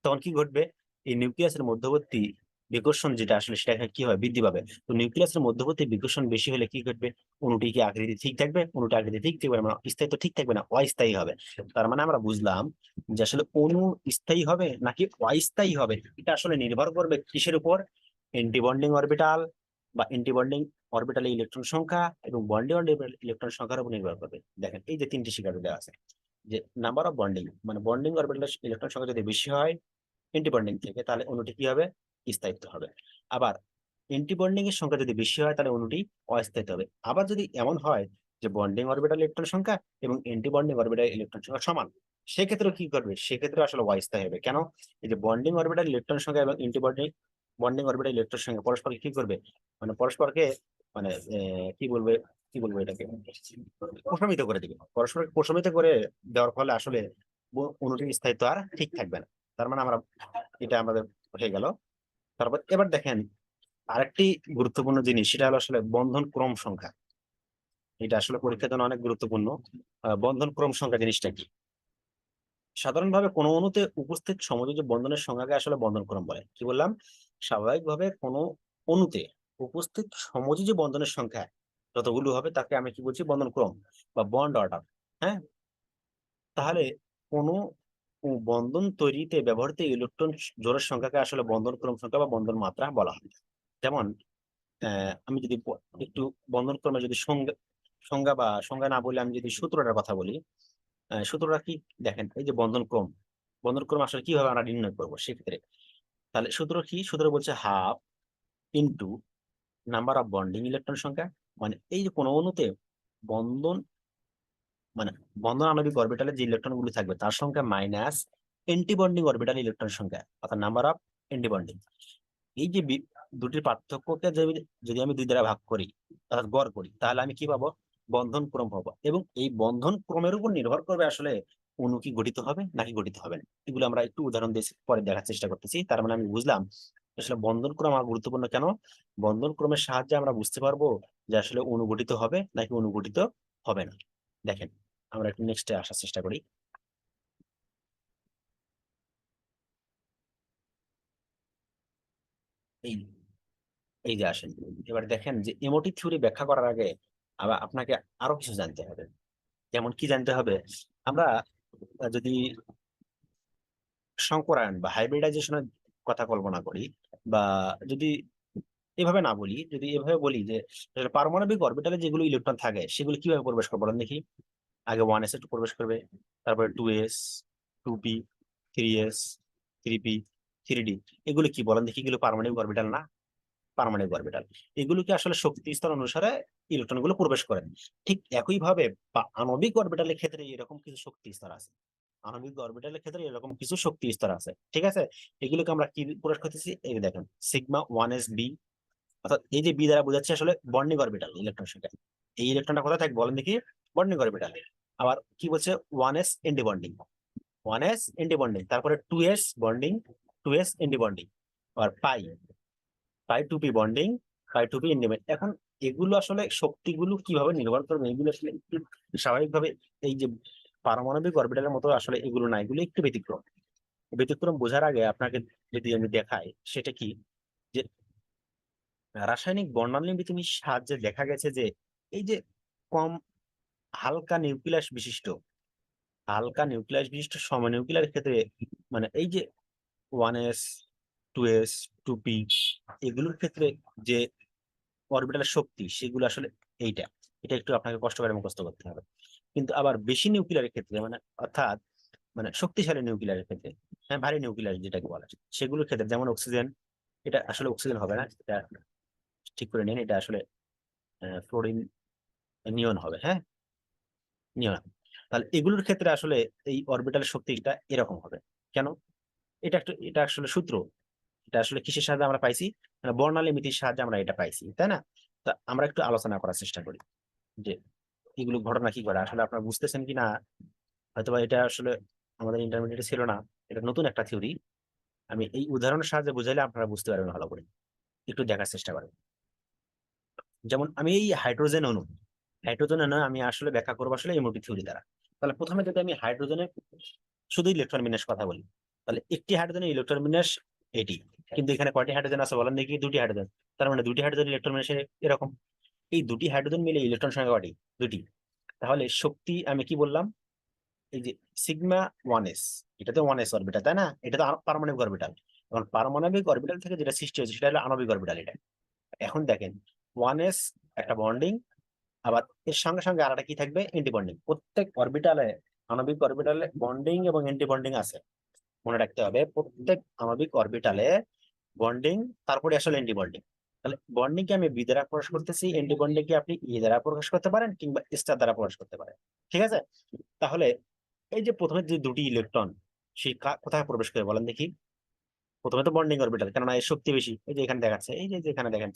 Speaker 1: তখন কি ঘটবে? এই নিউক্লিয়াসের মধ্যবর্তী বিকর্ষণ যেটা আসলে সেটা কি হয়? বৃদ্ধি পাবে। তো নিউক্লিয়াসের মধ্যবর্তী বিকর্ষণ বেশি হলে কি ঘটবে? অণুটি কি আকৃতি ঠিক থাকবে? অণুটা আকৃতি ঠিক থাকবে না, মানে স্থায়িত্ব ঠিক থাকবে না, অস্থায়ী হবে। তার মানে আমরা বুঝলাম যে আসলে অণু স্থায়ী হবে নাকি অস্থায়ী হবে, এটা আসলে নির্ভর করবে কিসের উপর? এন্টি বন্ডিং অরবিটাল বা এন্টি বন্ডিং অরবিটালে ইলেকট্রন সংখ্যা এবং বন্ডিং ইলেকট্রন সংখ্যার উপর নির্ভর করবে। দেখেন এই যে তিনটি শিকার দেওয়া আছে, যে নাম্বার অফ বন্ডিং মানে বন্ডিং অরবিটাল ইলেকট্রন সংখ্যা যদি বেশি হয় এন্টি বন্ডিং থেকে, তাহলে অণুটি কি হবে? স্থায়িত্ব হবে। আবার এন্টি বন্ডিং এর সংখ্যা যদি বেশি হয় তাহলে অণুটি অস্থায়িত্ব হবে। আবার যদি এমন হয় যে বন্ডিং অরবিটাল ইলেকট্রন সংখ্যা এবং এন্টি বন্ডিং অরবিটাল ইলেকট্রন সংখ্যা সমান, সেক্ষেত্রে কি করবে? সেক্ষেত্রে আসলে অস্থায়ী হবে। কেন? এই যে বন্ডিং অরবিটাল ইলেকট্রন সংখ্যা এবং anti bonding bonding orbital electron সংখ্যা পরস্পরকে কি করবে? মানে পরস্পরকে মানে কি বলবে, কি বলবো এটাকে, প্রশমিত করে দিবে। পরস্পরকে প্রশমিত করে দেওয়ার ফলে আসলে অণুটির স্থায়িত্ব আর ঠিক থাকবে না। তার মানে আমরা এটা আমাদের হয়ে গেল। তারপর এবার দেখেন আরেকটি গুরুত্বপূর্ণ জিনিস, সেটা হলো আসলে বন্ধন ক্রম সংখ্যা। এটা আসলে পরীক্ষার জন্য অনেক গুরুত্বপূর্ণ। বন্ধন ক্রম সংখ্যা জিনিসটা কি? সাধারণভাবে কোনো অণুতে উপস্থিত সমযোজী বন্ধনের সংখ্যাকে আসলে বন্ধন ক্রম বলে। কি বললাম? স্বাভাবিকভাবে কোনো অণুতে উপস্থিত সমযোজী বন্ধনের সংখ্যা যতগুলো হবে তাকে আমি কি বলছি? বন্ধন ক্রম বা বন্ড অর্ডার। হ্যাঁ, তাহলে কোনো বন্ধন তৈরিতে ব্যবহৃত ইলেকট্রন জোড়ের সংখ্যাকে আসলে বন্ধন ক্রম সংখ্যা বা বন্ধন মাত্রা বলা হয়। যেমন আমি যদি একটু বন্ধন ক্রমে যদি সংজ্ঞা সংজ্ঞা বা সংজ্ঞা না বলে আমি যদি সূত্রটার কথা বলি, সূত্রটা কি? দেখেন এই যে বন্ধন ক্রম, বন্ধন ক্রম আসলে কিভাবে আমরা নির্ণয় করবো সেক্ষেত্রে? তাহলে সূত্র কি? সূত্র বলছে half into number of bonding electron সংখ্যা। মানে এই যে কোনো অণুতে বন্ধন মানে বন্ধন আণবিক অরবিটালে যে ইলেকট্রন গুলো থাকবে তার সংখ্যা minus anti bonding orbital electron সংখ্যা, অর্থাৎ নাম্বার অফ এন্টি বন্ডিং। এই যে দুটির পার্থক্যকে যদি যদি আমি দুই দ্বারা ভাগ করি অর্থাৎ গড় করি, তাহলে আমি কি পাবো? বন্ধন ক্রম হবে, এবং এই বন্ধন ক্রমের উপর নির্ভর করবে আসলে অণু কি গঠিত হবে নাকি গঠিত হবে না। এগুলো আমরা একটু উদাহরণ দিয়ে পরে দেখার চেষ্টা করতেছি। তার মানে আমি বুঝলাম আসলে বন্ধন ক্রম আমার গুরুত্বপূর্ণ কেন। বন্ধন ক্রমের সাহায্যে আমরা বুঝতে পারবো যে আসলে অণু গঠিত হবে নাকি অণু গঠিত হবে না। দেখেন, আমরা একটু নেক্সটে আসার চেষ্টা করি। এই এই যে আসেন, এবার দেখেন যে এমওটি থিওরি ব্যাখ্যা করার আগে আবার আপনাকে আরো কিছু জানতে হবে। যেমন কি জানতে হবে, আমরা যদি সংকরায়ন বা হাইব্রিডাইজেশনের কথা কল্পনা করি, বা যদি এভাবে না বলি, যদি এভাবে বলি যে আসলে পারমাণবিক অরবিটালে যেগুলো ইলেকট্রন থাকে সেগুলো কিভাবে প্রবেশ করবে বলেন দেখি। আগে 1s একটু প্রবেশ করবে, তারপরে 2s, 2p, 3s, 3p, 3d। এগুলো কি বলেন দেখি, এগুলো পারমাণবিক অরবিটাল না? পারমাণবিক অরবিটাল। এগুলোকে আসলে শক্তি স্তর অনুসারে ইলেকট্রন গুলো প্রবেশ করে। ঠিক একই ভাবে আণবিক অরবিটালের ক্ষেত্রে এরকম কিছু শক্তি স্তর আছে। আণবিক অরবিটালের ক্ষেত্রে এরকম কিছু শক্তি স্তর আছে, ঠিক আছে? এগুলোকে আমরা কি প্রকাশ করতেছি, এই যে দেখেন সিগমা 1s বি। অর্থাৎ এই যে বি দ্বারা বোঝাচ্ছে আসলে বন্ডিং অরবিটাল ইলেকট্রন সংখ্যা। এই ইলেকট্রনটা কোথায় থাকবে বলেন দেখি? Bonding orbital. আবার কি বলছে, 1s anti bonding, 1s anti bonding, তারপরে 2s bonding, 2s anti bonding. আর pi, pi two P bonding, pi two p independent. এখন এগুলো আসলে শক্তিগুলো কিভাবে নির্ভর করবে, এগুলো আসলে একটু স্বাভাবিকভাবে এই যে পারমাণবিক অরবিটালের মতো আসলে এগুলো না, এগুলো একটু ব্যতিক্রম। ব্যতিক্রম বোঝার আগে আপনাকে যদি আমি দেখাই সেটা কি, যে রাসায়নিক বর্ণালীবৃত্তির সাহায্যে দেখা গেছে যে এই যে কম হালকা নিউক্লিয়াস বিশিষ্ট, হালকা নিউক্লিয়াস বিশিষ্ট সমনিউক্লিয়ার ক্ষেত্রে, মানে এই যে 1s, 2s, 2p, এগুলোর ক্ষেত্রে যে অরবিটালের শক্তি সেগুলো আসলে এইটা, এটা একটু আপনাকে কষ্ট করে মুখস্থ করতে হবে। কিন্তু আবার বেশি নিউক্লিয়ারের ক্ষেত্রে, মানে অর্থাৎ মানে শক্তিশালী নিউক্লিয়ারের ক্ষেত্রে, হ্যাঁ ভারী নিউক্লিয়ার যেটাকে বলা যায়, সেগুলোর ক্ষেত্রে যেমন অক্সিজেন, এটা আসলে অক্সিজেন হবে না, এটা ঠিক করে নিন, এটা আসলে ফ্লোরিন নিয়ন হবে, হ্যাঁ নিয়ন। তাহলে এগুলোর ক্ষেত্রে আসলে এই অরবিটালের শক্তিটা এরকম হবে। কেন? এটা আসলে সূত্র, এটা আসলে কিসের সাহায্যে আমরা পাইছি, মানে বর্ণালী মিতির সাহায্যে আমরা এটা পাইছি, তাই না? তা আমরা একটু আলোচনা করার চেষ্টা করি যে এগুলো ঘটনা কি করে, আসলে আপনারা বুঝতেছেন কি না। হয়তোবা এটা আসলে আমাদের ইন্টারমিডিয়েটে ছিল না, এটা নতুন একটা থিওরি। আমি এই উদাহরণের সাহায্যে বুঝাইলে আপনারা বুঝতে পারবেন ভালো করে। একটু দেখার চেষ্টা করেন। যেমন আমি এই হাইড্রোজেন অণু আমি আসলে ব্যাখ্যা করবো আসলে এমওটি থিওরি দ্বারা। তাহলে প্রথমে যদি আমি হাইড্রোজেনের শুধু ইলেকট্রন বিন্যাস কথা বলি, তাহলে একটি হাইড্রোজেনের ইলেকট্রন বিন্যাস এটি। কিন্তু এখানে কয়টি হাইড্রোজেন আছে বলেন দেখি? দুটি হাইড্রোজেন। তার মানে দুটি হাইড্রোজেন ইলেকট্রন বিন্যাসে এরকম। এই দুটি হাইড্রোজেন মিলে ইলেকট্রন সংখ্যা কয়টি? দুটি। তাহলে শক্তি আমি কি বললাম, এই যে সিগমা 1s, এটা তো 1s অরবিটাল তাই না, এটা তো পারমাণবিক অরবিটাল। এখন পারমাণবিক অরবিটাল থেকে যেটা সৃষ্টি হয়েছে সেটা হলো আণবিক অরবিটাল এটা। এখন দেখেন 1s একটা বন্ডিং, আবার এর সঙ্গে সঙ্গে আর একটা কি থাকবে, এন্টি বন্ডিং। প্রত্যেক অরবিটালে, আণবিক অরবিটালে বন্ডিং এবং এন্টি বন্ডিং আছে, মনে রাখতে হবে। প্রত্যেক আণবিক অরবিটালে বন্ডিং, তারপরে আসলে এন্টি বন্ডিং। তাহলে বন্ডিং কে আমি বি দ্বারা প্রকাশ করতেছি, এন্টি বন্ডিং কে আপনি ই দ্বারা প্রকাশ করতে পারেন কিংবা স্টার দ্বারা প্রকাশ করতে পারেন, ঠিক আছে? তাহলে এই যে প্রথমে যে দুটি ইলেকট্রন, সেই কোথায় প্রবেশ করে বলেন দেখি? প্রথমে তো বন্ডিং অরবিটাল, কেননা এর শক্তি বেশি। এই যে এখানে দেখাচ্ছে, এই যে এখানে দেখেন,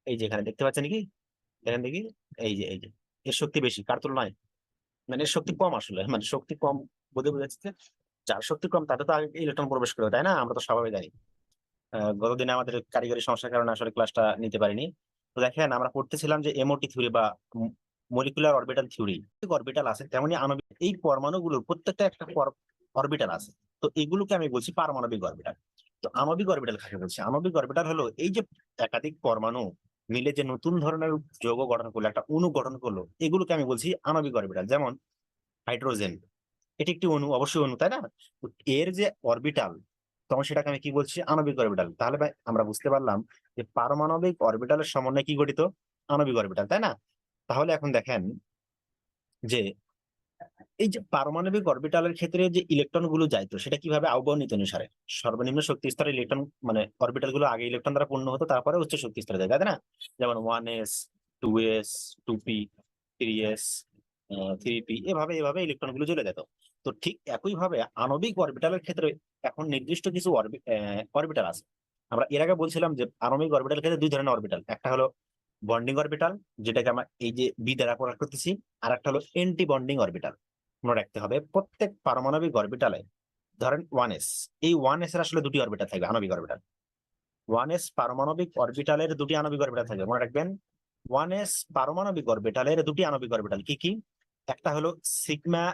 Speaker 1: এই যে এখানে দেখতে পাচ্ছেন কি, দেখেন দেখি, এই যে এর শক্তি বেশি কার তুলনায়, মানে এর শক্তি কম আসলে, মানে শক্তি কম বলতে বোঝাচ্ছে যে যার শক্তি কম তাতে তো আগে ইলেকট্রন প্রবেশ করে, তাই না? আমরা তো স্বাভাবিক জানি। গতদিনে আমাদের কারিগরি সমস্যার কারণে আসলে ক্লাসটা নিতে পারিনি। তো দেখেন আমরা পড়তেছিলাম যে এমওটি থিওরি বা মলিকুলার অরবিটাল থিওরি। অরবিটাল আছে তেমনি আণবিক, এই পরমাণুগুলোর প্রত্যেকটা একটা অরবিটাল আছে। তো এগুলোকে আমি বলছি পারমাণবিক অরবিটাল। তো আণবিক অরবিটাল কাকে বলছি? আণবিক অরবিটাল হলো এই যে একাধিক পরমাণু মিলে যে নতুন ধরনের যৌগ গঠন করলো, একটা অণু গঠন করলো, এগুলোকে আমি বলছি আণবিক অরবিটাল। যেমন হাইড্রোজেন, এটি একটি অণু, অবশ্যই অণু তাই না? তো এর যে অরবিটাল, তখন সেটাকে আমি কি বলছি? আণবিক অরবিটাল। তাহলে ভাই আমরা বুঝতে পারলাম যে পারমাণবিক অরবিটালের সমন্বয়ে কি গঠিত? আণবিক অরবিটাল, তাই না? তাহলে এখন দেখেন যে এই যে পারমাণবিক অরবিটালের ক্ষেত্রে যে ইলেকট্রন গুলো যাইতো সেটা কিভাবে? আউবহন নীতি অনুসারে সর্বনিম্ন শক্তি স্তরে ইলেকট্রন, মানে অরবিটাল গুলো আগে ইলেকট্রন দ্বারা পূর্ণ হতো, তারপরে উচ্চ শক্তি স্তরে যায়, তাই না? যেমন 1s, 2s, 2p, 3s, 3p, এভাবে এভাবে ইলেকট্রন গুলো চলে যেত। তো ঠিক একই ভাবে আণবিক অরবিটালের ক্ষেত্রে এখন নির্দিষ্ট কিছু অরবিটাল আছে। আমরা এর আগে বলছিলাম যে আণবিক অরবিটাল ক্ষেত্রে দুই ধরনের অরবিটাল, একটা হলো বন্ডিং অরবিটাল, যেটাকে আমরা এই যে বি দ্বারা প্রকাশ করতেছি, আর একটা হলো এন্টি বন্ডিং অরবিটাল। মনে রাখতে হবে প্রত্যেক পারমাণবিক অরবিটালে, ধরেন 1s, এই 1s এর আসলে দুটি অরবিটাল থাকবে, আণবিক অরবিটাল। 1s পারমাণবিক অরবিটালের দুটি আণবিক অরবিটাল থাকবে, মনে রাখবেন। 1s পারমাণবিক অরবিটালের দুটি আণবিক অরবিটাল কি কি? একটা হলো সিগমা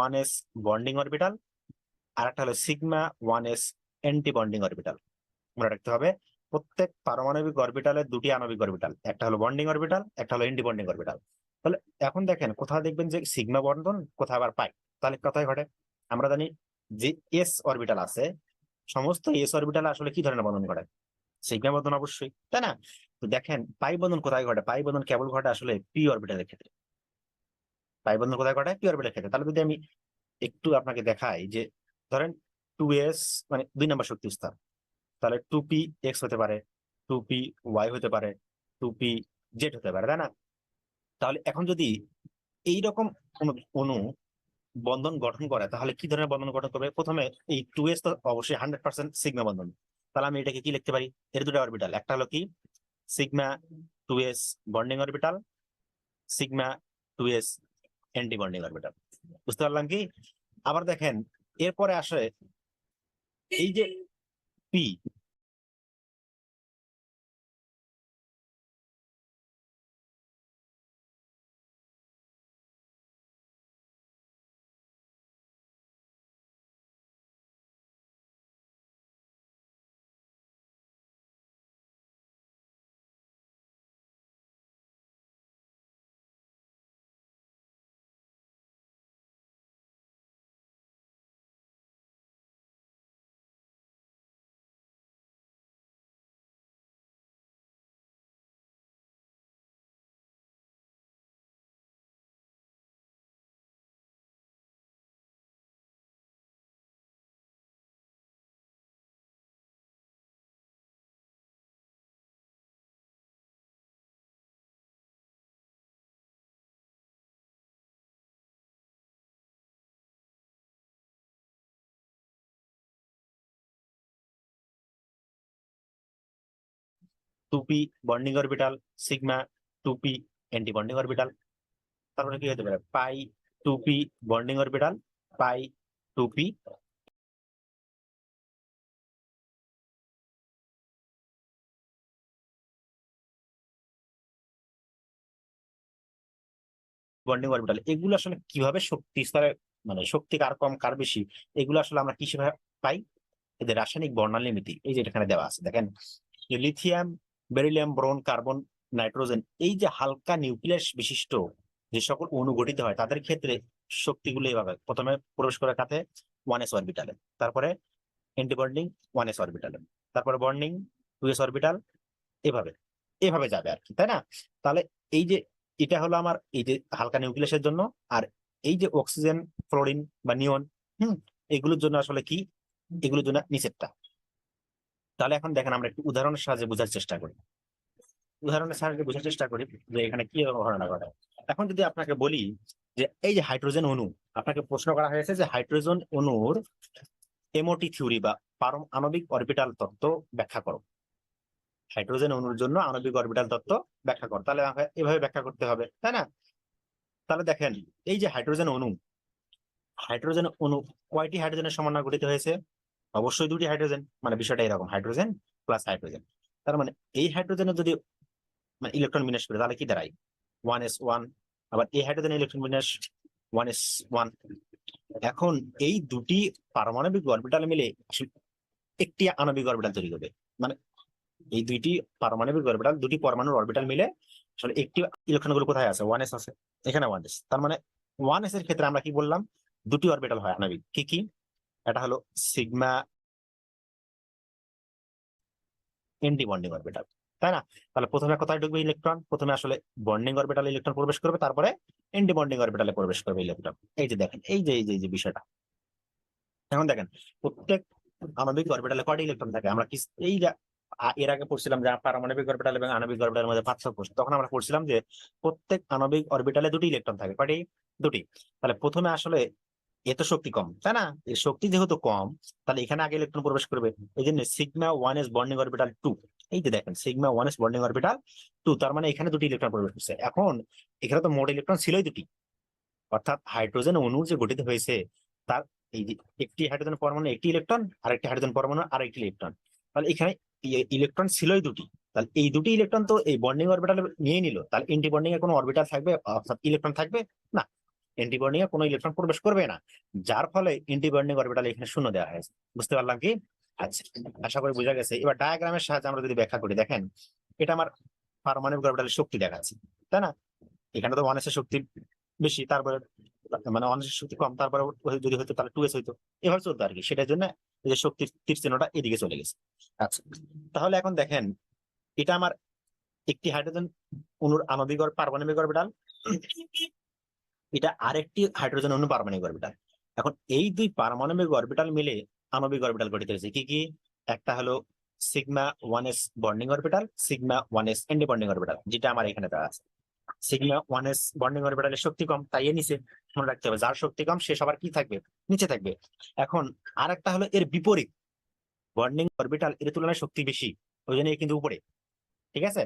Speaker 1: 1s বন্ডিং অরবিটাল, আর একটা হলো sigma 1s anti bonding orbital. মনে রাখতে হবে প্রত্যেক পারমাণবিক অরবিটালের দুটি আণবিক অরবিটাল, একটা হলো বন্ডিং অরবিটাল, একটা হলো অ্যান্টি বন্ডিং অরবিটাল। তাহলে এখন দেখেন কোথাও দেখবেন যে সিগমা বন্ধন, কোথায় আবার পাই। তাহলে কোথায় ঘটে? আমরা জানি যে এস অরবিটাল আছে, সমস্ত এস অরবিটাল আসলে কি ধরনের বন্ধন ঘটে? সিগমা বন্ধন অবশ্যই, তাই না? তো দেখেন পাই বন্ধন কোথায় ঘটে? পাই বন্ধন কেবল ঘটে আসলে পি অরবিটালের ক্ষেত্রে। পাই বন্ধন কোথায় ঘটে? পি অরবিটালের ক্ষেত্রে। তাহলে যদি আমি একটু আপনাকে দেখাই যে ধরেন 2s মানে 2 নম্বর শক্তি স্তর, তাহলে 2p এক্স হতে পারে, 2p ওয়াই হতে পারে, 2p জেড হতে পারে, তাই না? তাহলে এখন যদি এইরকম কোন অণু বন্ধন গঠন করে, তাহলে কি ধরনের বন্ধন গঠন করবে? প্রথমে এই 2s তো অবশ্যই 100% সিগমা বন্ধন। তাহলে আমি এটাকে কি লিখতে পারি? এর দুটো অরবিটাল, একটা হলো কি sigma 2s bonding orbital, sigma 2s anti bonding orbital. বুঝতে পারলাম কি? আবার দেখেন এরপরে আসে এই যে P, two P bonding orbital, sigma 2p anti bonding orbital. তারপরে কি হতে পারে? Pi 2p bonding orbital, pi 2p bonding orbital. এগুলো আসলে কিভাবে শক্তি স্তরে, মানে শক্তি কার কম কার বেশি, এগুলো আসলে আমরা কিভাবে পাই? এদের রাসায়নিক বর্ণালী নীতি এই যে এখানে দেওয়া আছে, দেখেন যে lithium, beryllium, boron, carbon, nitrogen, এই যে হালকা নিউক্লিয়াস বিশিষ্ট যে সকল অণু গঠিত হয়, তাদের ক্ষেত্রে শক্তিগুলো এভাবে প্রথমে প্রবেশ করে কাতে 1s অরবিটালে, তারপরে অ্যান্টি বন্ডিং 1s অরবিটালে, তারপরে বন্ডিং 2s অরবিটাল, এভাবে এভাবে যাবে আর কি, তাই না? তাহলে এই যে এটা হলো আমার এই যে হালকা নিউক্লিয়াসের জন্য, আর এই যে অক্সিজেন, ফ্লোরিন বা নিয়ন, হুম, এগুলোর জন্য আসলে কি, এগুলোর জন্য নিচেরটা। তাহলে এখন দেখেন আমরা একটু উদাহরণের সাহায্যে বোঝার চেষ্টা করি, উদাহরণের সাহায্যে বোঝার চেষ্টা করি যে এখানে কি ঘটনা ঘটে। এখন যদি আপনাকে বলি যে এই যে হাইড্রোজেন অণু, আপনাকে প্রশ্ন করা হয়েছে যে হাইড্রোজেন অণুর এমওটি থিওরি বা পারমাণবিক অরবিটাল তত্ত্ব ব্যাখ্যা করো। হাইড্রোজেন অণুর জন্য আণবিক অরবিটাল তত্ত্ব ব্যাখ্যা করো। তাহলে আমাকে এভাবে ব্যাখ্যা করতে হবে, তাই না? তাহলে দেখেন এই যে হাইড্রোজেন অণু, হাইড্রোজেন অণু কয়টি হাইড্রোজেনের সমন্বয়ে গঠিত হয়েছে? অবশ্যই দুটি হাইড্রোজেন। মানে বিষয়টা এরকম, হাইড্রোজেন প্লাস হাইড্রোজেন। তার মানে এই হাইড্রোজেনের যদি মানে ইলেকট্রন বিন্যাস করে তাহলে কি দাঁড়ায়? 1s1। আবার এই হাইড্রোজেন ইলেকট্রন বিন্যাস 1s1। এখন এই দুটি পারমাণবিক অরবিটাল মিলে আসলে একটি আণবিক অরবিটাল তৈরি করবে। মানে এই দুইটি পারমাণবিক অরবিটাল, দুটি পরমাণুর অরবিটাল মিলে আসলে একটি, ইলেকট্রন গুলো কোথায় আছে? 1s আছে, এখানে 1s। তার মানে 1s এর ক্ষেত্রে আমরা কি বললাম? দুটি অরবিটাল হয় আণবিক, কি কি? এটা হলো সিগমা এন্টি বন্ডিং অরবিটাল, তাই না? তাহলে প্রথমে কোথায় ঢুকবে ইলেকট্রন? প্রথমে আসলে বন্ডিং অরবিটালে ইলেকট্রন প্রবেশ করবে, তারপরে এন্টি বন্ডিং অরবিটালে প্রবেশ করবে ইলেকট্রন। এই যে দেখেন এই যে বিষয়টা। এখন দেখেন প্রত্যেক আণবিক অরবিটালে কয়টি ইলেকট্রন থাকে? আমরা কি এই যে এর আগে পড়ছিলাম যে পারমাণবিক অরবিটাল এবং আণবিক অরবিটালের মধ্যে পার্থক্য, তখন আমরা পড়ছিলাম যে প্রত্যেক আণবিক অরবিটালে দুটি ইলেকট্রন থাকে। কয়টি? দুটি। তাহলে প্রথমে আসলে এত শক্তি কম, তাই না? এই শক্তি যেহেতু কম, তাহলে এখানে আগে ইলেকট্রন প্রবেশ করবে। এই জন্য সিগমা 1s বন্ডিং অরবিটাল 2, এই যে দেখেন সিগমা 1s বন্ডিং অরবিটাল 2, তার মানে এখানে দুটি ইলেকট্রন প্রবেশ করছে। এখন এখানে তো মোট ইলেকট্রন ছিলই দুটি, অর্থাৎ হাইড্রোজেন অণু যে গঠিত হয়েছে তার এই যে একটি হাইড্রোজেন পরমাণু একটি ইলেকট্রন, আর একটি হাইড্রোজেন পরমাণু আর একটি ইলেকট্রন, তাহলে এখানে ইলেকট্রন ছিলই দুটি। তাহলে এই দুটি ইলেকট্রন তো এই বন্ডিং অরবিটাল নিয়ে নিল, তাহলে এন্টি বন্ডিং এ কোনো অরবিটাল থাকবে অর্থাৎ ইলেকট্রন থাকবে না, এন্টি বন্ডিং এ কোনো ইলেকট্রন প্রবেশ করবে না, যার ফলে এন্টি বন্ডিং অরবিটাল এখানে শূন্য দেওয়া হয়েছে। বুঝতে পারলাম কি? আচ্ছা, আশা করি বোঝা গেছে। এবার ডায়াগ্রামের সাহায্যে আমরা যদি ব্যাখ্যা করি, দেখেন এটা আমার পারমাণবিক অরবিটালের শক্তি দেখাচ্ছে, তাই না? এখানে তো 1s এর শক্তি বেশি, তারপরে মানে 1s এর শক্তি কম, তারপরে যদি হতো তাহলে 2s হইতো, এভাবে চলতো আর কি। সেটার জন্য এই যে শক্তির তীর চিহ্নটা এদিকে চলে গেছে। আচ্ছা, তাহলে এখন দেখেন এটা আমার একটি হাইড্রোজেন অণুর আণবিক পারমাণবিক অরবিটাল, এটা আরেকটি হাইড্রোজেন অণু পারমাণবিক অরবিটাল। এখন এই দুই পারমাণবিক অরবিটাল মিলে আণবিক অরবিটাল গঠিত হয়েছে। কি কি? একটা হলো sigma 1s bonding orbital, sigma 1s anti bonding orbital, যেটা আমার এখানে দেওয়া আছে। সিগমা 1s বন্ডিং অরবিটালের শক্তি কম, তাই এর নিচে মনে রাখতে হবে, যার শক্তি কম সে সবার কি থাকবে? নিচে থাকবে। এখন আরেকটা হলো এর বিপরীত, বন্ডিং অরবিটাল এর তুলনায় শক্তি বেশি, ওই জন্য কিন্তু উপরে। ঠিক আছে,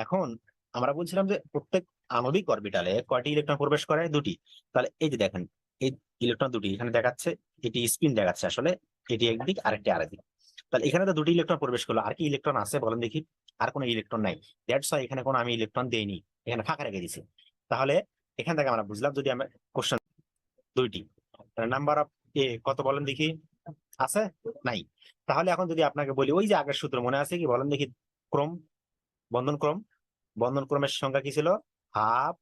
Speaker 1: এখন আমরা বলছিলাম যে প্রত্যেক আণবিক অরবিটালে কয়টি ইলেকট্রন প্রবেশ করে? দুটি। তাহলে এই যে দেখেন এই ইলেকট্রন দুটি এখানে দেখাচ্ছে, এটি স্পিন দেখাচ্ছে, আসলে এটি একদিক আরেকটি আরেকদিক। তাহলে এখানে তো দুটি ইলেকট্রন প্রবেশ করলো, আর কি ইলেকট্রন আছে বলেন দেখি? আর কোনো ইলেকট্রন নাই, দ্যাটস ওয়াই এখানে কোনো আমি ইলেকট্রন দেইনি, এখানে ফাঁকা রেখে দিছি। তাহলে এখান থেকে আমরা বুঝলাম, যদি আমরা কোশ্চেন দুইটি, নাম্বার অফ এ কত বলেন দেখি? আছে? নাই। তাহলে এখন যদি আপনাকে বলি ওই যে আগের সূত্র মনে আছে কি বলেন দেখি? ক্রম, বন্ধন ক্রম, বন্ধন ক্রমের সংখ্যা কি ছিল? Half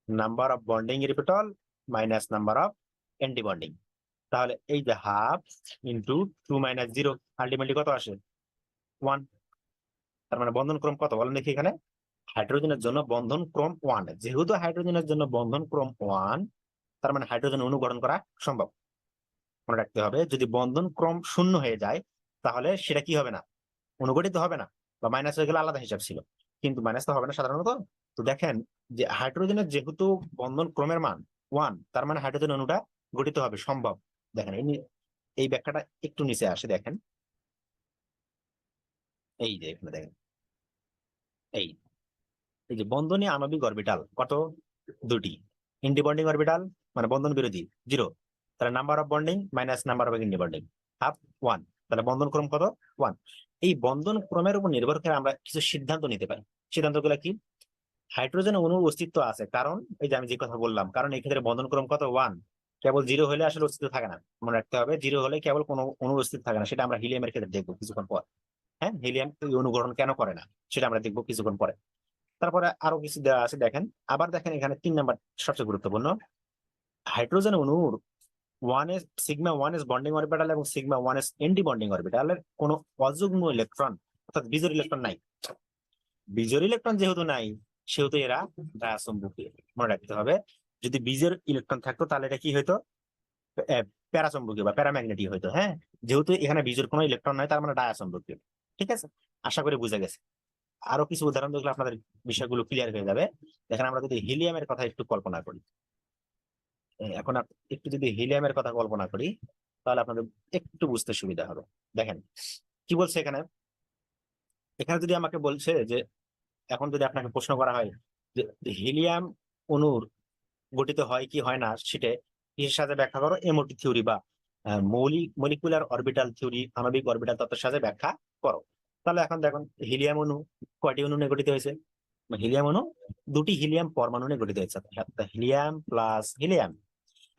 Speaker 1: number of bonding orbital minus number of anti bonding. তাহলে এই যে হাফ ইন্টু 2 মাইনাস 0 আলটিমেটলি কত আসে? 1। তার মানে বন্ধন ক্রম কত বলেন দেখি? এখানে হাইড্রোজেনের জন্য বন্ধন ক্রম 1, যেহেতু হাইড্রোজেনের জন্য বন্ধন ক্রম 1, তার মানে হাইড্রোজেন অণু গঠন করা সম্ভব। মনে রাখতে হবে, যদি বন্ধন ক্রম 0 হয়ে যায় তাহলে সেটা কি হবে না? অনুগঠিত হবে না, বা মাইনাস হয়ে গেলে আলাদা হিসাব ছিল, কিন্তু মাইনাস তো হবে না সাধারণত। তো দেখেন যে হাইড্রোজেনের যেহেতু বন্ধন ক্রমের মান 1, তার মানে হাইড্রোজেন অণুটা গঠিত হবে সম্ভব। দেখেন এই ব্যাখ্যাটা একটু নিচে আসে, দেখেন এই যে এখানে দেখেন এই এই যে বন্ধনী আণবিক অরবিটাল কত? দুটি। ইন্ডি বন্ডিং অরবিটাল মানে বন্ধন বিরোধী 0, তাহলে number of bonding minus number of anti bonding half 1, তাহলে বন্ধন ক্রম কত? 1। এই বন্ধন ক্রমের উপর নির্ভর করে আমরা কিছু সিদ্ধান্ত নিতে পারি। সিদ্ধান্তগুলো কি? হাইড্রোজেন অণুর অস্তিত্ব আছে, কারণ এই যে আমি যে কথা বললাম, কারণ এই ক্ষেত্রে বন্ধন ক্রম কত? 1। কেবল 0 হলে আসলে অস্তিত্ব থাকে না, মনে রাখতে হবে 0 হলে কেবল কোনো অণুর অস্তিত্ব থাকে না, সেটা আমরা হিলিয়ামের ক্ষেত্রে দেখবো কিছুক্ষণ পর। হ্যাঁ, হিলিয়াম এই অণু গঠন কেন করে না সেটা আমরা দেখবো কিছুক্ষণ পরে। তারপরে আরো কিছু দেওয়া আছে, দেখেন আবার দেখেন এখানে 3 নাম্বার সবচেয়ে গুরুত্বপূর্ণ, হাইড্রোজেন অণুর 1s sigma 1s bonding orbital এবং সিগমা 1s এন্টি বন্ডিং অরবিটালের কোনো অযুগ্ম ইলেকট্রন অর্থাৎ বিজোড় ইলেকট্রন নাই। বিজোড় ইলেকট্রন যেহেতু নাই, সেহেতু এরা ডায়াচম্বকীয়। মনে রাখতে হবে, যদি বিজোড় ইলেকট্রন থাকতো তাহলে এটা কি হইতো? প্যারাচম্বকীয় বা প্যারাম্যাগনেটিক হইতো। হ্যাঁ, যেহেতু এখানে বিজোড় কোনো ইলেকট্রন নাই, তার মানে ডায়াচম্বকীয়। ঠিক আছে, আশা করি বুঝে গেছে। আরো কিছু উদাহরণ দেখলে আপনাদের বিষয়গুলো ক্লিয়ার হয়ে যাবে। দেখেন আমরা যদি হিলিয়ামের কথা একটু কল্পনা করি, এখন একটু যদি হিলিয়ামের কথা কল্পনা করি তাহলে আপনাদের একটু বুঝতে সুবিধা হবে। দেখেন কি বলছে এখানে। এখানে যদি আমাকে বলছে যে, এখন যদি আপনাকে প্রশ্ন করা হয় যে হিলিয়াম অণুর গঠিত হয় কি হয় না, সেটা কিসের সাথে ব্যাখ্যা করো? এমওটি থিওরি বা মলিকুলার অরবিটাল থিওরি, আণবিক অরবিটাল তত্ত্বের সাথে ব্যাখ্যা করো। তাহলে এখন দেখুন হিলিয়াম অণু কয়টি অণু নিয়ে গঠিত হয়েছে? হিলিয়াম অণু দুটি হিলিয়াম পরমাণু নিয়ে গঠিত হয়েছে, হিলিয়াম প্লাস হিলিয়াম।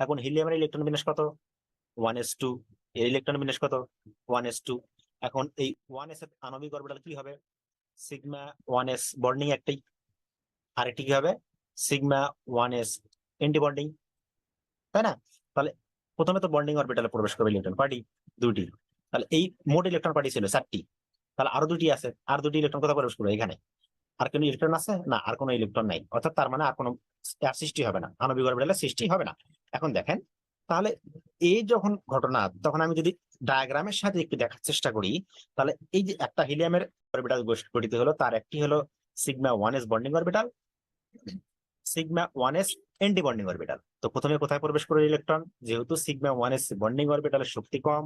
Speaker 1: এখন হিলিয়ামের ইলেকট্রন বিন্যাস কত? 1s2। এর ইলেকট্রন বিন্যাস কত? 1s2। এখন এই 1s এর আণবিক অরবিটাল কি হবে? সিগমা 1s বন্ডিং একটাই, আরেকটি কি হবে? সিগমা 1s এন্টি বন্ডিং, তাই না? তাহলে প্রথমে তো বন্ডিং অরবিটালে প্রবেশ করবে ইলেকট্রন পার্টি দুটি, তাহলে এই মোট ইলেকট্রন পার্টি ছিল 4টি, তাহলে আরো দুটি আছে, আর দুটি ইলেকট্রন কোথায় প্রবেশ করবে? এখানে। আর কোনো ইলেকট্রন আছে না? আর কোনো ইলেকট্রন নাই, অর্থাৎ তার মানে আর কোনো সৃষ্টি হবে না, আণবিক অরবিটালের সৃষ্টি হবে না। এখন দেখেন তাহলে এই যখন ঘটনা, তখন আমি যদি ডায়াগ্রামের সাথে একটু দেখার চেষ্টা করি, তাহলে এই যে একটা হিলিয়ামের অরবিটাল গঠিত হলো, তার একটি হলো sigma 1s bonding orbital, sigma 1s anti bonding orbital. তো প্রথমে কোথায় প্রবেশ করে ইলেকট্রন? যেহেতু সিগমা 1s বন্ডিং অরবিটালের শক্তি কম,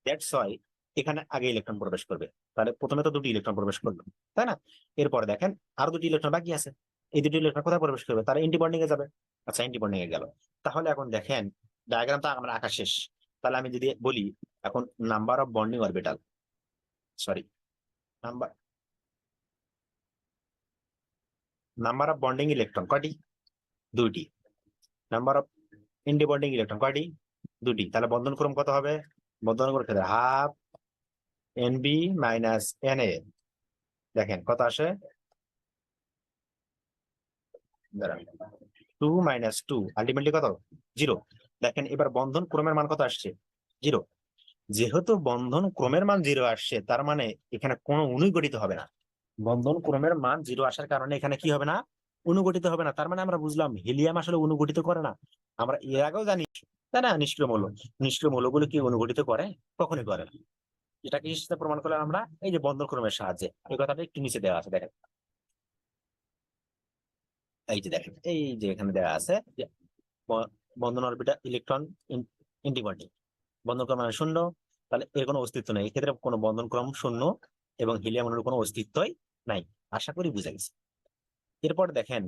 Speaker 1: দ্যাটস ওয়াই এখানে আগে ইলেকট্রন প্রবেশ করবে, তাহলে প্রথমে তো দুটি ইলেকট্রন প্রবেশ করলো, তাই না? এরপরে দেখেন আরো দুটি ইলেকট্রন বাকি আছে, এই দুটি ইলেকট্রন কোথায় প্রবেশ করবে? তারা এন্টি বন্ডিং এ যাবে। আচ্ছা, এন্টি বন্ডিং এ গেল। তাহলে এখন দেখেন ডায়াগ্রামটা আমার আঁকা শেষ। তাহলে আমি যদি বলি এখন number of bonding orbital, sorry, number number of bonding electron কয়টি? দুইটি। Number of anti bonding electron কয়টি? দুটি। তাহলে বন্ধন ক্রম কত হবে? বন্ধন ক্রম ক্ষেত্রে half NB minus N A. দেখেন কত আসে, 2 - 2 আলটিমেটলি কত? 0। দেখেন এবার বন্ধন ক্রমের মান কত আসছে? 0। যেহেতু বন্ধন ক্রমের মান 0 আসছে, তার মানে এখানে কোনো অণুই গঠিত হবে না। বন্ধন ক্রমের মান 0 আসার কারণে এখানে কি হবে না? অণু গঠিত হবে না। তার মানে আমরা বুঝলাম হিলিয়াম আসলে অণু গঠিত করে না। আমরা এর আগেও জানি, তাই না, নিষ্ক্রিয় মৌল, নিষ্ক্রিয় মৌলগুলো কি অণু গঠিত করে? কখনই করে না। এটা কি সাথে প্রমাণ করলাম আমরা? এই যে বন্ধন ক্রমের সাহায্যে। এই কথাটা একটু নিচে দেওয়া আছে, দেখেন। এই যে দেখেন, এই যে এখানে দেওয়া আছে যে বন্ধন অরবিটাল ইলেকট্রন ইন্টিবন্ডিং, বন্ধন ক্রম মানে শূন্য। তাহলে এর কোনো অস্তিত্ব নেই, এক্ষেত্রে কোনো বন্ধন ক্রম শূন্য এবং হিলিয়াম অণুর কোনো অস্তিত্বই নাই। আশা করি বুঝা গেছে। এরপর দেখেন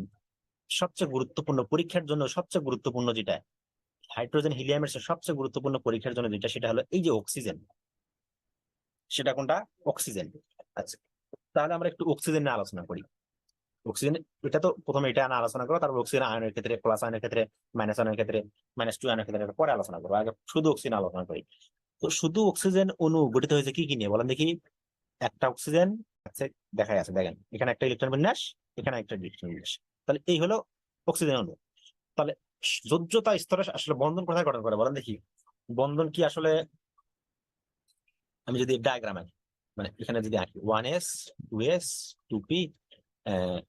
Speaker 1: সবচেয়ে গুরুত্বপূর্ণ পরীক্ষার জন্য, সবচেয়ে গুরুত্বপূর্ণ যেটা হাইড্রোজেন হিলিয়ামের সবচেয়ে গুরুত্বপূর্ণ পরীক্ষার জন্য যেটা, সেটা হলো এই যে অক্সিজেন। সেটা কোনটা? অক্সিজেন। আচ্ছা, তাহলে আমরা একটু অক্সিজেন নিয়ে আলোচনা করি। অক্সিজেন, এটা তো প্রথমে এটা নিয়ে আলোচনা করবো, তারপর অক্সিজেন আয়নের ক্ষেত্রে, প্লাস আয়নের ক্ষেত্রে, মাইনাস আয়নের ক্ষেত্রে, -2 আয়নের ক্ষেত্রে পরে আলোচনা করবো। আগে শুধু অক্সিজেন আলোচনা করি। তো শুধু অক্সিজেন অণু গঠিত হয়েছে কি কি নিয়ে বলেন দেখি? একটা অক্সিজেন আছে, দেখা যাচ্ছে, দেখেন এখানে একটা ইলেকট্রন বিন্যাস, এখানে একটা ইলেকট্রন বিন্যাস। তাহলে এই হলো অক্সিজেন অণু। তাহলে যোজ্যতা স্তরে আসলে বন্ধন কোথায় গঠন করে বলেন দেখি? বন্ধন কি আসলে, আমি যদি ডায়াগ্রাম আঁকি, মানে এখানে যদি আঁকি 1s 2s 2p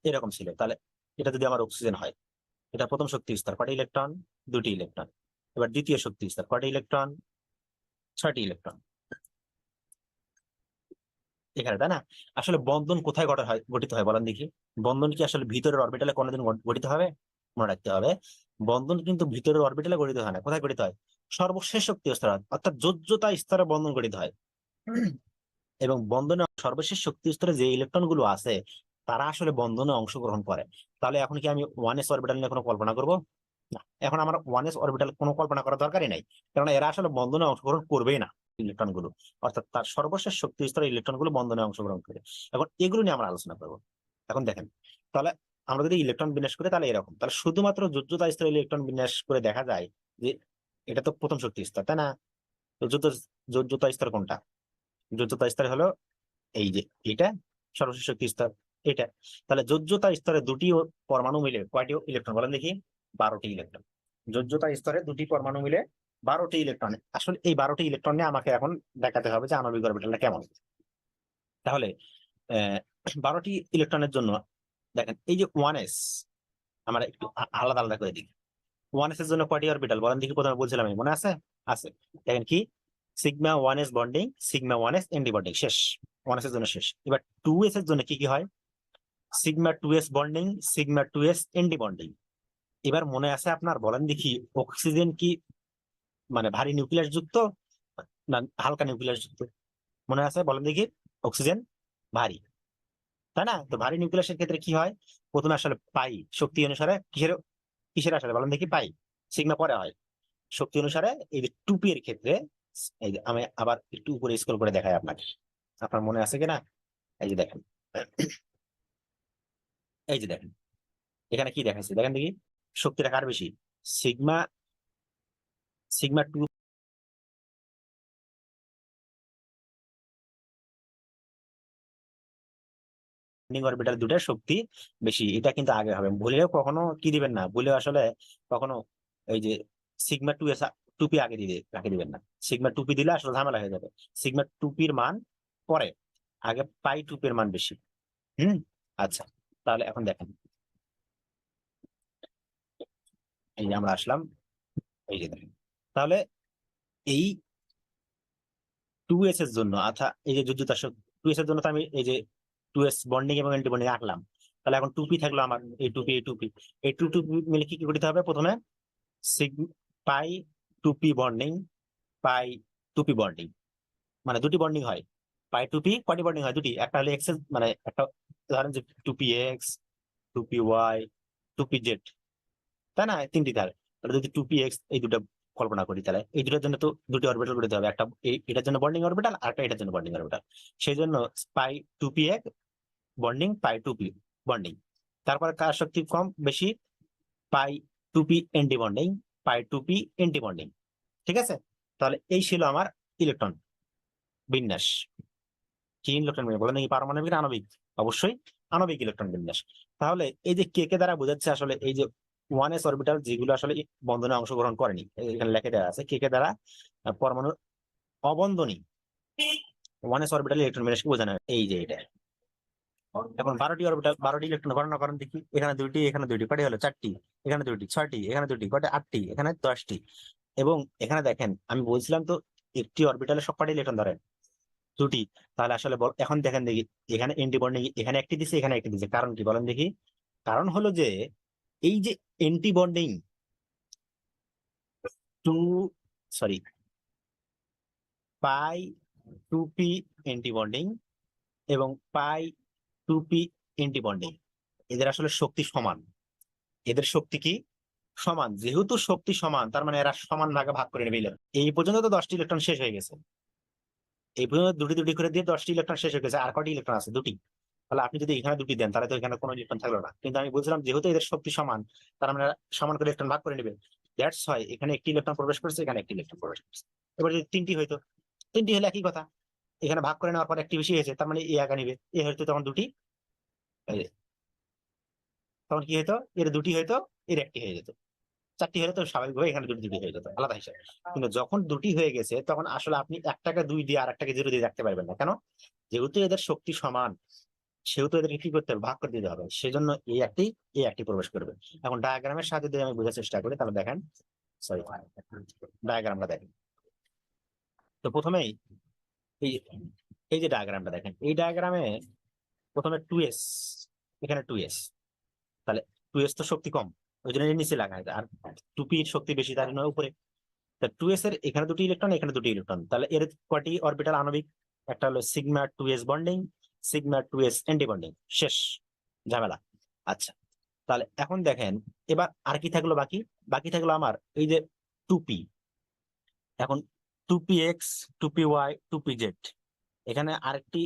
Speaker 1: এরকম ছিল, তাহলে এটা যদি আমার অক্সিজেন হয়, এটা প্রথম শক্তি স্তর, কয়টি ইলেকট্রন? দুটি ইলেকট্রন। এবার দ্বিতীয় শক্তি স্তর, কয়টি ইলেকট্রন? 6টি ইলেকট্রন এখানে, তাই না? আসলে বন্ধন কোথায় গঠিত হয় বলেন দেখি? বন্ধন কি আসলে ভিতরের অরবিটালে কোনোদিন গঠিত হবে? মনে রাখতে হবে, বন্ধন কিন্তু ভিতরের অরবিটালে গঠিত হয় না। কোথায় গঠিত হয়? সর্বশেষ শক্তি স্তর, অর্থাৎ যোজ্যতা স্তরে বন্ধন গঠিত হয়। এবং বন্ধনে সর্বশেষ শক্তি স্তরে যে ইলেকট্রন গুলো আছে, তারা আসলে বন্ধনে অংশগ্রহণ করে। তাহলে এখন কি আমি 1s অরবিটাল নিয়ে কোনো কল্পনা করবো? না, এখন আমার 1s অরবিটাল কোনো কল্পনা করার দরকারই নাই, কারণ এরা আসলে বন্ধনে অংশগ্রহণ করবেই না। ইলেকট্রন গুলো, অর্থাৎ তার সর্বশেষ শক্তি স্তরে ইলেকট্রন গুলো বন্ধনে অংশগ্রহণ করে। এখন এগুলো নিয়ে আমরা আলোচনা করবো। এখন দেখেন, তাহলে আমরা যদি ইলেকট্রন বিন্যাস করি তাহলে এরকম, তাহলে শুধুমাত্র যোজ্যতা স্তরে ইলেকট্রন বিন্যাস করে দেখা যায় যে এটা তো প্রথম শক্তি স্তর, তাই না? তো যোজ্যতা স্তর কোনটা? যোজ্যতা স্তর হলো এই যে এটা, সর্বশেষ শক্তি স্তর এটা। তাহলে যোজ্যতা স্তরে দুটি পরমাণু মিলে কয়টি ইলেকট্রন বলেন দেখি? 12টি ইলেকট্রন। যোজ্যতা স্তরে দুটি পরমাণু মিলে 12টি ইলেকট্রন। আসলে এই 12টি ইলেকট্রন নিয়ে আমাকে এখন দেখাতে হবে যে আণবিক অরবিটালটা কেমন। তাহলে 12টি ইলেকট্রনের জন্য দেখেন এই যে 1s, আমরা একটু আলাদা আলাদা করে দিই। 1s এর জন্য কয়টি অরবিটাল বলেন দেখি? প্রথমে বলছিলাম, আমি মনে আছে? আছে। দেখেন কি, sigma 1s bonding, sigma 1s anti bonding, শেষ। 1s এর জন্য শেষ। এবার 2s এর জন্য কি কি হয়? Sigma 2s bonding, sigma 2s anti bonding. এবার মনে আছে আপনার? বলেন দেখি, অক্সিজেন কি মানে ভারী নিউক্লিয়াস যুক্ত না হালকা নিউক্লিয়াস যুক্ত? মনে আছে? বলেন দেখি। অক্সিজেন ভারী, তাই না? তো ভারী নিউক্লিয়াসের ক্ষেত্রে কি হয়? প্রথমে আসলে পাই শক্তি অনুসারে কিসের কিসের আসলে বলেন দেখি? পাই, সিগমা পরে হয় শক্তি অনুসারে। এই যে 2p এর ক্ষেত্রে, এই যে আমি আবার একটু উপরে স্ক্রল করে দেখাই আপনাকে, আপনার মনে আছে কিনা? এই যে দেখেন, এই যে দেখেন এখানে কি দেখাচ্ছে, দেখেন দেখি। শক্তিটা কার বেশি? সিগমা, সিগমা 2 অরবিটাল দুটার শক্তি বেশি। এটা কিন্তু আগে হবে, ভুলেও কখনো কি দিবেন না, ভুলেও আসলে কখনো এই যে সিগমা 2s 2p আগে দিয়ে রাখে দিবেন না। সিগমা 2p দিলে আসলে ঝামেলা হয়ে যাবে। সিগমা 2pর মান পরে, আগে পাই 2p এর মান বেশি। হুম। আচ্ছা, তাহলে এখন দেখেন, এই যে আমরা আসলাম, এই যে দেখেন, তাহলে এই 2s এর জন্য, আচ্ছা এই যে যোজ্যতা 2s এর জন্য তো আমি এই যে 2s বন্ডিং এবং অ্যান্টি বন্ডিং আঁকলাম। তাহলে এখন 2p থাকলো আমার, এই 2p এই 2p, এই 2 মিলে কি কি করতে হবে? প্রথমে সিগ পাই 2p বন্ডিং, পাই 2p বন্ডিং, মানে দুটি বন্ডিং হয়, পাই টু পি কয়টি বন্ডিং হয়? দুটি। একটা হলে এক্স, মানে একটা ধরেন যে two P X, two P Y, two P Z, তাই না? তিনটি তার। তাহলে যদি টু পি এক্স এই দুটো কল্পনা করি, তাহলে এই দুটোর জন্য তো দুটি অরবিটাল করে দিতে হবে, একটা এটার জন্য বন্ডিং অরবিটাল আর একটা এটার জন্য বন্ডিং অরবিটাল। সেই জন্য পাই টু পি এক bonding, pi two P bonding. তারপরে কার শক্তি কম বেশি? পাই two P anti bonding, pi two P anti bonding. ঠিক আছে, তাহলে এই ছিল আমার ইলেকট্রন বিন্যাস। কি ইলেকট্রন বিন্যাস বলে নাকি পারমাণবিক না আণবিক? অবশ্যই আণবিক ইলেকট্রন বিন্যাস। তাহলে এই যে কে কে দ্বারা বোঝাচ্ছে আসলে এই যে ওয়ান এস অরবিটাল যেগুলো আসলে বন্ধনে অংশগ্রহণ করেনি, এখানে লেখে দেওয়া আছে কে কে দ্বারা পরমাণুর অবন্ধনী ওয়ান এস অরবিটাল ইলেকট্রন বিন্যাসকে বোঝানো হয়। এই যে এটা। এখন 12টি অরবিটাল, 12টি ইলেকট্রন গণনা করেন দেখি। এখানে দুইটি, এখানে দুইটি, কয়টি হলো? 4টি। এখানে দুইটি, 6টি। এখানে দুইটি, কয়টা? 8টি। এখানে 10টি। এবং এখানে দেখেন আমি বলছিলাম তো একটি অরবিটালে সব কয়টি ইলেকট্রন ধরেন? দুটি। তাহলে আসলে এখন দেখেন দেখি, এখানে এন্টি বন্ডিং এখানে একটি দিছে, এখানে একটি দিছে, কারণ কি বলেন দেখি? কারণ হলো যে এই যে এন্টি বন্ডিং টু, সরি, পাই টু পি এন্টি বন্ডিং এবং পাই টু পি এন্টি বন্ডিং, এদের আসলে শক্তি সমান। এদের শক্তি কি? সমান। যেহেতু শক্তি সমান, তার মানে এরা সমান ভাগে ভাগ করে নেবে ইলেকট্রন। এই পর্যন্ত তো 10টি ইলেকট্রন শেষ হয়ে গেছে। এই পর্যন্ত দুটি দুটি করে দিয়ে 10টি ইলেকট্রন শেষ হয়ে গেছে। আর কয়টি ইলেকট্রন আছে? দুটি। তাহলে আপনি যদি এখানে দুটি দেন, তাহলে তো এখানে কোনো ইলেকট্রন থাকলো না। কিন্তু আমি বলছিলাম যেহেতু এদের শক্তি সমান, তার মানে সমান করে ইলেকট্রন ভাগ করে নেবে। দ্যাটস হয় এখানে একটি ইলেকট্রন প্রবেশ করছে, এখানে একটি ইলেকট্রন প্রবেশ করছে। এবার যদি তিনটি হইতো, তিনটি হলে একই কথা। এখানে ভাগ করে নেওয়ার পর একটি বেশি হয়েছে, তার মানে এ একা নিবে। এ হয়তো তখন দুটি, তখন কি হইতো? এর দুটি হইতো, এর একটি হয়ে যেত। 4টি হলে তো স্বাভাবিকভাবে এখানে দুটি দুটি হয়ে যেত, আলাদা হিসাবে। কিন্তু যখন দুটি হয়ে গেছে, তখন আসলে আপনি একটাকে 2 দিয়ে আর একটাকে 0 দিয়ে রাখতে পারবেন না। কেন? যেহেতু এদের শক্তি সমান, সেহেতু এদেরকে কি করতে হবে? ভাগ করে দিতে হবে। সেজন্য এই একটি প্রবেশ করবে। এখন ডায়াগ্রামের সাহায্যে যদি আমি বোঝার চেষ্টা করি, তাহলে দেখেন, সরি, ডায়াগ্রামটা দেখেন। তো প্রথমেই এই এই যে ডায়াগ্রামটা দেখেন, এই ডায়াগ্রামে প্রথমে 2s, এখানে 2s, তাহলে 2s তো শক্তি কম, ওই জন্য এর নিচে লাগায়। আর 2p এর শক্তি বেশি, তার জন্য উপরে। তা 2s এর এখানে দুটি ইলেকট্রন, এখানে দুটি ইলেকট্রন, তাহলে এর কয়টি অরবিটাল আণবিক? একটা হলো sigma 2s bonding, sigma 2s anti bonding. শেষ ঝামেলা। আচ্ছা, তাহলে এখন দেখেন, এবার আর কি থাকলো বাকি? বাকি থাকলো আমার এই যে 2p। এখন 2px, 2py, 2pz, এখানে আরেকটি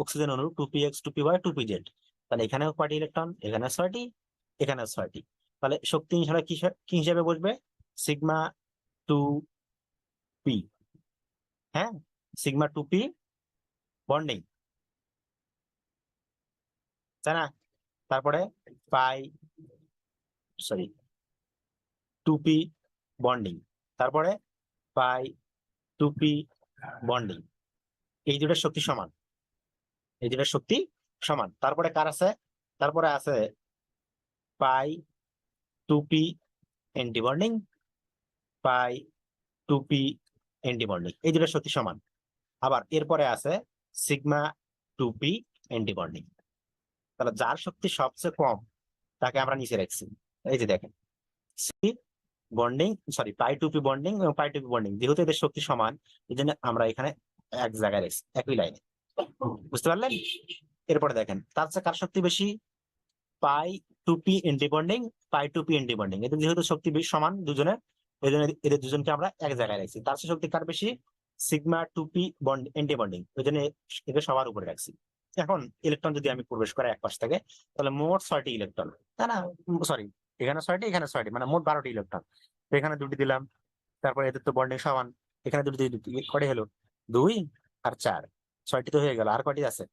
Speaker 1: অক্সিজেন অণু 2px, 2py, 2pz। তাহলে এখানেও কয়টি ইলেকট্রন? এখানে 6টি, এখানে 6টি। তাহলে শক্তি হিসাবে কি হিসাবে বসবে? সিগমা 2p, হ্যাঁ, সিগমা 2p বন্ডিং, তাই না? তারপরে পাই, সরি, 2p বন্ডিং, তারপরে পাই 2p বন্ডিং। এই দুটার শক্তি সমান, এই দুটার শক্তি সমান। তারপরে কার আছে? তারপরে আছে পাই 2p এন্টি বন্ডিং, পাই 2p এন্টি বন্ডিং, এই দুটার শক্তি সমান। আবার এরপরে আছে সিগমা 2p এন্টি বন্ডিং। তাহলে যার শক্তি সবচেয়ে কম, তাকে আমরা নিচে রাখছি। এই যে দেখেন, সি বন্ডিং, সরি, পাই টু পি বন্ডিং এবং পাই টু পি বন্ডিং, যেহেতু এদের শক্তি সমান, এই জন্য আমরা এখানে এক জায়গায় রেখেছি, একই লাইনে। বুঝতে পারলেন? এরপরে দেখেন তার চেয়ে কার শক্তি বেশি? পাই two P anti bonding, pi two P anti bonding, এদের যেহেতু শক্তি বেশি সমান দুজনের, এই জন্য এদের দুজনকে আমরা এক জায়গায় রাখছি। তার চেয়ে শক্তি কার বেশি? Sigma two P bond anti bonding, ওই জন্য এদের সবার উপরে রাখছি। এখন ইলেকট্রন যদি আমি প্রবেশ করাই এক পাশ থেকে, তাহলে মোট 6টি ইলেকট্রন, তাই না? সরি, এখানে 6টি, এখানে 6টি, মানে মোট 12টি ইলেকট্রন। এখানে দুটি দিলাম, তারপরে এদের তো বন্ডিং সমান, এখানে দুটি দুটি, কটি হলো? 2 আর 4, 6টি তো হয়ে গেল। আর কটি আছে?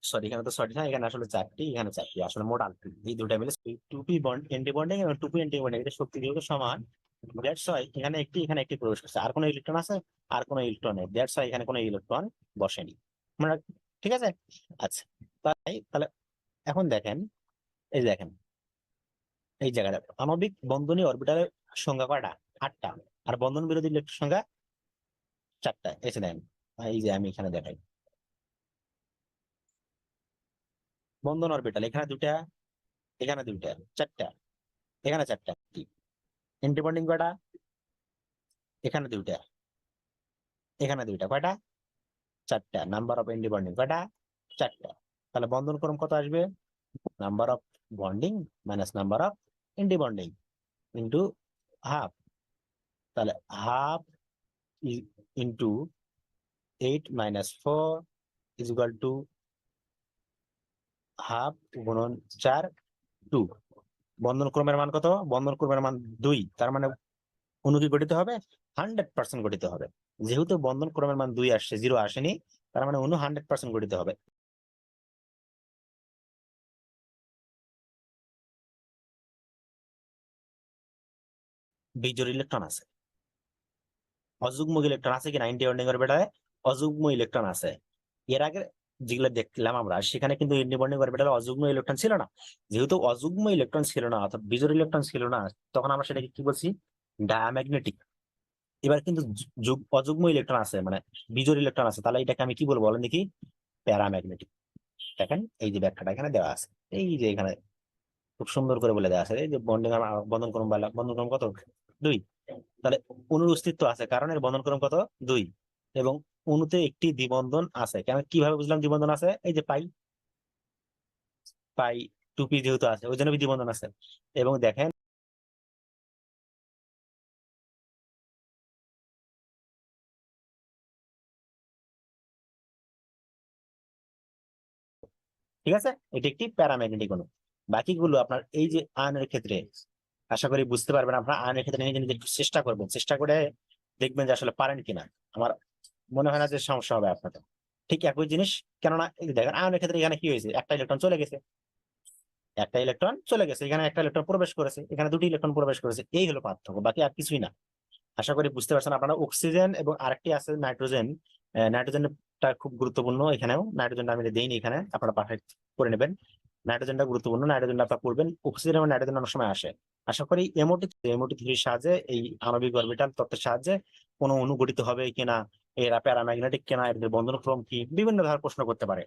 Speaker 1: সরি, এখানে তো 6টি না, এখানে আসলে 4টি, এখানে 4টি, আসলে মোট 8টি। এই দুটা মিলে টুপি বন্ড এন্টি বন্ডিং এবং টুপি এন্টি বন্ডিং, এদের শক্তি যেহেতু সমান, দ্যাটস ওয়াই এখানে একটি, এখানে একটি প্রবেশ করছে। আর কোনো ইলেকট্রন আছে? আর কোনো ইলেকট্রন নেই, দ্যাটস ওয়াই এখানে কোনো ইলেকট্রন বসেনি। মানে ঠিক আছে। আচ্ছা, তাহলে এখন দেখেন, এই যে দেখেন এই জায়গাটা, আণবিক বন্ধনী অরবিটালের সংখ্যা কয়টা? 8টা। আর বন্ধন বিরোধী ইলেকট্রন সংখ্যা 4টা। এসে দেখেন, এই যে আমি এখানে দেখাই, বন্ধন অরবিটাল এখানে দুটা, এখানে দুইটা, 4টা, এখানে 4টা। অ্যান্টি বন্ডিং কয়টা? এখানে দুইটা, এখানে দুইটা, কয়টা? চারটা। নাম্বার অফ এন্ডি বন্ডিং কয়টা? চারটা। তাহলে বন্ধন ক্রম কত আসবে? Number of bonding minus number of anti bonding into half. তাহলে half into 8 minus 4 is equal to half গুণন 4 2। বন্ধন ক্রমের মান কত? বন্ধন ক্রমের মান 2। তার মানে অণু কি গঠিত হবে? 100% গঠিত হবে। যেহেতু বন্ধন ক্রমের মান 2 আসছে, 0 আসেনি, তার মানে অণু 100% গঠিত হবে। বিজোড় ইলেকট্রন আছে, অযুগ্ম ইলেকট্রন আছে কিনা এন্টি বন্ডিং অরবিটালে? অযুগ্ম ইলেকট্রন আছে। এর আগে যেগুলো দেখলাম আমরা, সেখানে কিন্তু এন্টি বন্ডিং অরবিটালে অযুগ্ম ইলেকট্রন ছিল না। যেহেতু অযুগ্ম ইলেকট্রন ছিল না, অর্থাৎ বিজোড় ইলেকট্রন ছিল না, তখন আমরা সেটাকে কি বলছি? ডায়াম্যাগনেটিক। এবার কিন্তু অযুগ্ম ইলেকট্রন আছে, মানে বিজোড় ইলেকট্রন আছে, তাহলে এটাকে আমি কি বলবো বলেন দেখি? প্যারাম্যাগনেটিক। দেখেন এই যে ব্যাখ্যাটা এখানে দেওয়া আছে, এই যে এখানে খুব সুন্দর করে বলে দেওয়া আছে, এই যে বন্ডিং বন্ধন ক্রম বন্ধন ক্রম কত? 2। তাহলে অণুর অস্তিত্ব আছে কারণ এর বন্ধন ক্রম কত? 2। এবং অণুতে একটি দ্বিবন্ধন আছে। কেন, কিভাবে বুঝলাম দ্বিবন্ধন আছে? এই যে পাই পাই 2p যেহেতু আছে, ওই জন্য দ্বিবন্ধন আছে। এবং দেখেন ঠিক আছে, এটি একটি প্যারাম্যাগনেটিক অণু। বাকিগুলো আপনার এই যে আয়নের ক্ষেত্রে আশা করি বুঝতে পারবেন। আপনার আয়নের ক্ষেত্রে নিজে নিজে একটু চেষ্টা করবেন, চেষ্টা করে দেখবেন যে আসলে পারেন কিনা। আমার মনে হয় না যে সমস্যা হবে আপনাদের। ঠিক একই জিনিস, কেননা এই যে দেখেন আয়নের ক্ষেত্রে এখানে কি হয়েছে? একটা ইলেকট্রন চলে গেছে, একটা ইলেকট্রন চলে গেছে, এখানে একটা ইলেকট্রন প্রবেশ করেছে, এখানে দুটি ইলেকট্রন প্রবেশ করেছে, এই হলো পার্থক্য, বাকি আর কিছুই না। আশা করি বুঝতে পারছেন আপনারা। অক্সিজেন এবং আরেকটি আছে নাইট্রোজেন। নাইট্রোজেনটা খুব গুরুত্বপূর্ণ, এখানেও নাইট্রোজেনটা আমি দেইনি, এখানে আপনারা পাঠাই করে নেবেন। নাইট্রোজেনটা গুরুত্বপূর্ণ, নাইট্রোজেনটা আপনারা পড়বেন। অক্সিজেন এবং নাইট্রোজেন অনেক সময় আসে। আশা করি এমওটি থিওরির সাহায্যে, এই আণবিক অরবিটাল তত্ত্বের সাহায্যে কোনো অণু গঠিত হবে কিনা, এরা প্যারাম্যাগনেটিক কিনা, এদের বন্ধনক্রম কি, বিভিন্ন ধরনের প্রশ্ন করতে পারে।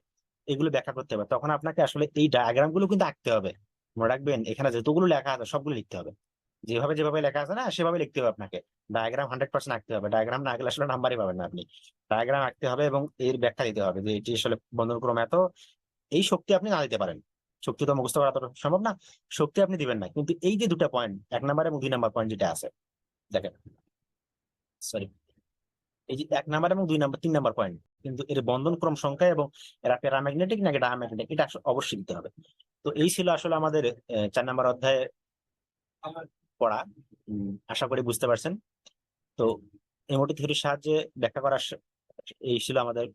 Speaker 1: এগুলো ব্যাখ্যা করতে হবে। তখন আপনাকে আসলে এই ডায়াগ্রাম গুলো কিন্তু আঁকতে হবে। মনে রাখবেন, এখানে যতগুলো লেখা আছে সবগুলো লিখতে হবে। যেভাবে যেভাবে লেখা আছে না, সেভাবে লিখতে হবে আপনাকে। ডায়াগ্রাম 100% আঁকতে হবে। ডায়াগ্রাম না আঁকলে আসলে নাম্বারই পাবেন না আপনি। ডায়াগ্রাম আঁকতে হবে এবং এর ব্যাখ্যা দিতে হবে যে এটি আসলে বন্ধনক্রম এত, এই শক্তি আপনি না দিতে পারেন। শক্তি তো মুখস্থ করা তো সম্ভব না, শক্তি আপনি দিবেন না, কিন্তু এই যে দুটা পয়েন্ট, 1 নাম্বার এবং 2 নাম্বার পয়েন্ট যেটা আছে, দেখেন, সরি, এই যে 1 নাম্বার এবং 2 নাম্বার 3 নাম্বার পয়েন্ট, কিন্তু এর বন্ধন ক্রম সংখ্যা এবং এরা প্যারাম্যাগনেটিক নাকি ডায়াম্যাগনেটিক, এটা অবশ্যই দিতে হবে। তো এই ছিল আসলে আমাদের 4 নাম্বার অধ্যায়ে পড়া। আশা করি বুঝতে পারছেন। তো এমওটি থিওরির সাহায্যে ব্যাখ্যা করা, এই ছিল আমাদের